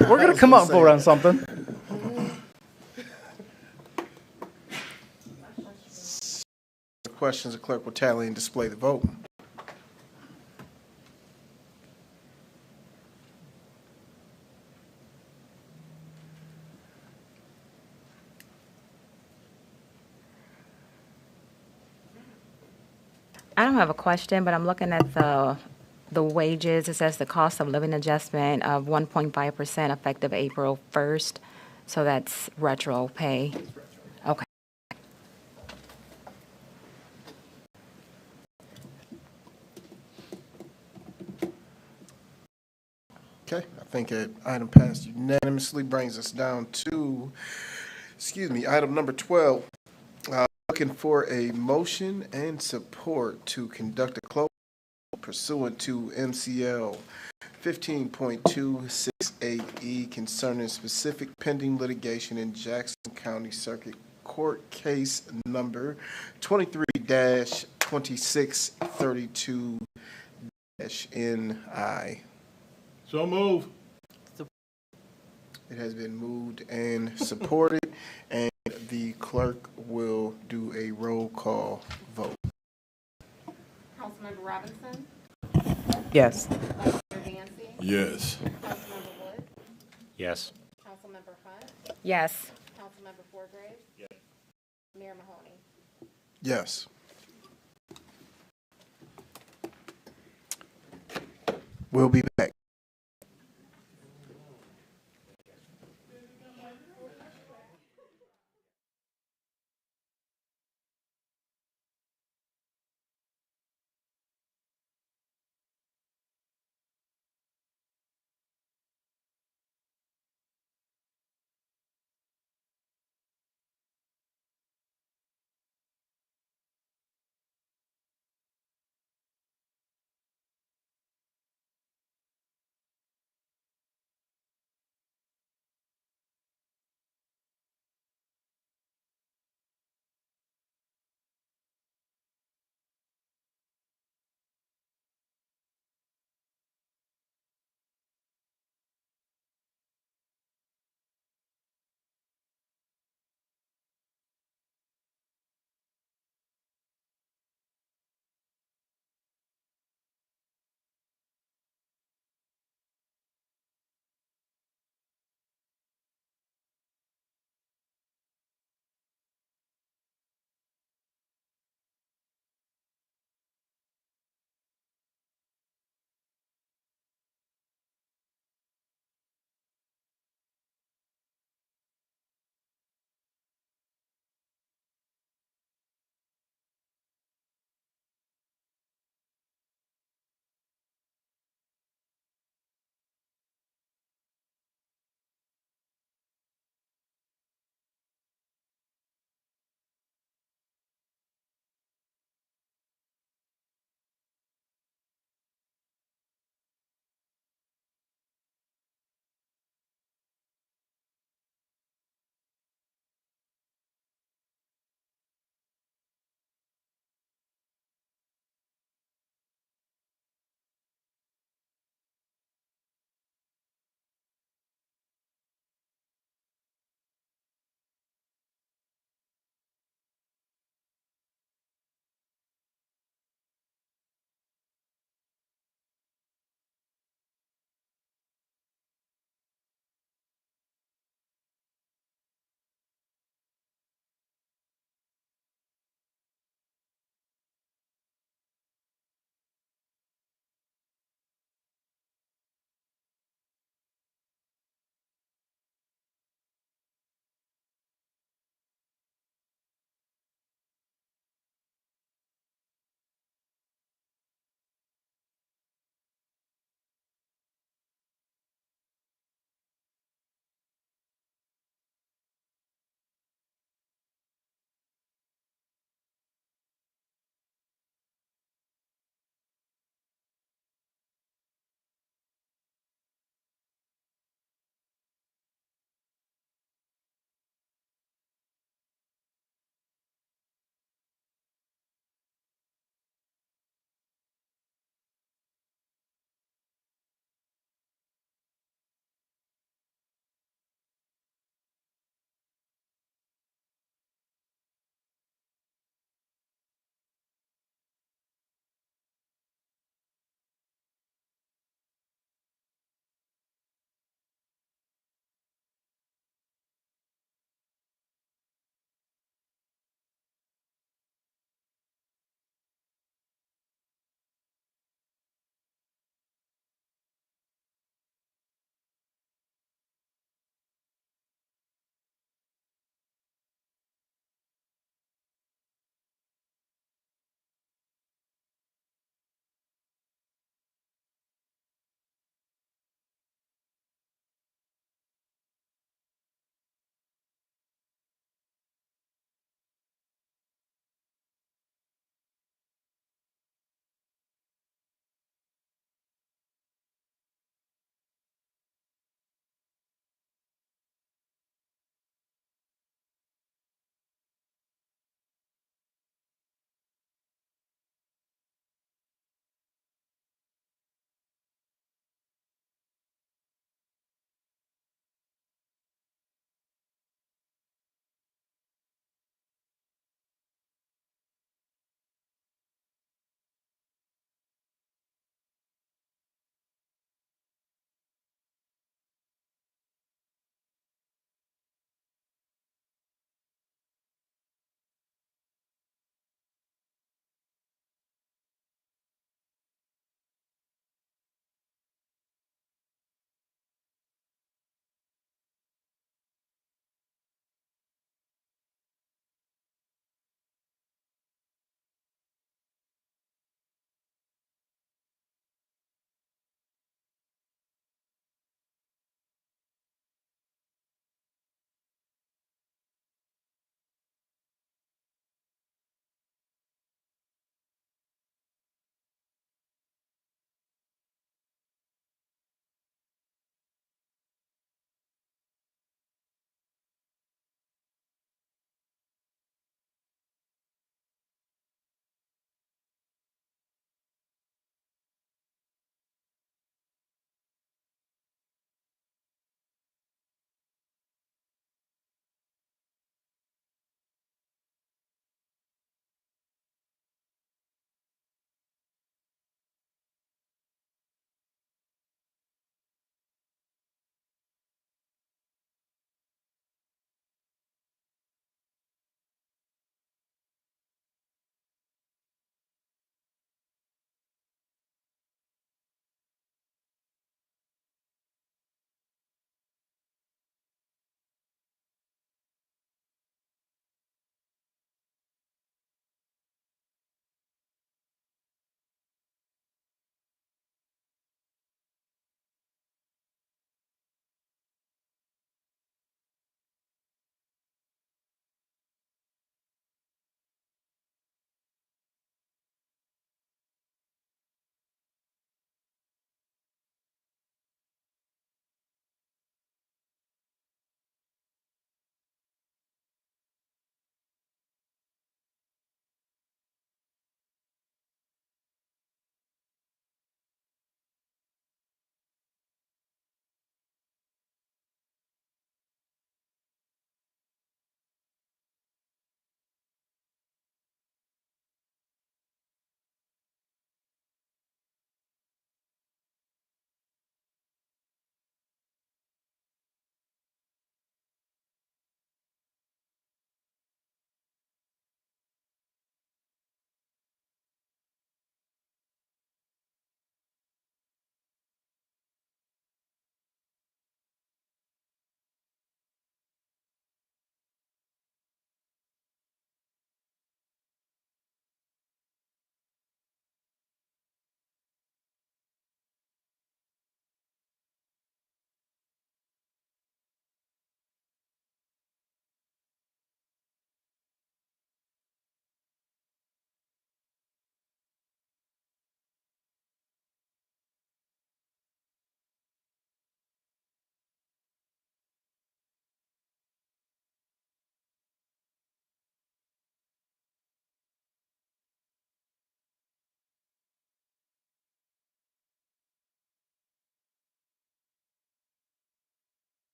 We're going to come out and vote on something. Questions, the clerk will tally and display the vote. I don't have a question, but I'm looking at the wages. It says the cost of living adjustment of 1.5% effective April 1st. So that's retro pay. Okay. Okay, I think that item passed unanimously. Brings us down to, item number 12. Looking for a motion and support to conduct a closed pursuant to MCL 15.268E concerning specific pending litigation in Jackson County Circuit Court case number 23-2632 NI. So move. It has been moved and supported, and the clerk will do a roll call vote. Councilmember Robinson? Yes. Vice Mayor Dancy? Yes. Councilmember Wood? Yes. Councilmember Hunt? Yes. Councilmember Forgrave? Yes. Mayor Mahoney? Yes. We'll be back.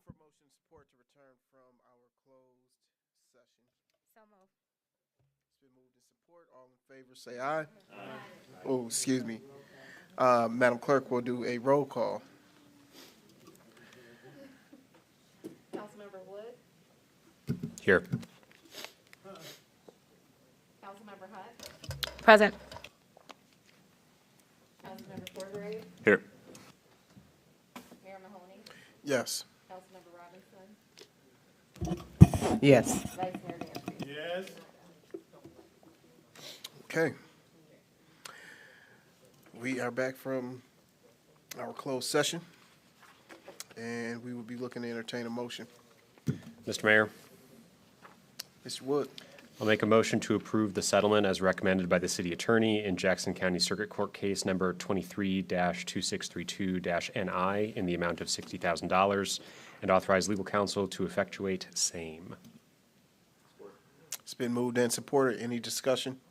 looking for motion support to return from our closed session. So moved. It's been moved in support. All in favor, say aye. Aye. Oh, excuse me. Madam Clerk will do a roll call. Councilmember Wood, Here. Councilmember Hunt, Present. Councilmember Forgrave, Here. Mayor Mahoney, Yes. Councilmember Robinson, Yes. Vice Mayor Dancy. Yes. Okay. We are back from our closed session, and we will be looking to entertain a motion. Mr. Mayor, Mr. Wood. I'll make a motion to approve the settlement as recommended by the city attorney in Jackson County Circuit Court case number 23-2632-NI in the amount of $60,000 and authorize legal counsel to effectuate same. It's been moved and supported. Any discussion?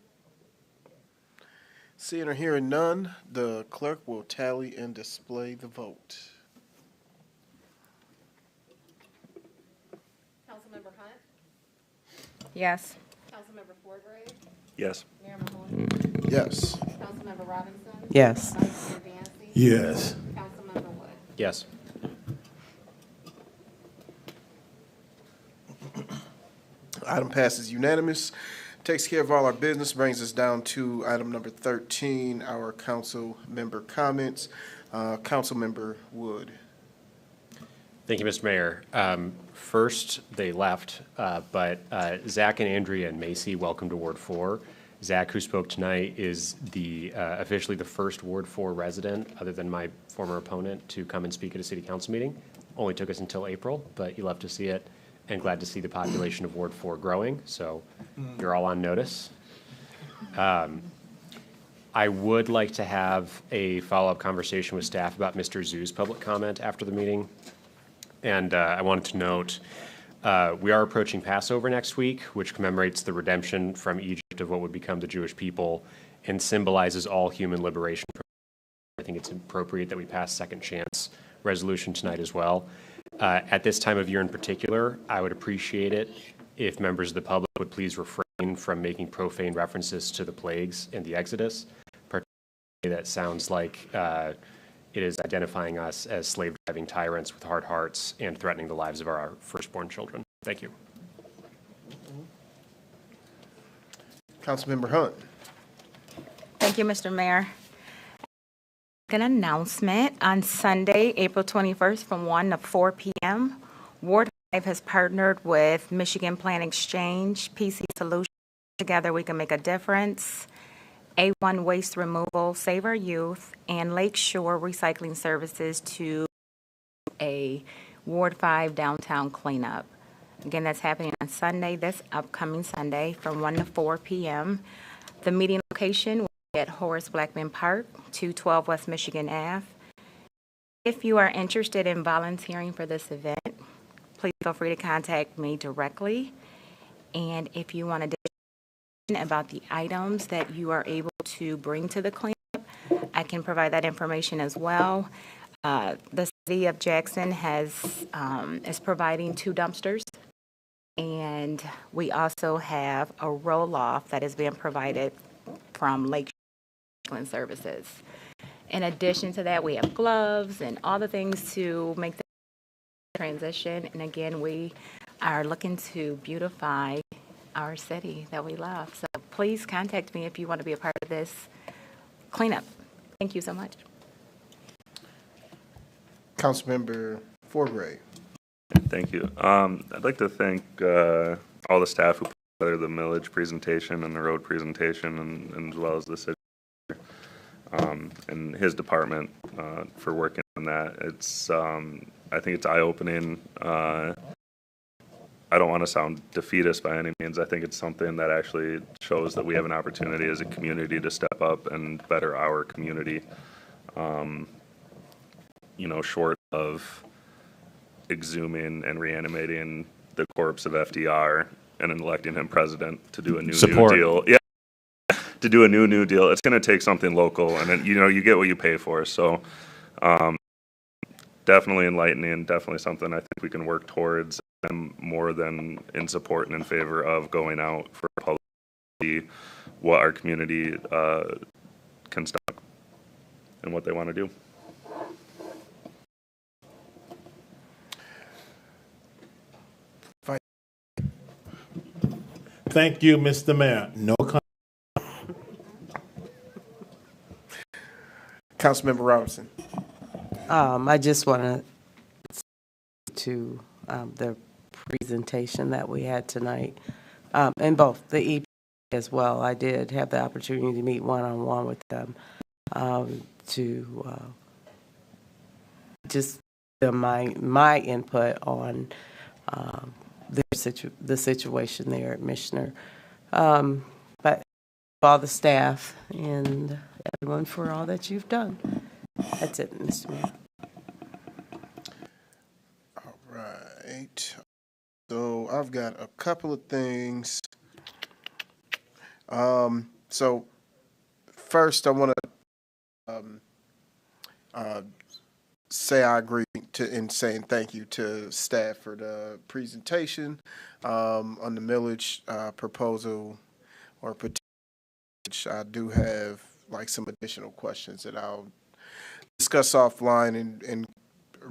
Seeing or hearing none, the clerk will tally and display the vote. Councilmember Hunt, Yes. Councilmember Forgrave, Yes. Mayor Mahoney, Yes. Councilmember Robinson. Yes. Vice Mayor Dancy. Yes. Councilmember Wood. Yes. Item passes unanimous. Takes care of all our business, brings us down to item number 13, our council member comments. Council Member Wood. Thank you, Mr. Mayor. First, they left, but Zach and Andrea and Macy, welcome to Ward 4. Zach, who spoke tonight, is officially the first Ward 4 resident, other than my former opponent, to come and speak at a city council meeting. Only took us until April, but you love to see it, and glad to see the population of Ward 4 growing, so you're all on notice. I would like to have a follow-up conversation with staff about Mr. Zhu's public comment after the meeting. And I wanted to note, we are approaching Passover next week, which commemorates the redemption from Egypt of what would become the Jewish people and symbolizes all human liberation. I think it's appropriate that we pass second chance resolution tonight as well. At this time of year in particular, I would appreciate it if members of the public would please refrain from making profane references to the plagues and the Exodus, particularly that sounds like it is identifying us as slave-driving tyrants with hard hearts and threatening the lives of our firstborn children. Thank you. Councilmember Hunt. Thank you, Mr. Mayor. An announcement on Sunday, April 21st from 1 to 4 p.m. Ward 5 has partnered with Michigan Plant Exchange, PC Solutions. Together we can make a difference. A1 Waste Removal, Save Our Youth, and Lakeshore Recycling Services to a Ward 5 downtown cleanup. Again, that's happening on Sunday, this upcoming Sunday, from 1 to 4 p.m. The meeting location will be at Horace Blackman Park, 212 West Michigan Ave. If you are interested in volunteering for this event, please feel free to contact me directly. And if you want to about the items that you are able to bring to the cleanup, I can provide that information as well. The city of Jackson is providing 2 dumpsters, and we also have a roll-off that is being provided from Lake Services. In addition to that, we have gloves and all the things to make the transition. And again, we are looking to beautify our city that we love. So please contact me if you want to be a part of this cleanup. Thank you so much. Councilmember Forgrave. Thank you. I'd like to thank all the staff who put together the millage presentation and the road presentation, and as well as the city and his department for working on that. It's I think it's eye-opening. I don't want to sound defeatist by any means. I think it's something that actually shows that we have an opportunity as a community to step up and better our community. Short of exhuming and reanimating the corpse of FDR and electing him president to do a new deal. Yeah, to do a new deal. It's going to take something local, and then, you get what you pay for. So definitely enlightening, definitely something I think we can work towards. I'm more than in support and in favor of going out for public to see what our community can stock and what they want to do. Thank you, Mr. Mayor. No comment. Councilmember Robinson. I just want to the presentation that we had tonight, and both the EP as well. I did have the opportunity to meet one-on-one with them to just my input on the situation there at Michener. But all the staff and everyone for all that you've done. That's it, Mr. Mayor. All right. So I've got a couple of things. So first, I want to say I agree in saying thank you to staff for the presentation on the millage proposal or petition. I do have like some additional questions that I'll discuss offline and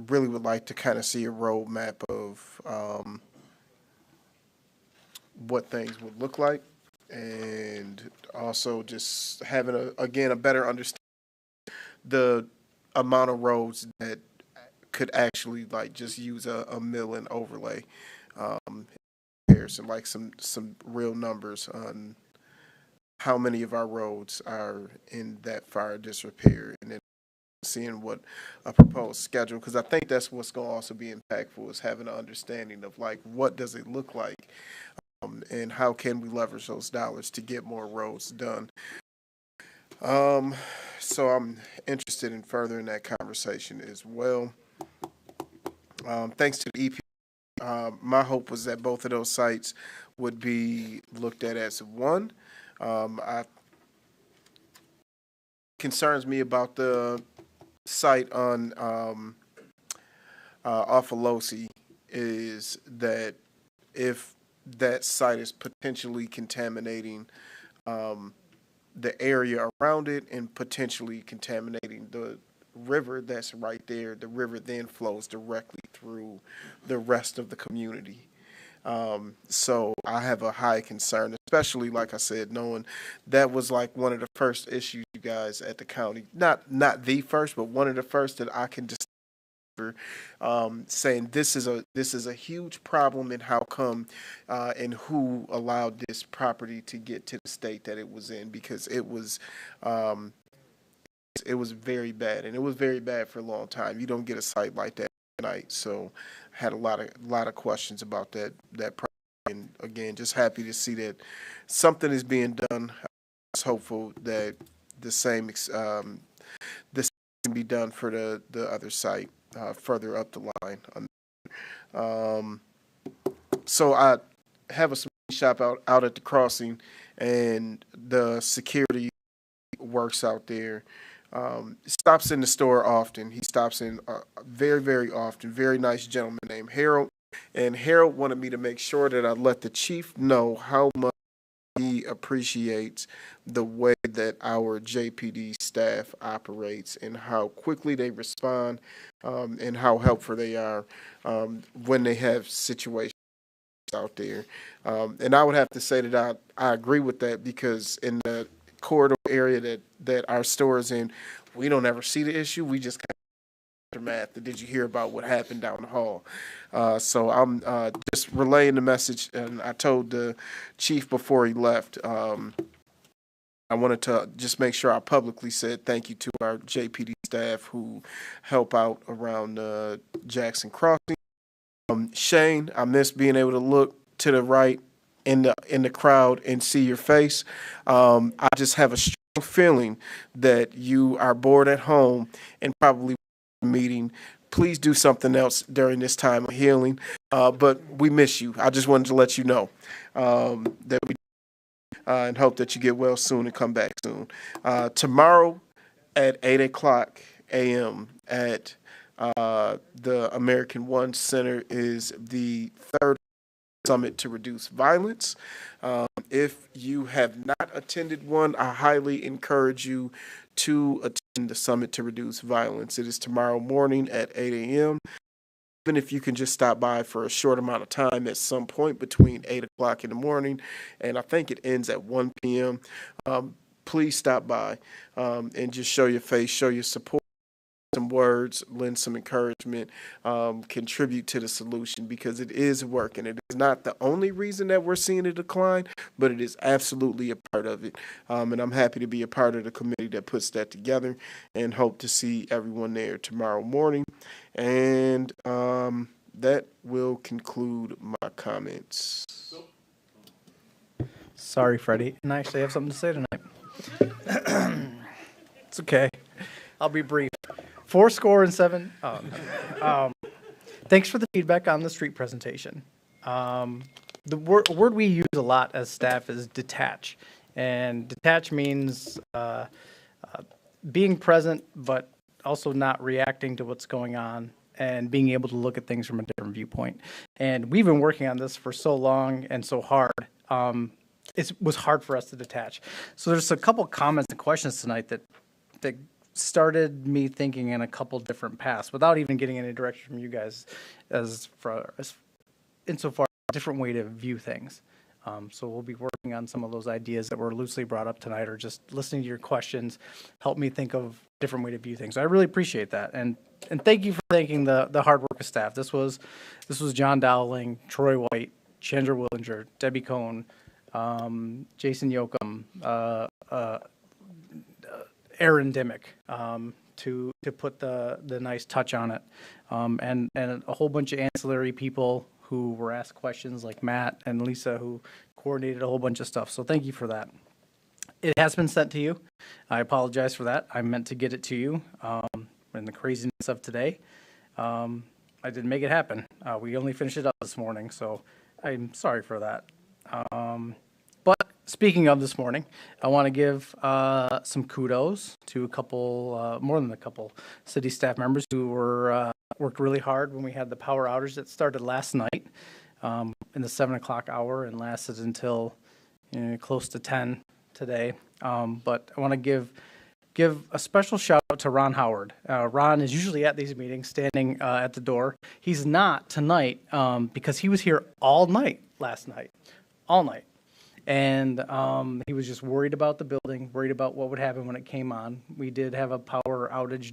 really would like to kind of see a roadmap of what things would look like, and also just having a better understanding the amount of roads that could actually like just use a mill and overlay comparison, like some real numbers on how many of our roads are in that fire disrepair, and then seeing what a proposed schedule, because I think that's what's going to also be impactful, is having an understanding of like what does it look like, and how can we leverage those dollars to get more roads done. So I'm interested in furthering that conversation as well. Thanks to the EP, my hope was that both of those sites would be looked at as one. Concerns me about the site on off of Losi is that if that site is potentially contaminating the area around it and potentially contaminating the river that's right there, the river then flows directly through the rest of the community. So I have a high concern, especially like I said, knowing that was like one of the first issues you guys at the county, not the first, but one of the first that I can just saying this is a huge problem, and how come and who allowed this property to get to the state that it was in, because it was very bad, and it was very bad for a long time. You don't get a site like that tonight, so I had a lot of questions about that property. And again, just happy to see that something is being done. I was hopeful that the same can be done for the other site further up the line. So I have a shop out at the crossing, and the security works out there. Stops in the store often. He stops in very, very often. Very nice gentleman named Harold. And Harold wanted me to make sure that I let the chief know how much he appreciates the way that our JPD staff operates and how quickly they respond, and how helpful they are when they have situations out there. And I would have to say that I agree with that, because in the corridor area that our store is in, we don't ever see the issue. We just kind of aftermath. Did you hear about what happened down the hall? So I'm just relaying the message, and I told the chief before he left, I wanted to just make sure I publicly said thank you to our JPD staff who help out around Jackson Crossing. Shane, I miss being able to look to the right in the crowd and see your face. I just have a strong feeling that you are bored at home and probably meeting. Please do something else during this time of healing. But we miss you. I just wanted to let you know that we and hope that you get well soon and come back soon. Tomorrow at 8 o'clock a.m. at The American One Center is the third summit to reduce violence. If you have not attended one, I highly encourage you to attend the Summit to Reduce Violence. It is tomorrow morning at 8 a.m. Even if you can just stop by for a short amount of time at some point between 8 o'clock in the morning, and I think it ends at 1 p.m., please stop by and just show your face, show your support, some words, lend some encouragement, contribute to the solution, because it is working. It is not the only reason that we're seeing a decline, but it is absolutely a part of it. And I'm happy to be a part of the committee that puts that together, and hope to see everyone there tomorrow morning. And that will conclude my comments. Sorry, Freddie. And I actually have something to say tonight. It's okay. I'll be brief. 7. Thanks for the feedback on the street presentation. The word we use a lot as staff is detach. And detach means being present, but also not reacting to what's going on, and being able to look at things from a different viewpoint. And we've been working on this for so long and so hard. It was hard for us to detach. So there's a couple comments and questions tonight that started me thinking in a couple different paths without even getting any direction from you guys as insofar as a different way to view things. So we'll be working on some of those ideas that were loosely brought up tonight, or just listening to your questions help me think of a different way to view things. So I really appreciate that. And thank you for thanking the hard work of staff. This was John Dowling, Troy White, Chandra Willinger, Debbie Cohn, Jason Yoakum, Aaron Dimmick, to put the nice touch on it, and a whole bunch of ancillary people who were asked questions, like Matt and Lisa, who coordinated a whole bunch of stuff. So thank you for that. It has been sent to you. I apologize for that. I meant to get it to you in the craziness of today. I didn't make it happen. We only finished it up this morning, so I'm sorry for that. But speaking of this morning, I want to give some kudos to a couple, more than a couple, city staff members who worked really hard when we had the power outage that started last night in the 7 o'clock hour and lasted until close to 10 today. But I want to give a special shout out to Ron Howard. Ron is usually at these meetings, standing at the door. He's not tonight because he was here all night last night, all night. And he was just worried about the building, worried about what would happen when it came on. We did have a power outage